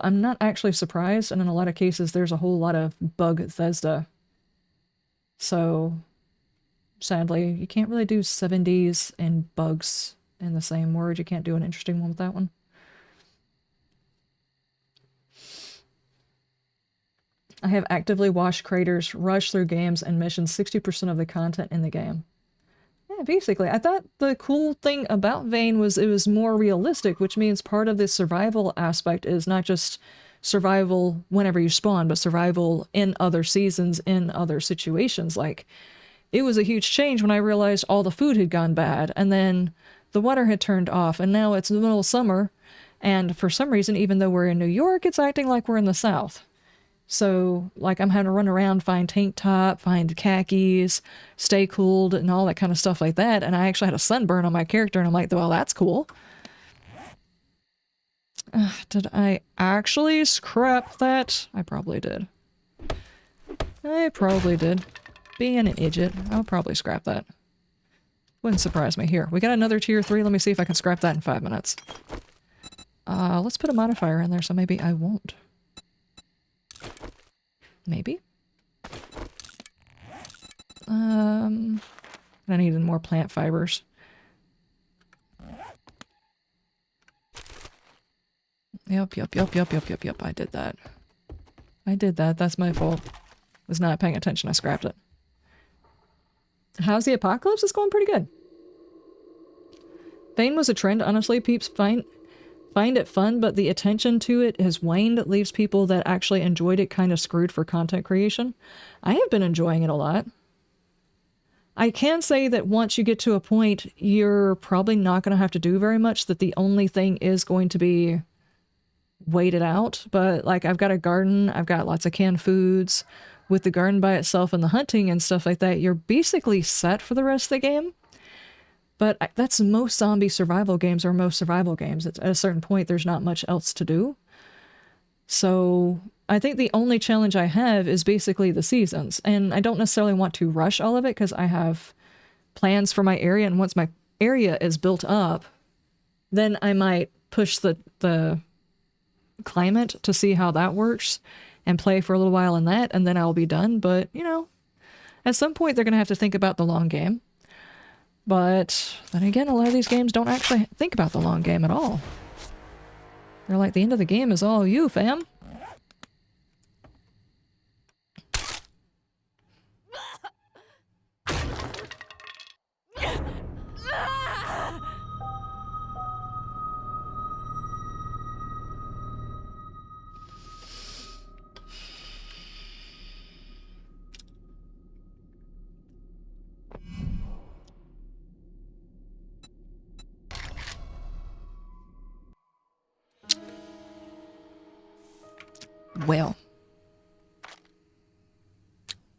I'm not actually surprised, and in a lot of cases there's a whole lot of bug Bethesda. So sadly, you can't really do 70s and bugs in the same word. You can't do an interesting one with that one. I have actively watched creators rush through games and missions 60% of the content in the game. Yeah, basically. I thought the cool thing about Vane was it was more realistic, which means part of the survival aspect is not just survival whenever you spawn, but survival in other seasons, in other situations. Like, it was a huge change when I realized all the food had gone bad, and then the water had turned off, and now it's the middle of summer, and for some reason, even though we're in New York, it's acting like we're in the South. So, like, I'm having to run around, find tank top, find khakis, stay cooled, and all that kind of stuff like that. And I actually had a sunburn on my character, and I'm like, well, that's cool. Did I actually scrap that? I probably did. I probably did. Being an idiot, I'll probably scrap that. Wouldn't surprise me. Here, we got another tier 3. Let me see if I can scrap that in 5 minutes. Let's put a modifier in there, so maybe I won't. Maybe. I needed more plant fibers. Yep. I did that. That's my fault. Was not paying attention. I scrapped it. How's the apocalypse? It's going pretty good. Vane was a trend, honestly. Peeps find it fun, but the attention to it has waned. It leaves people that actually enjoyed it kind of screwed for content creation. I have been enjoying it a lot. I can say that once you get to a point, you're probably not going to have to do very much, that the only thing is going to be waited out. But, like, I've got a garden, I've got lots of canned foods. With the garden by itself and the hunting and stuff like that, you're basically set for the rest of the game. But that's most zombie survival games or most survival games. At a certain point, there's not much else to do. So I think the only challenge I have is basically the seasons. And I don't necessarily want to rush all of it because I have plans for my area. And once my area is built up, then I might push the climate to see how that works and play for a little while in that. And then I'll be done. But, you know, at some point, they're going to have to think about the long game. But then again, a lot of these games don't actually think about the long game at all. They're like, the end of the game is all you, fam.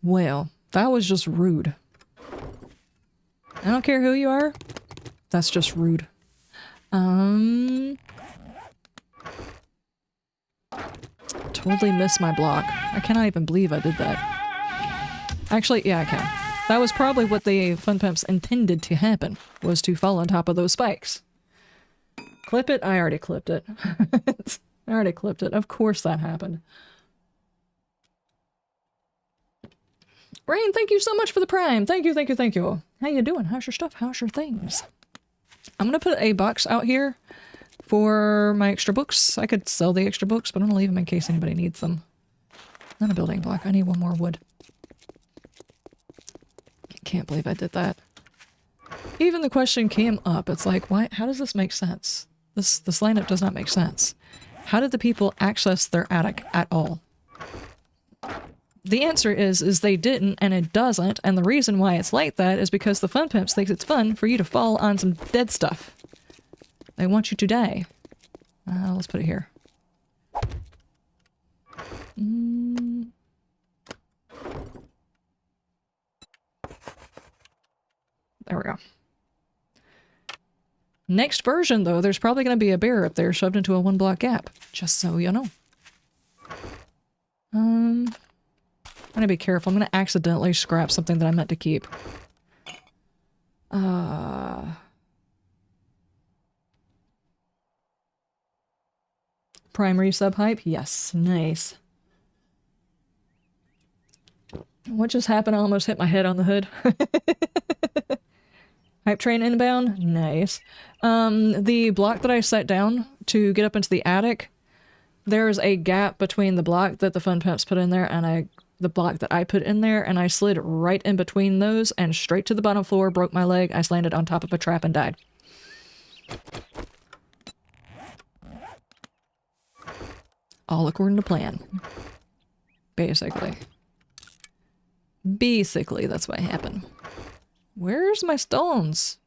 Well, that was just rude. I don't care who you are. That's just rude. Totally missed my block. I cannot even believe I did that. Actually, yeah, I can. That was probably what the Fun Pimps intended to happen, was to fall on top of those spikes. Clip it? I already clipped it. I already clipped it. Of course that happened. Rain, thank you so much for the prime. Thank you. How you doing? How's your stuff? How's your things? I'm gonna put a box out here for my extra books. I could sell the extra books, but I'm gonna leave them in case anybody needs them. Not a building block. I need one more wood. Can't believe I did that. Even the question came up. It's like, why? How does this make sense? This lineup does not make sense. How did the people access their attic at all? The answer is they didn't, and it doesn't, and the reason why it's like that is because the Fun Pimps thinks it's fun for you to fall on some dead stuff. They want you to die. Let's put it here. There we go. Next version, though, there's probably going to be a bear up there shoved into a 1-block gap. Just so you know. I'm going to be careful. I'm going to accidentally scrap something that I meant to keep. Primary sub-hype? Yes. Nice. What just happened? I almost hit my head on the hood. Hype train inbound? Nice. The block that I set down to get up into the attic, there's a gap between the block that the Fun Pimps put in there and the block that I put in there, and I slid right in between those and straight to the bottom floor, broke my leg. I landed on top of a trap and died. All according to plan. Basically. Basically, that's what happened. Where's my stones?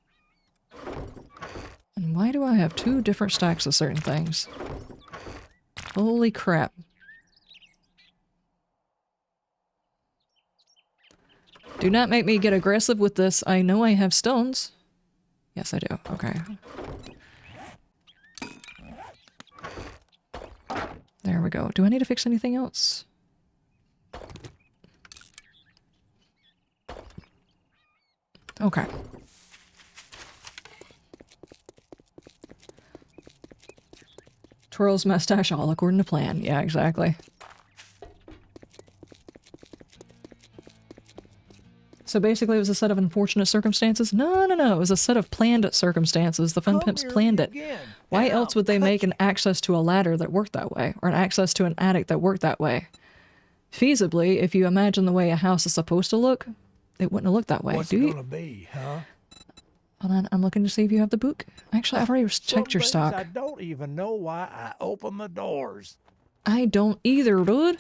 And why do I have 2 different stacks of certain things? Holy crap. Do not make me get aggressive with this. I know I have stones. Yes, I do. Okay. There we go. Do I need to fix anything else? Okay. Twirls mustache all according to plan. Yeah, exactly. So basically it was a set of unfortunate circumstances? No. It was a set of planned circumstances. The Fun Pimps planned it. Why else would they make an access to a ladder that worked that way? Or an access to an attic that worked that way? Feasibly, if you imagine the way a house is supposed to look, it wouldn't have looked that way. What's it gonna be, huh? Hold on, I'm looking to see if you have the book. Actually, I've already checked your stock. I don't even know why I open the doors. I don't either, dude.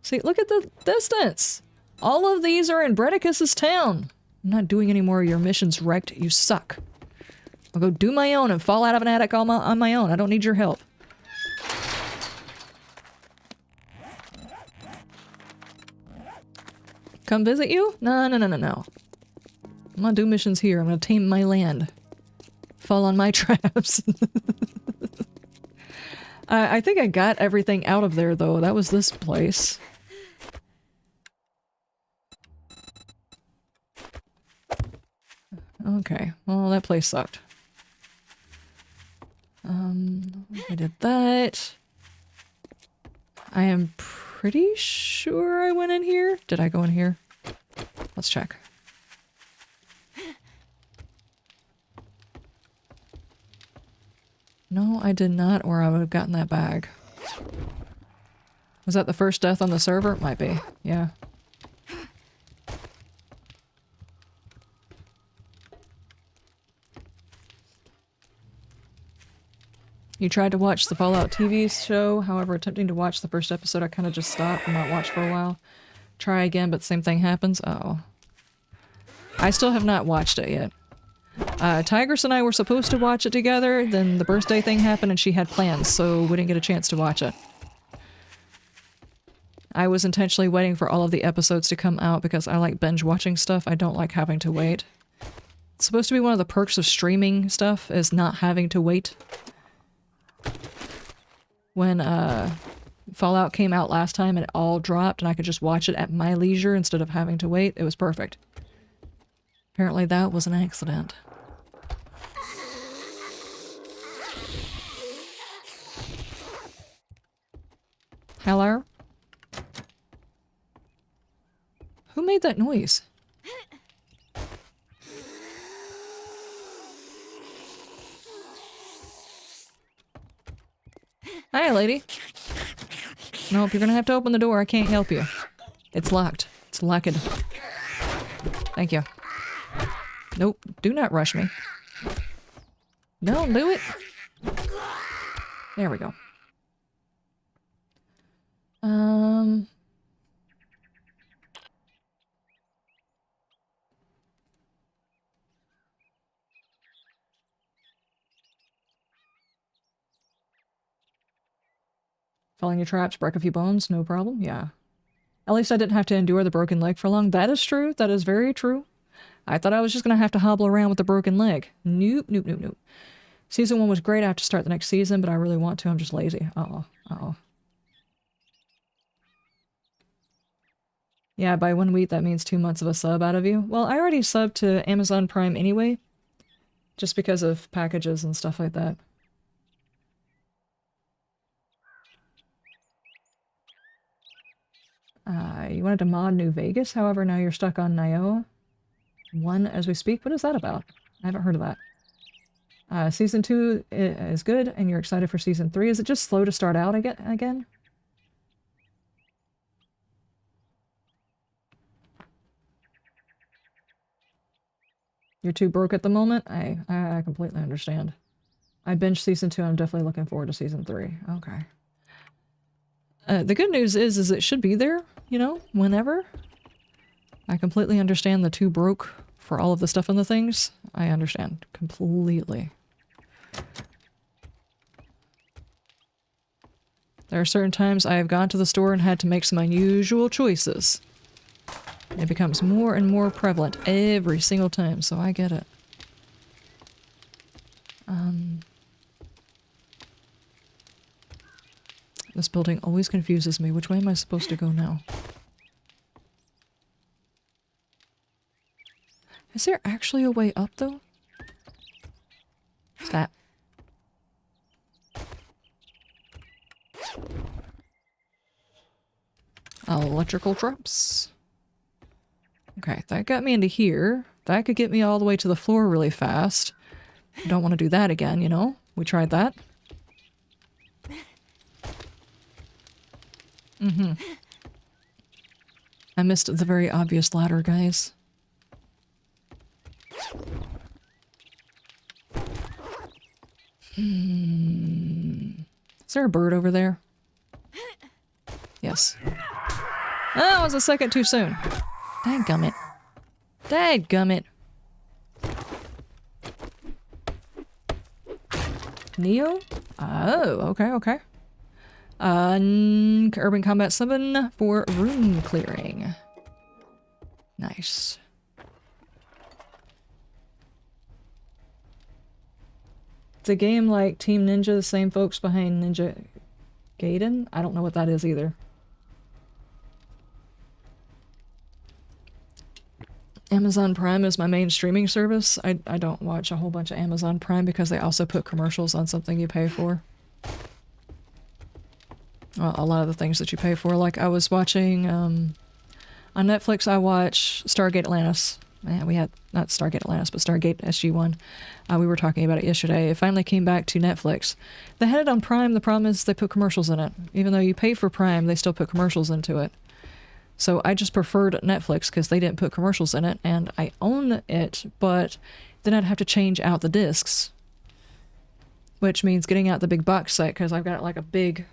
See, look at the distance. All of these are in Bredicus's town. I'm not doing any more of your missions, wrecked. You suck. I'll go do my own and fall out of an attic on my own. I don't need your help. Come visit you? No. I'm gonna do missions here. I'm gonna tame my land. Fall on my traps. I think I got everything out of there, though. That was this place. Okay, well, that place sucked. I did that. I am pretty sure I went in here. Did I go in here? Let's check. No, I did not, or I would have gotten that bag. Was that the first death on the server? Might be, yeah. You tried to watch the Fallout TV show, however, attempting to watch the first episode, I kind of just stopped and not watched for a while. Try again, but the same thing happens? Uh-oh. I still have not watched it yet. Tigress and I were supposed to watch it together, then the birthday thing happened and she had plans, so we didn't get a chance to watch it. I was intentionally waiting for all of the episodes to come out because I like binge watching stuff. I don't like having to wait. It's supposed to be one of the perks of streaming stuff, is not having to wait. When Fallout came out last time and it all dropped and I could just watch it at my leisure instead of having to wait, it was perfect. Apparently that was an accident. Hello? Who made that noise? Hi, lady. Nope, you're gonna have to open the door. I can't help you. It's locked. It's locked. Thank you. Nope. Do not rush me. Don't do it. There we go. Fall in your traps, break a few bones, no problem. Yeah. At least I didn't have to endure the broken leg for long. That is true. That is very true. I thought I was just going to have to hobble around with a broken leg. Nope, nope, nope, nope. Season 1 was great. I have to start the next season, but I really want to. I'm just lazy. Uh-oh. Uh-oh. Yeah, by 1 week, that means 2 months of a sub out of you. Well, I already subbed to Amazon Prime anyway, just because of packages and stuff like that. You wanted to mod New Vegas, however, now you're stuck on Nioa 1 as we speak. What is that about? I haven't heard of that. Season 2 is good, and you're excited for Season 3. Is it just slow to start out again? You're too broke at the moment? I completely understand. I binged Season 2. I'm definitely looking forward to Season 3. Okay. The good news is it should be there, you know, whenever. I completely understand the too broke for all of the stuff and the things. I understand completely. There are certain times I have gone to the store and had to make some unusual choices. It becomes more and more prevalent every single time, so I get it. This building always confuses me. Which way am I supposed to go now? Is there actually a way up, though? What's that? Electrical traps. Okay, that got me into here. That could get me all the way to the floor really fast. I don't want to do that again, you know? We tried that. I missed the very obvious ladder, guys. Is there a bird over there? Yes. Oh, it was a second too soon. Dadgummit. Dadgummit. Neo? Oh, okay, okay. Urban Combat 7 for room clearing. Nice. It's a game like Team Ninja, the same folks behind Ninja Gaiden? I don't know what that is either. Amazon Prime is my main streaming service. I don't watch a whole bunch of Amazon Prime because they also put commercials on something you pay for. Well, a lot of the things that you pay for. Like I was watching, on Netflix I watch Stargate Atlantis. Man, we had, not Stargate Atlantis, but Stargate SG-1. We were talking about it yesterday. It finally came back to Netflix. They had it on Prime. The problem is they put commercials in it. Even though you pay for Prime, they still put commercials into it. So I just preferred Netflix because they didn't put commercials in it, and I own it, but then I'd have to change out the discs. Which means getting out the big box set, because I've got like a big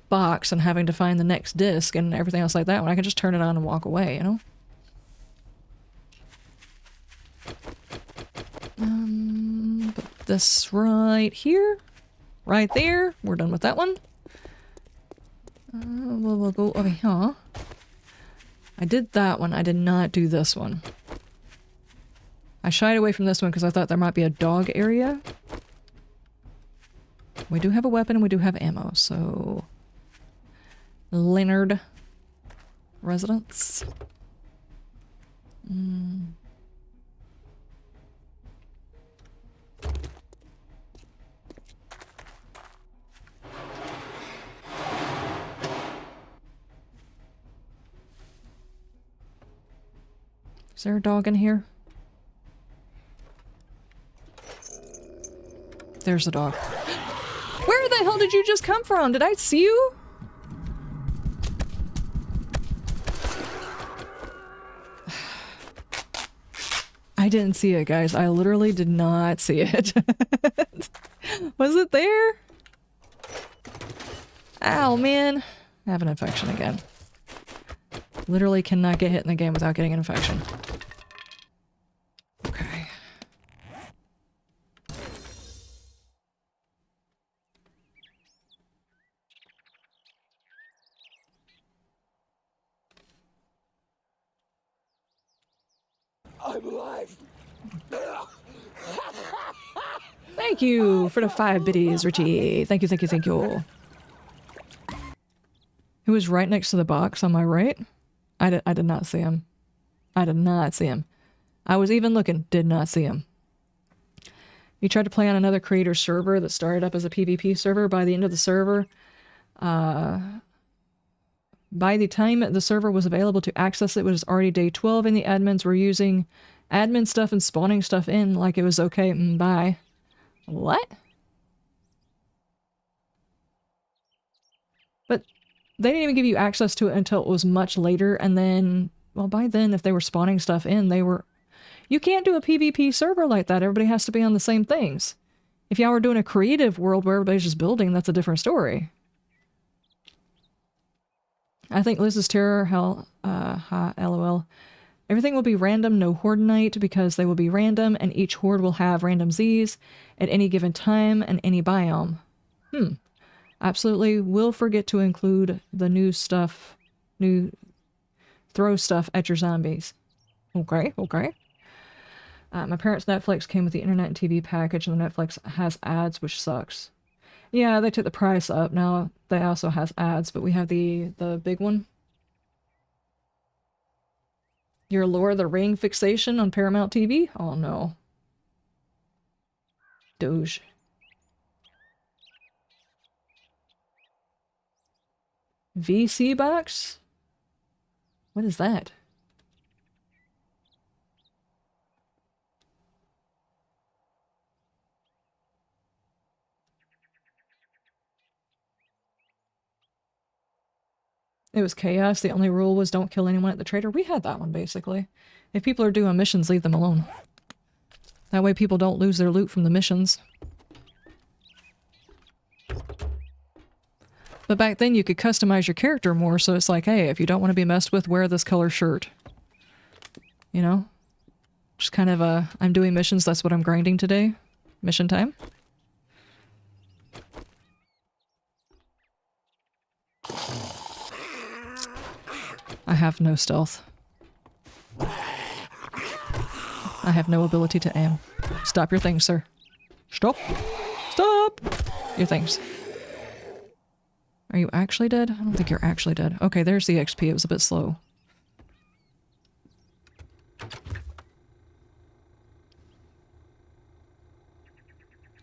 box and having to find the next disc and everything else like that, when I can just turn it on and walk away, you know? Put this right here. Right there. We're done with that one. We'll go over here. I did that one. I did not do this one. I shied away from this one because I thought there might be a dog area. We do have a weapon and we do have ammo, so... Leonard residence. Is there a dog in here? There's a dog. Where the hell did you just come from? Did I see you? I didn't see it, guys. I literally did not see it. Was it there? Ow, man. I have an infection again. Literally cannot get hit in the game without getting an infection. Okay. I'm alive. Thank you for the 5 biddies, Richie. Thank you, thank you, thank you. He was right next to the box on my right. I did not see him. I did not see him. I was even looking, did not see him. He tried to play on another creator server that started up as a PvP server. By the end of the server, by the time the server was available to access it was already day 12 and the admins were using admin stuff and spawning stuff in like it was okay. Bye. What? But they didn't even give you access to it until it was much later, and then, well, by then, if they were spawning stuff in, they were... You can't do a PvP server like that. Everybody has to be on the same things. If y'all were doing a creative world where everybody's just building, that's a different story. I think Liz's Terror, hell, ha, lol. Everything will be random, no horde night, because they will be random, and each horde will have random Zs at any given time and any biome. Absolutely will forget to include the new stuff, new throw stuff at your zombies. Okay, okay. My parents' Netflix came with the internet and TV package, and the Netflix has ads, which sucks. Yeah, they took the price up. Now they also has ads, but we have the big one. Your Lord of the Ring fixation on Paramount TV? Oh no. Doge. VC box? What is that? It was chaos. The only rule was don't kill anyone at the trader. We had that one, basically. If people are doing missions, leave them alone. That way people don't lose their loot from the missions. But back then you could customize your character more, so it's like, hey, if you don't want to be messed with, wear this color shirt. You know? Just kind of I'm doing missions, that's what I'm grinding today. Mission time. I have no stealth. I have no ability to aim. Stop your things, sir. Stop! Stop! Your things. Are you actually dead? I don't think you're actually dead. Okay, there's the XP. It was a bit slow.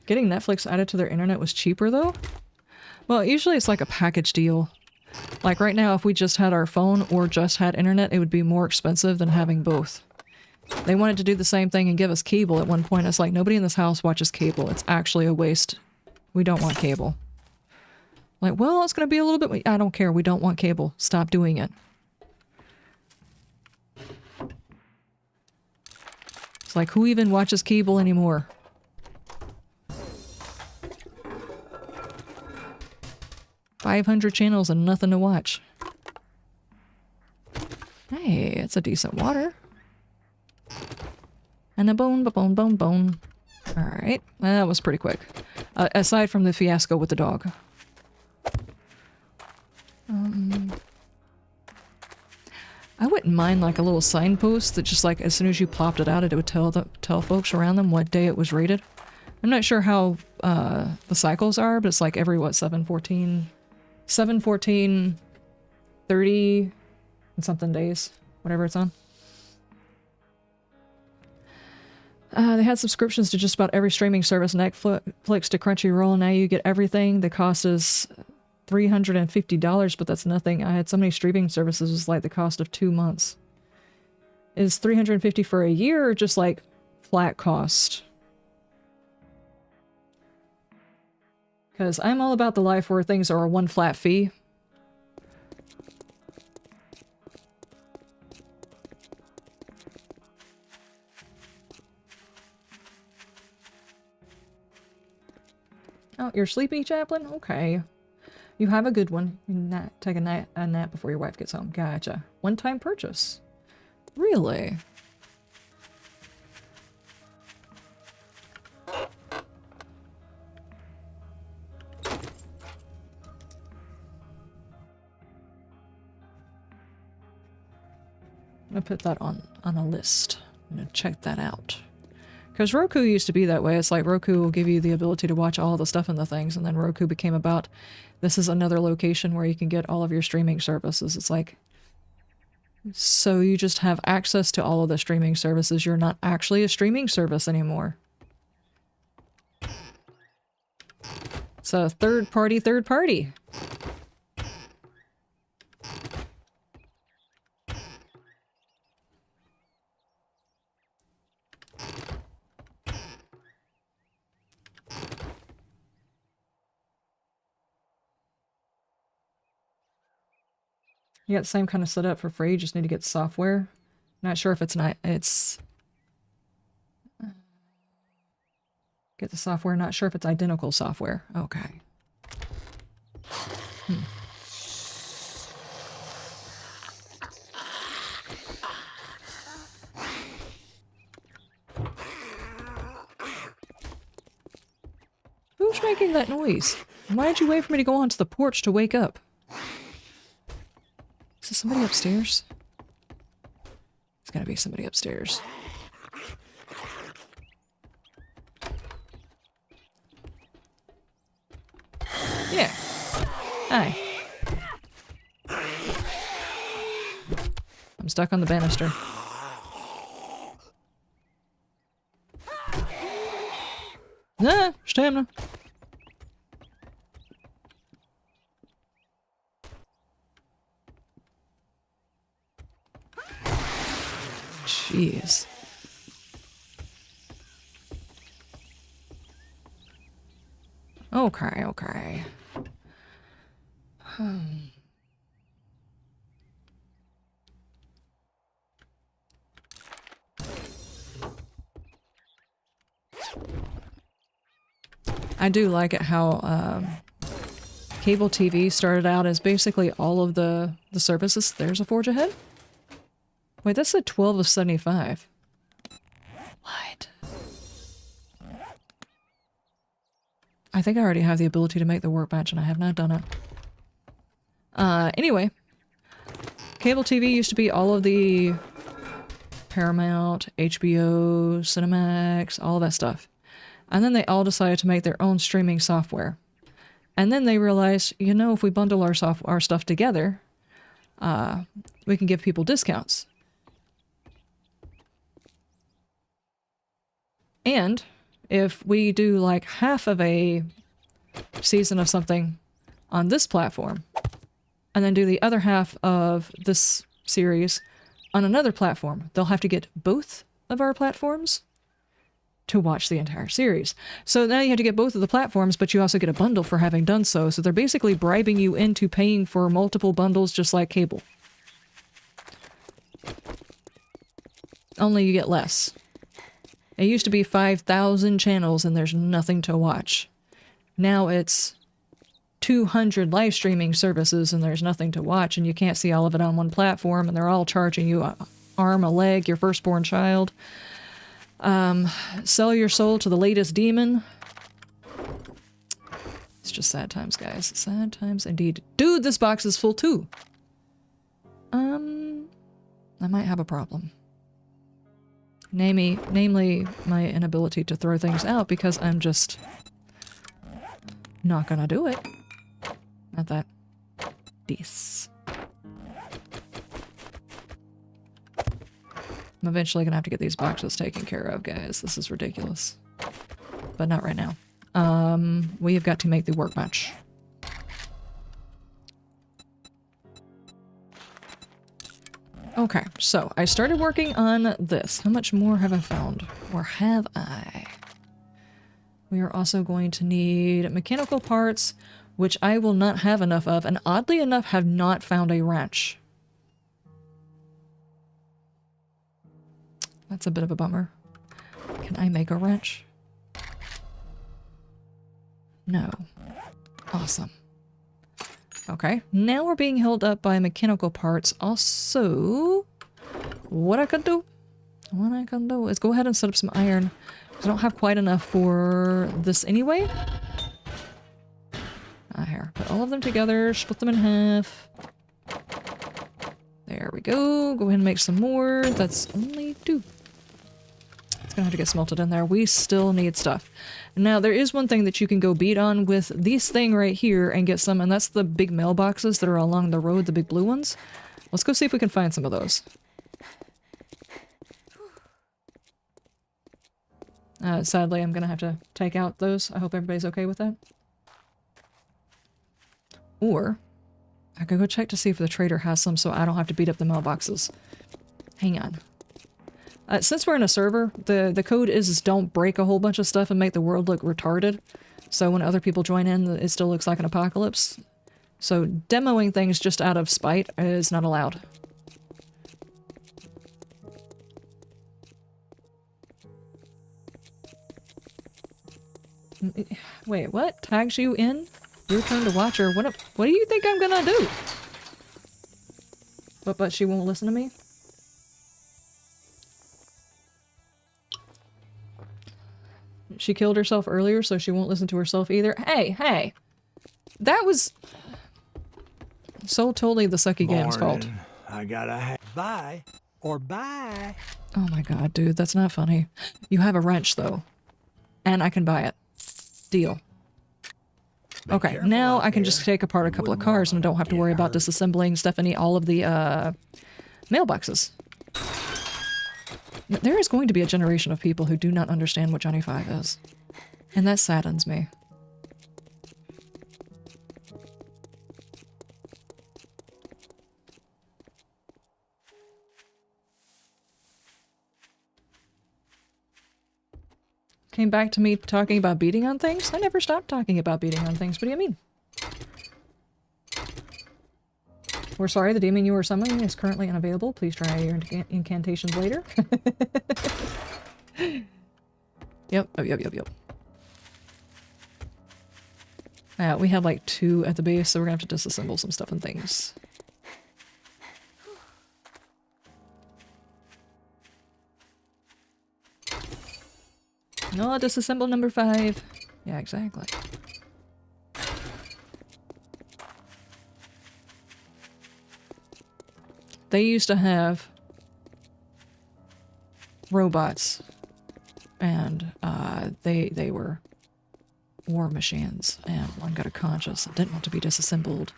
Getting Netflix added to their internet was cheaper, though? Well, usually it's like a package deal. Like right now, if we just had our phone or just had internet, it would be more expensive than having both. They wanted to do the same thing and give us cable at one point. It's like, nobody in this house watches cable. It's actually a waste. We don't want cable. Like, well, it's going to be a little bit... I don't care. We don't want cable. Stop doing it. It's like, who even watches cable anymore? $500 channels and nothing to watch. Hey, it's a decent water. And a bone, bone, bone, bone. Alright, that was pretty quick. Aside from the fiasco with the dog. I wouldn't mind like a little signpost that just like as soon as you plopped it out, it would tell folks around them what day it was rated. I'm not sure how the cycles are, but it's like every what, 7/14, 30 and something days, whatever it's on. They had subscriptions to just about every streaming service, Netflix to Crunchyroll. Now you get everything. The cost is $350, but that's nothing. I had so many streaming services, it was like the cost of 2 months. Is $350 for a year or just like flat cost? Because I'm all about the life where things are a one flat fee. Oh, you're sleepy, Chaplain? Okay. You have a good one. You take a nap before your wife gets home. Gotcha. One-time purchase. Really? I'm gonna put that on a list. I'm gonna check that out. Because Roku used to be that way. It's like Roku will give you the ability to watch all the stuff in the things, and then Roku became about, this is another location where you can get all of your streaming services. It's like, so you just have access to all of the streaming services. You're not actually a streaming service anymore. It's a third party. You got the same kind of setup for free, you just need to get software. Not sure if it's get the software, not sure if it's identical software. Okay. Who's making that noise? Why did you wait for me to go onto the porch to wake up? Is there somebody upstairs? There's gotta be somebody upstairs. Yeah. Hi. I'm stuck on the banister. Ah, stamina. Jeez. Okay. I do like it how cable TV started out as basically all of the services. There's a Forge Ahead. Wait, that's a 12 of 75. What? I think I already have the ability to make the workbench and I have not done it. Anyway. Cable TV used to be all of the Paramount, HBO, Cinemax, all of that stuff. And then they all decided to make their own streaming software. And then they realized, you know, if we bundle our stuff together, we can give people discounts. And if we do like half of a season of something on this platform, and then do the other half of this series on another platform, they'll have to get both of our platforms to watch the entire series. So now you have to get both of the platforms, but you also get a bundle for having done so. So they're basically bribing you into paying for multiple bundles just like cable. Only you get less. It used to be 5,000 channels and there's nothing to watch. Now it's 200 live streaming services and there's nothing to watch, and you can't see all of it on one platform, and they're all charging you an arm, a leg, your firstborn child. Sell your soul to the latest demon. It's just sad times, guys. Sad times indeed. Dude, this box is full too. I might have a problem. Namely, my inability to throw things out because I'm just not gonna do it. Not that. This. I'm eventually gonna have to get these boxes taken care of, guys. This is ridiculous. But not right now. We have got to make the workbench. Okay, so I started working on this. How much more have I found? Or have I? We are also going to need mechanical parts, which I will not have enough of, and oddly enough have not found a wrench. That's a bit of a bummer. Can I make a wrench? No. Awesome. Okay, now we're being held up by mechanical parts. Also, what I can do is go ahead and set up some iron. I don't have quite enough for this anyway. Here, put all of them together, split them in half. There we go. Go ahead and make some more. That's only 2. It's gonna have to get smelted in there. We still need stuff. Now, there is one thing that you can go beat on with this thing right here and get some, and that's the big mailboxes that are along the road, the big blue ones. Let's go see if we can find some of those. Sadly, I'm gonna have to take out those. I hope everybody's okay with that. Or, I could go check to see if the trader has some so I don't have to beat up the mailboxes. Hang on. Since we're in a server, the code is don't break a whole bunch of stuff and make the world look retarded. So when other people join in, it still looks like an apocalypse. So demoing things just out of spite is not allowed. Wait, what? Tags you in? Your turn to watch her. What do you think I'm gonna do? But she won't listen to me? She killed herself earlier, so she won't listen to herself either. Hey! That was so totally the sucky game's fault. I gotta bye or bye. Oh my god, dude, that's not funny. You have a wrench, though. And I can buy it. Deal. Okay, now I can just take apart a couple of cars and I don't have to worry about disassembling all of the mailboxes. There is going to be a generation of people who do not understand what Johnny 5 is. And that saddens me. Came back to me talking about beating on things? I never stopped talking about beating on things. What do you mean? We're sorry, the demon you are summoning is currently unavailable. Please try your incantations later. Yep. We had like 2 at the base, so we're gonna have to disassemble some stuff and things. No, disassemble number 5. Yeah, exactly. They used to have robots, and they were war machines, and one got a conscience and didn't want to be disassembled,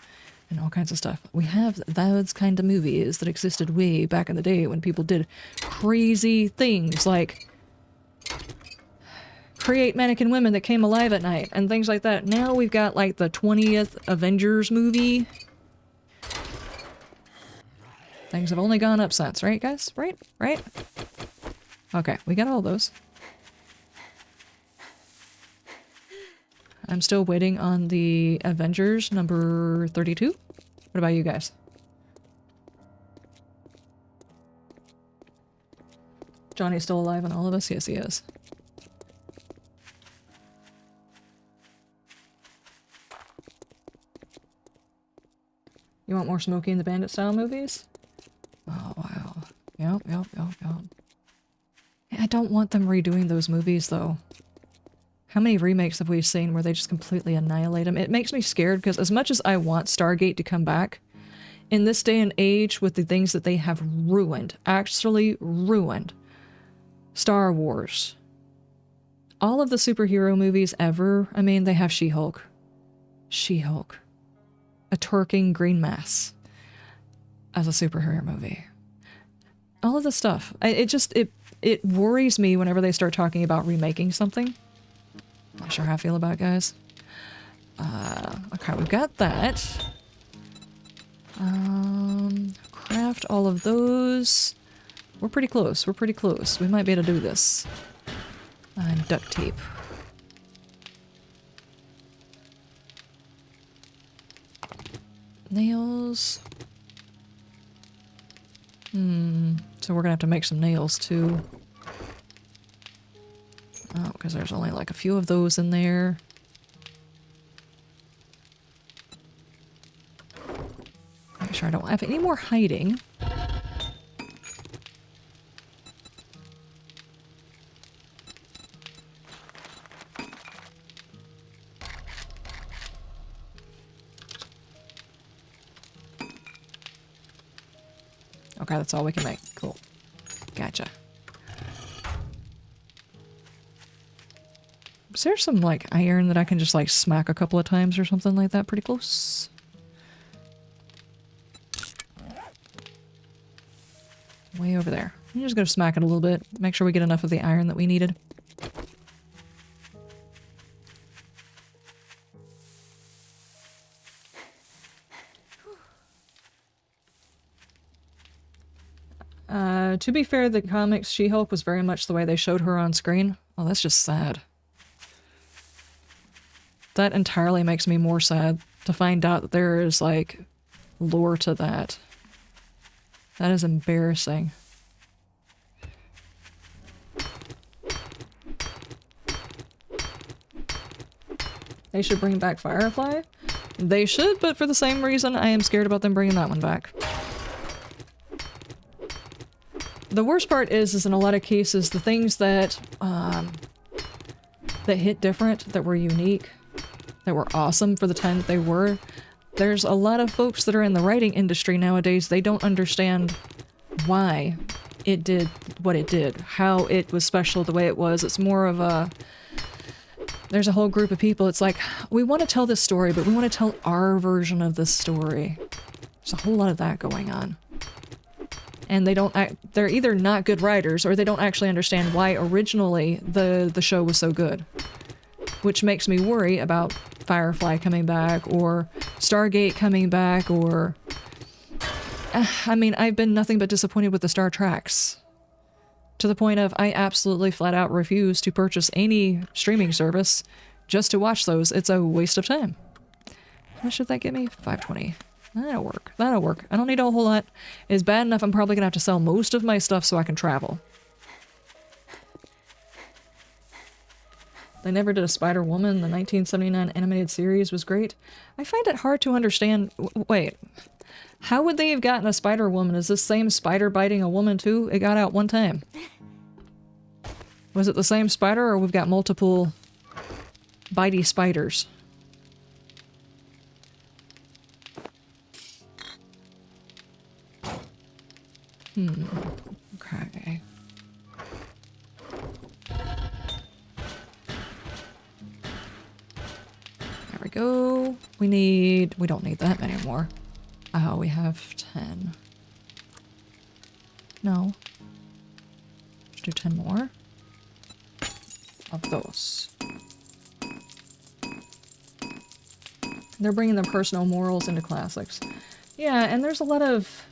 and all kinds of stuff. We have those kind of movies that existed way back in the day when people did crazy things like create mannequin women that came alive at night and things like that. Now we've got like the 20th Avengers movie. Things have only gone up since, right guys? Right? Okay, we got all those. I'm still waiting on the Avengers number 32. What about you guys? Johnny's still alive in all of us? Yes, he is. You want more Smokey and the Bandit style movies? Oh, wow. Yep. I don't want them redoing those movies, though. How many remakes have we seen where they just completely annihilate them? It makes me scared, because as much as I want Stargate to come back, in this day and age, with the things that they have ruined, actually ruined, Star Wars, all of the superhero movies ever, I mean, they have She-Hulk. A twerking green mass as a superhero movie. All of this stuff. It worries me whenever they start talking about remaking something. Not sure how I feel about it, guys. Okay, we've got that. Craft all of those. We're pretty close. We might be able to do this. Duct tape. Nails. So we're gonna have to make some nails too. Oh, because there's only like a few of those in there. sure I don't have any more hiding. Okay, that's all we can make. Cool. Gotcha. Is there some, like, iron that I can just, like, smack a couple of times or something like that? Pretty close. Way over there. I'm just gonna smack it a little bit. Make sure we get enough of the iron that we needed. To be fair, the comics She-Hulk was very much the way they showed her on screen. Oh, that's just sad. That entirely makes me more sad to find out that there is, like, lore to that. That is embarrassing. They should bring back Firefly? They should, but for the same reason, I am scared about them bringing that one back. The worst part is in a lot of cases, the things that that hit different, that were unique, that were awesome for the time that they were, there's a lot of folks that are in the writing industry nowadays, they don't understand why it did what it did, how it was special the way it was. It's more of a... There's a whole group of people, it's like, we want to tell this story, but we want to tell our version of this story. There's a whole lot of that going on. And they don't they're either not good writers or they don't actually understand why originally the show was so good. Which makes me worry about Firefly coming back or Stargate coming back or... I mean, I've been nothing but disappointed with the Star Treks. To the point of I absolutely flat out refuse to purchase any streaming service just to watch those. It's a waste of time. What should that get me? 520. That'll work. That'll work. I don't need a whole lot. It's bad enough I'm probably gonna have to sell most of my stuff so I can travel. They never did a Spider-Woman. The 1979 animated series was great. I find it hard to understand... Wait. How would they have gotten a Spider-Woman? Is this same spider biting a woman too? It got out one time. Was it the same spider or we've got multiple bitey spiders? Okay. There we go. We don't need that many more. Oh, we have 10. No. Let's do 10 more. Of those. They're bringing their personal morals into classics. Yeah, and there's a lot of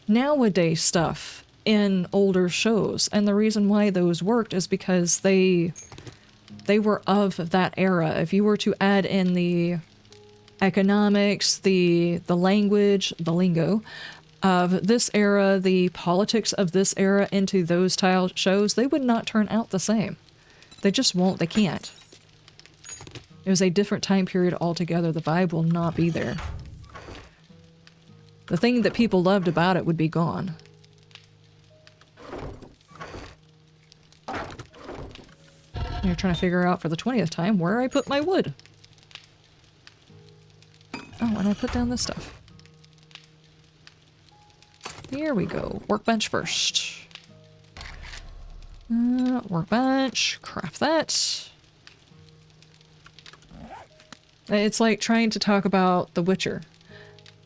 nowadays stuff in older shows, and the reason why those worked is because they were of that era. If you were to add in the economics, the language, the lingo of this era, the politics of this era into those style shows, they would not turn out the same. They just won't. They can't. It was a different time period altogether. The vibe will not be there. The thing that people loved about it would be gone. You're trying to figure out for the 20th time where I put my wood. Oh, and I put down this stuff. Here we go. Workbench first. Workbench. Craft that. It's like trying to talk about The Witcher.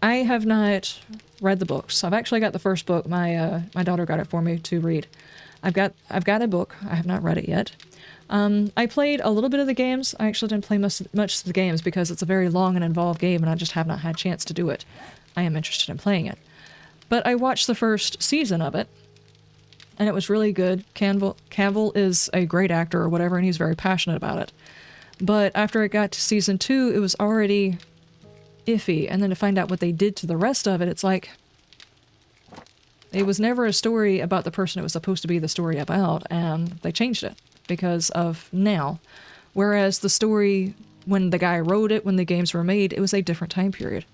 I have not read the books. I've actually got the first book. My daughter got it for me to read. I've got a book. I have not read it yet. I played a little bit of the games. I actually didn't play much of the games because it's a very long and involved game and I just have not had a chance to do it. I am interested in playing it. But I watched the first season of it and it was really good. Cavill is a great actor or whatever and he's very passionate about it. But after it got to season 2, it was already iffy. And then to find out what they did to the rest of it, it's like... It was never a story about the person it was supposed to be the story about, and they changed it because of now. Whereas the story, when the guy wrote it, when the games were made, it was a different time period.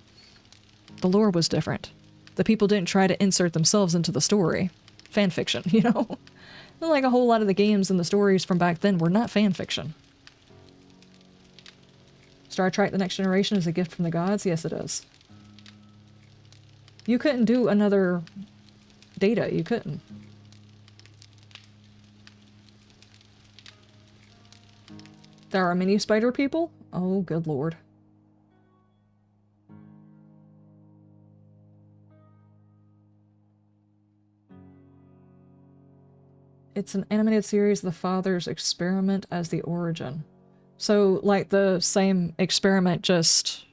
The lore was different. The people didn't try to insert themselves into the story. Fan fiction, you know? Like a whole lot of the games and the stories from back then were not fan fiction. Star Trek The Next Generation is a gift from the gods? Yes, it is. You couldn't do another Data. You couldn't. There are many spider people? Oh, good lord. It's an animated series, The Father's Experiment as the origin. So, like the same experiment, just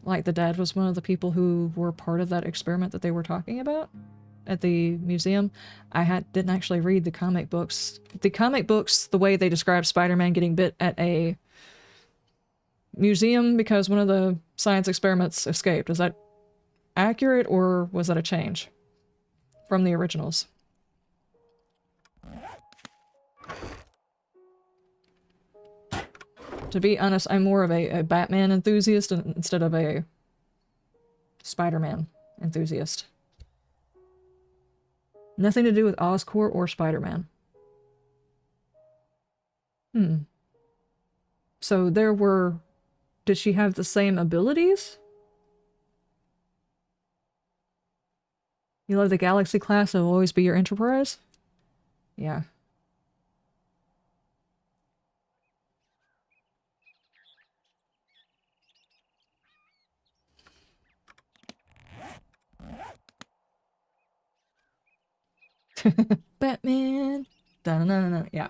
like the dad was one of the people who were part of that experiment that they were talking about at the museum. I didn't actually read the comic books. The comic books, the way they describe Spider-Man getting bit at a museum because one of the science experiments escaped. Is that accurate, or was that a change from the originals? To be honest, I'm more of a Batman enthusiast instead of a Spider-Man enthusiast. Nothing to do with Oscorp or Spider-Man. So there were... Did she have the same abilities? You love the Galaxy class, it'll always be your Enterprise? Yeah. Batman! Da-na-na-na-na. Yeah.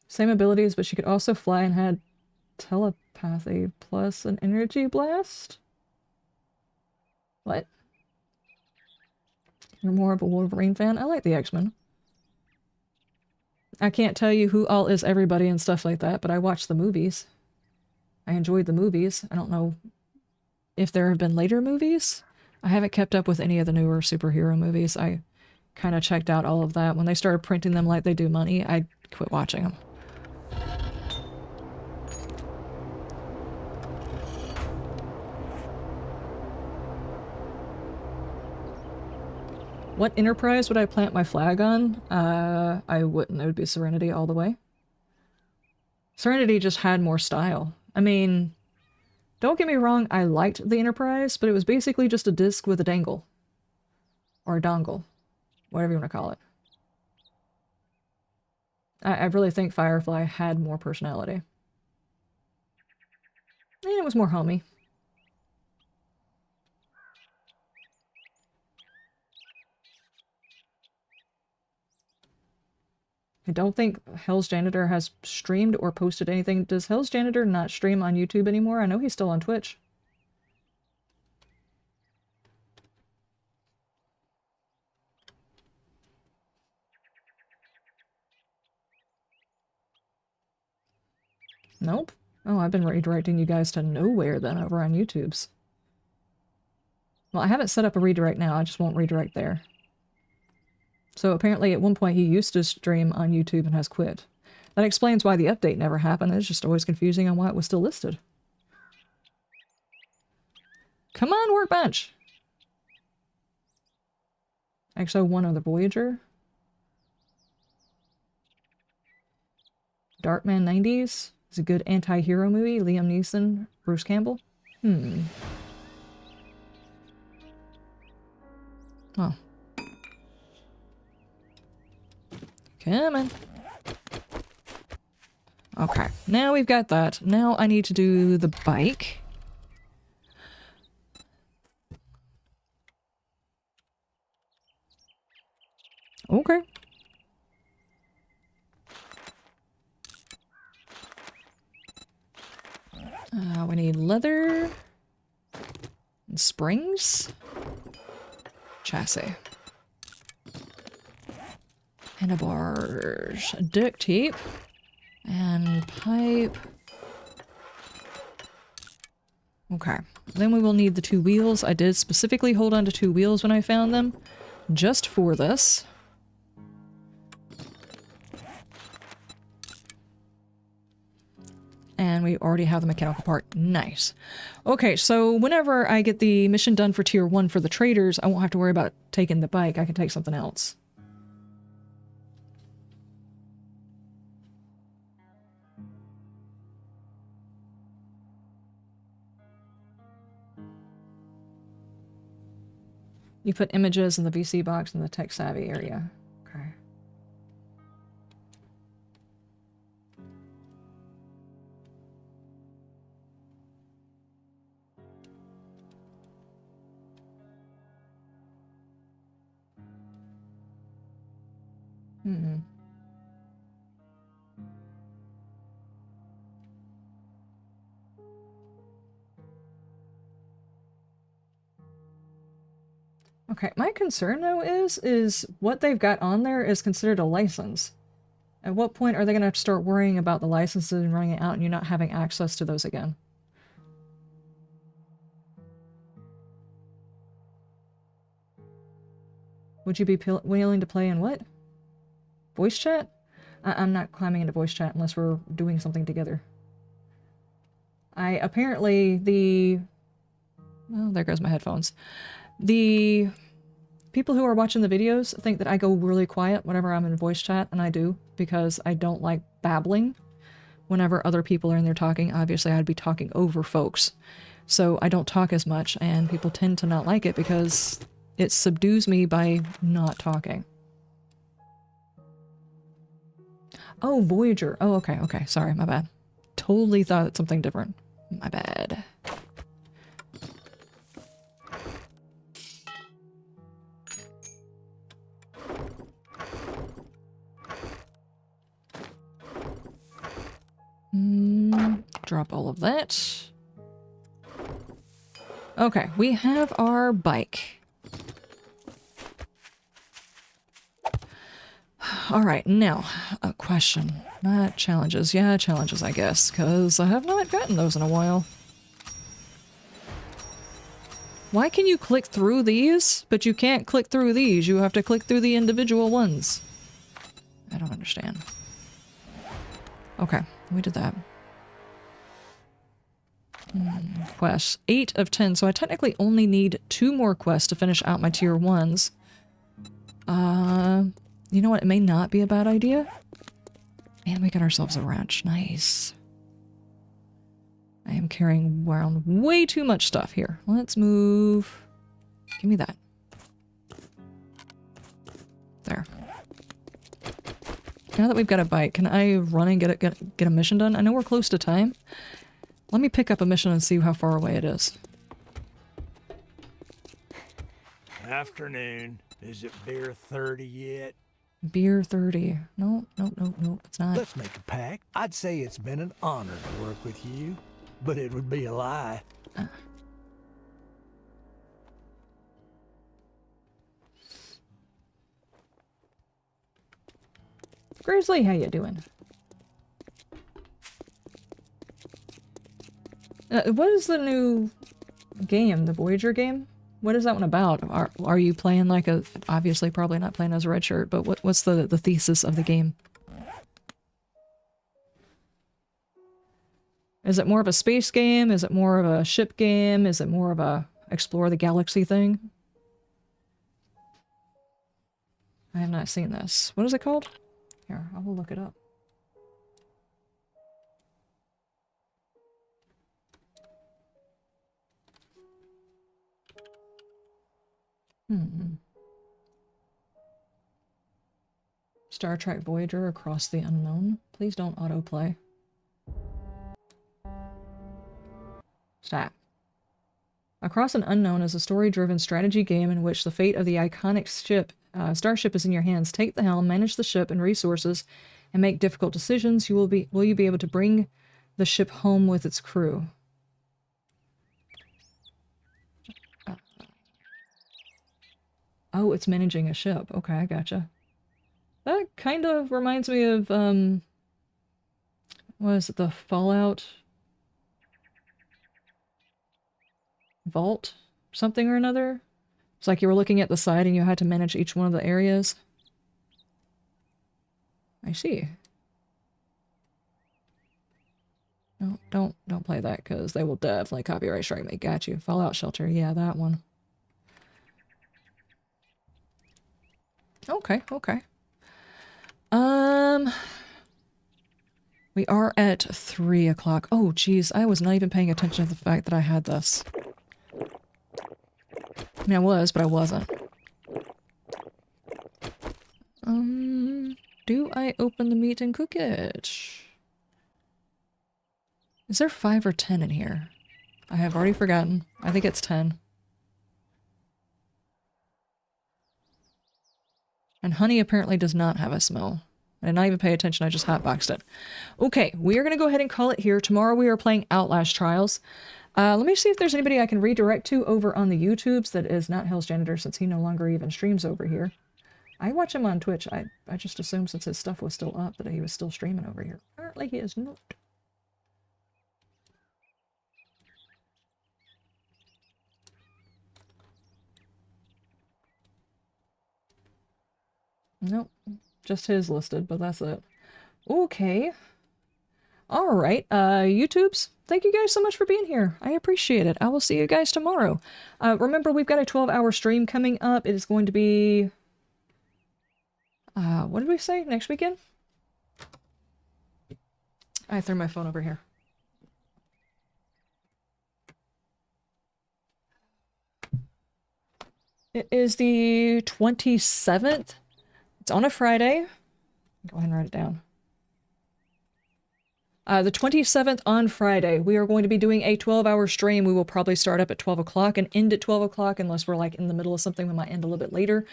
Same abilities, but she could also fly and had telepathy plus an energy blast? What? You're more of a Wolverine fan? I like the X-Men. I can't tell you who all is everybody and stuff like that, but I watched the movies. I enjoyed the movies. I don't know if there have been later movies. I haven't kept up with any of the newer superhero movies. I kind of checked out all of that. When they started printing them like they do money, I quit watching them. What Enterprise would I plant my flag on? I wouldn't. It would be Serenity all the way. Serenity just had more style. I mean, don't get me wrong, I liked the Enterprise, but it was basically just a disc with a dangle. Or a dongle. Whatever you want to call it. I really think Firefly had more personality. And it was more homey. I don't think Hell's Janitor has streamed or posted anything. Does Hell's Janitor not stream on YouTube anymore? I know he's still on Twitch. Nope. Oh, I've been redirecting you guys to nowhere then over on YouTube's. Well, I haven't set up a redirect now. I just won't redirect there. So apparently at one point he used to stream on YouTube and has quit. That explains why the update never happened. It's just always confusing on why it was still listed. Come on, Workbench! XO1 on the Voyager. Darkman 90s is a good anti-hero movie. Liam Neeson, Bruce Campbell. Oh. Come on. Okay, now we've got that. Now I need to do the bike. Okay. We need leather. And springs. Chassis. Handlebars, duct tape, and pipe. Okay, then we will need the 2 wheels. I did specifically hold on to 2 wheels when I found them, just for this. And we already have the mechanical part. Nice. Okay, so whenever I get the mission done for tier 1 for the traders, I won't have to worry about taking the bike. I can take something else. You put images in the VC box in the tech savvy area. Okay. Hmm. Okay, my concern though is what they've got on there is considered a license. At what point are they going to start worrying about the licenses and running it out and you not having access to those again? Would you be willing to play in what? Voice chat? I'm not climbing into voice chat unless we're doing something together. Well, there goes my headphones. The people who are watching the videos think that I go really quiet whenever I'm in voice chat, and I do, because I don't like babbling whenever other people are in there talking. Obviously, I'd be talking over folks. So I don't talk as much, and people tend to not like it because it subdues me by not talking. Oh, Voyager. Oh, okay, okay. Sorry, my bad. Totally thought it's something different. My bad. Drop all of that. Okay, we have our bike. Alright, now, a question. Not challenges. Yeah, challenges, I guess, because I have not gotten those in a while. Why can you click through these, but you can't click through these? You have to click through the individual ones. I don't understand. Okay, we did that. Quests. 8 of 10, so I technically only need 2 more quests to finish out my tier 1s. You know what? It may not be a bad idea. And we got ourselves a wrench. Nice. I am carrying around way too much stuff here. Let's move. Give me that. There. Now that we've got a bike, can I run and get a mission done? I know we're close to time. Let me pick up a mission and see how far away it is. Afternoon. Is it beer 30 yet? Beer 30. No, it's not. Let's make a pact. I'd say it's been an honor to work with you, but it would be a lie. Grizzly, how you doing? What is the new game? The Voyager game? What is that one about? Are you playing like a... Obviously probably not playing as a red shirt, but what's the thesis of the game? Is it more of a space game? Is it more of a ship game? Is it more of a explore the galaxy thing? I have not seen this. What is it called? Here, I will look it up. Star Trek Voyager Across the Unknown. Please don't autoplay. Stop. Across an Unknown is a story-driven strategy game in which the fate of the iconic starship is in your hands. Take the helm, manage the ship and resources, and make difficult decisions. Will you be able to bring the ship home with its crew? Oh, it's managing a ship. Okay, I gotcha. That kind of reminds me of, what is it, the Fallout Vault? Something or another? It's like you were looking at the side and you had to manage each one of the areas. I see. No, don't play that because they will definitely copyright strike me. Got you. Fallout Shelter. Yeah, that one. Okay, okay. We are at 3 o'clock. Oh, geez, I was not even paying attention to the fact that I had this. I mean, I was, but I wasn't. Do I open the meat and cook it? Is there 5 or 10 in here? I have already forgotten. I think it's 10. And honey apparently does not have a smell. I did not even pay attention, I just hotboxed it. Okay, we are going to go ahead and call it here. Tomorrow we are playing Outlast Trials. Let me see if there's anybody I can redirect to over on the YouTubes that is not Hell's Janitor, since he no longer even streams over here. I watch him on Twitch. I just assumed since his stuff was still up that he was still streaming over here. Apparently he is not. Nope. Just his listed, but that's it. Okay. Alright, YouTubes, thank you guys so much for being here. I appreciate it. I will see you guys tomorrow. Remember, we've got a 12-hour stream coming up. It is going to be... what did we say? Next weekend? I threw my phone over here. It is the 27th. It's on a Friday. Go ahead and write it down. The 27th on Friday, we are going to be doing a 12-hour stream. We will probably start up at 12 o'clock and end at 12 o'clock unless we're like in the middle of something. We might end a little bit later.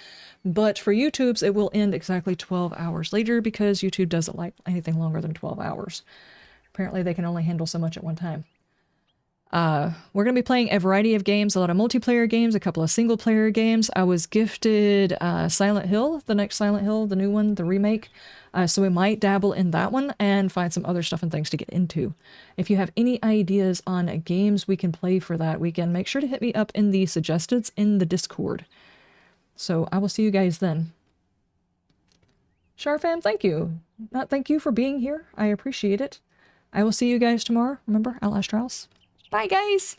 But for YouTube's, it will end exactly 12 hours later because YouTube doesn't like anything longer than 12 hours. Apparently they can only handle so much at one time. We're going to be playing a variety of games, a lot of multiplayer games, a couple of single-player games. I was gifted Silent Hill, the next Silent Hill, the new one, the remake. So we might dabble in that one and find some other stuff and things to get into. If you have any ideas on games we can play for that weekend, make sure to hit me up in the suggestions in the Discord. So I will see you guys then. Sharfam, thank you. Thank you for being here. I appreciate it. I will see you guys tomorrow. Remember, Outlast Trials. Bye, guys!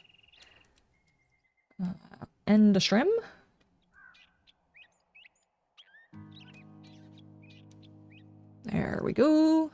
End the stream. There we go.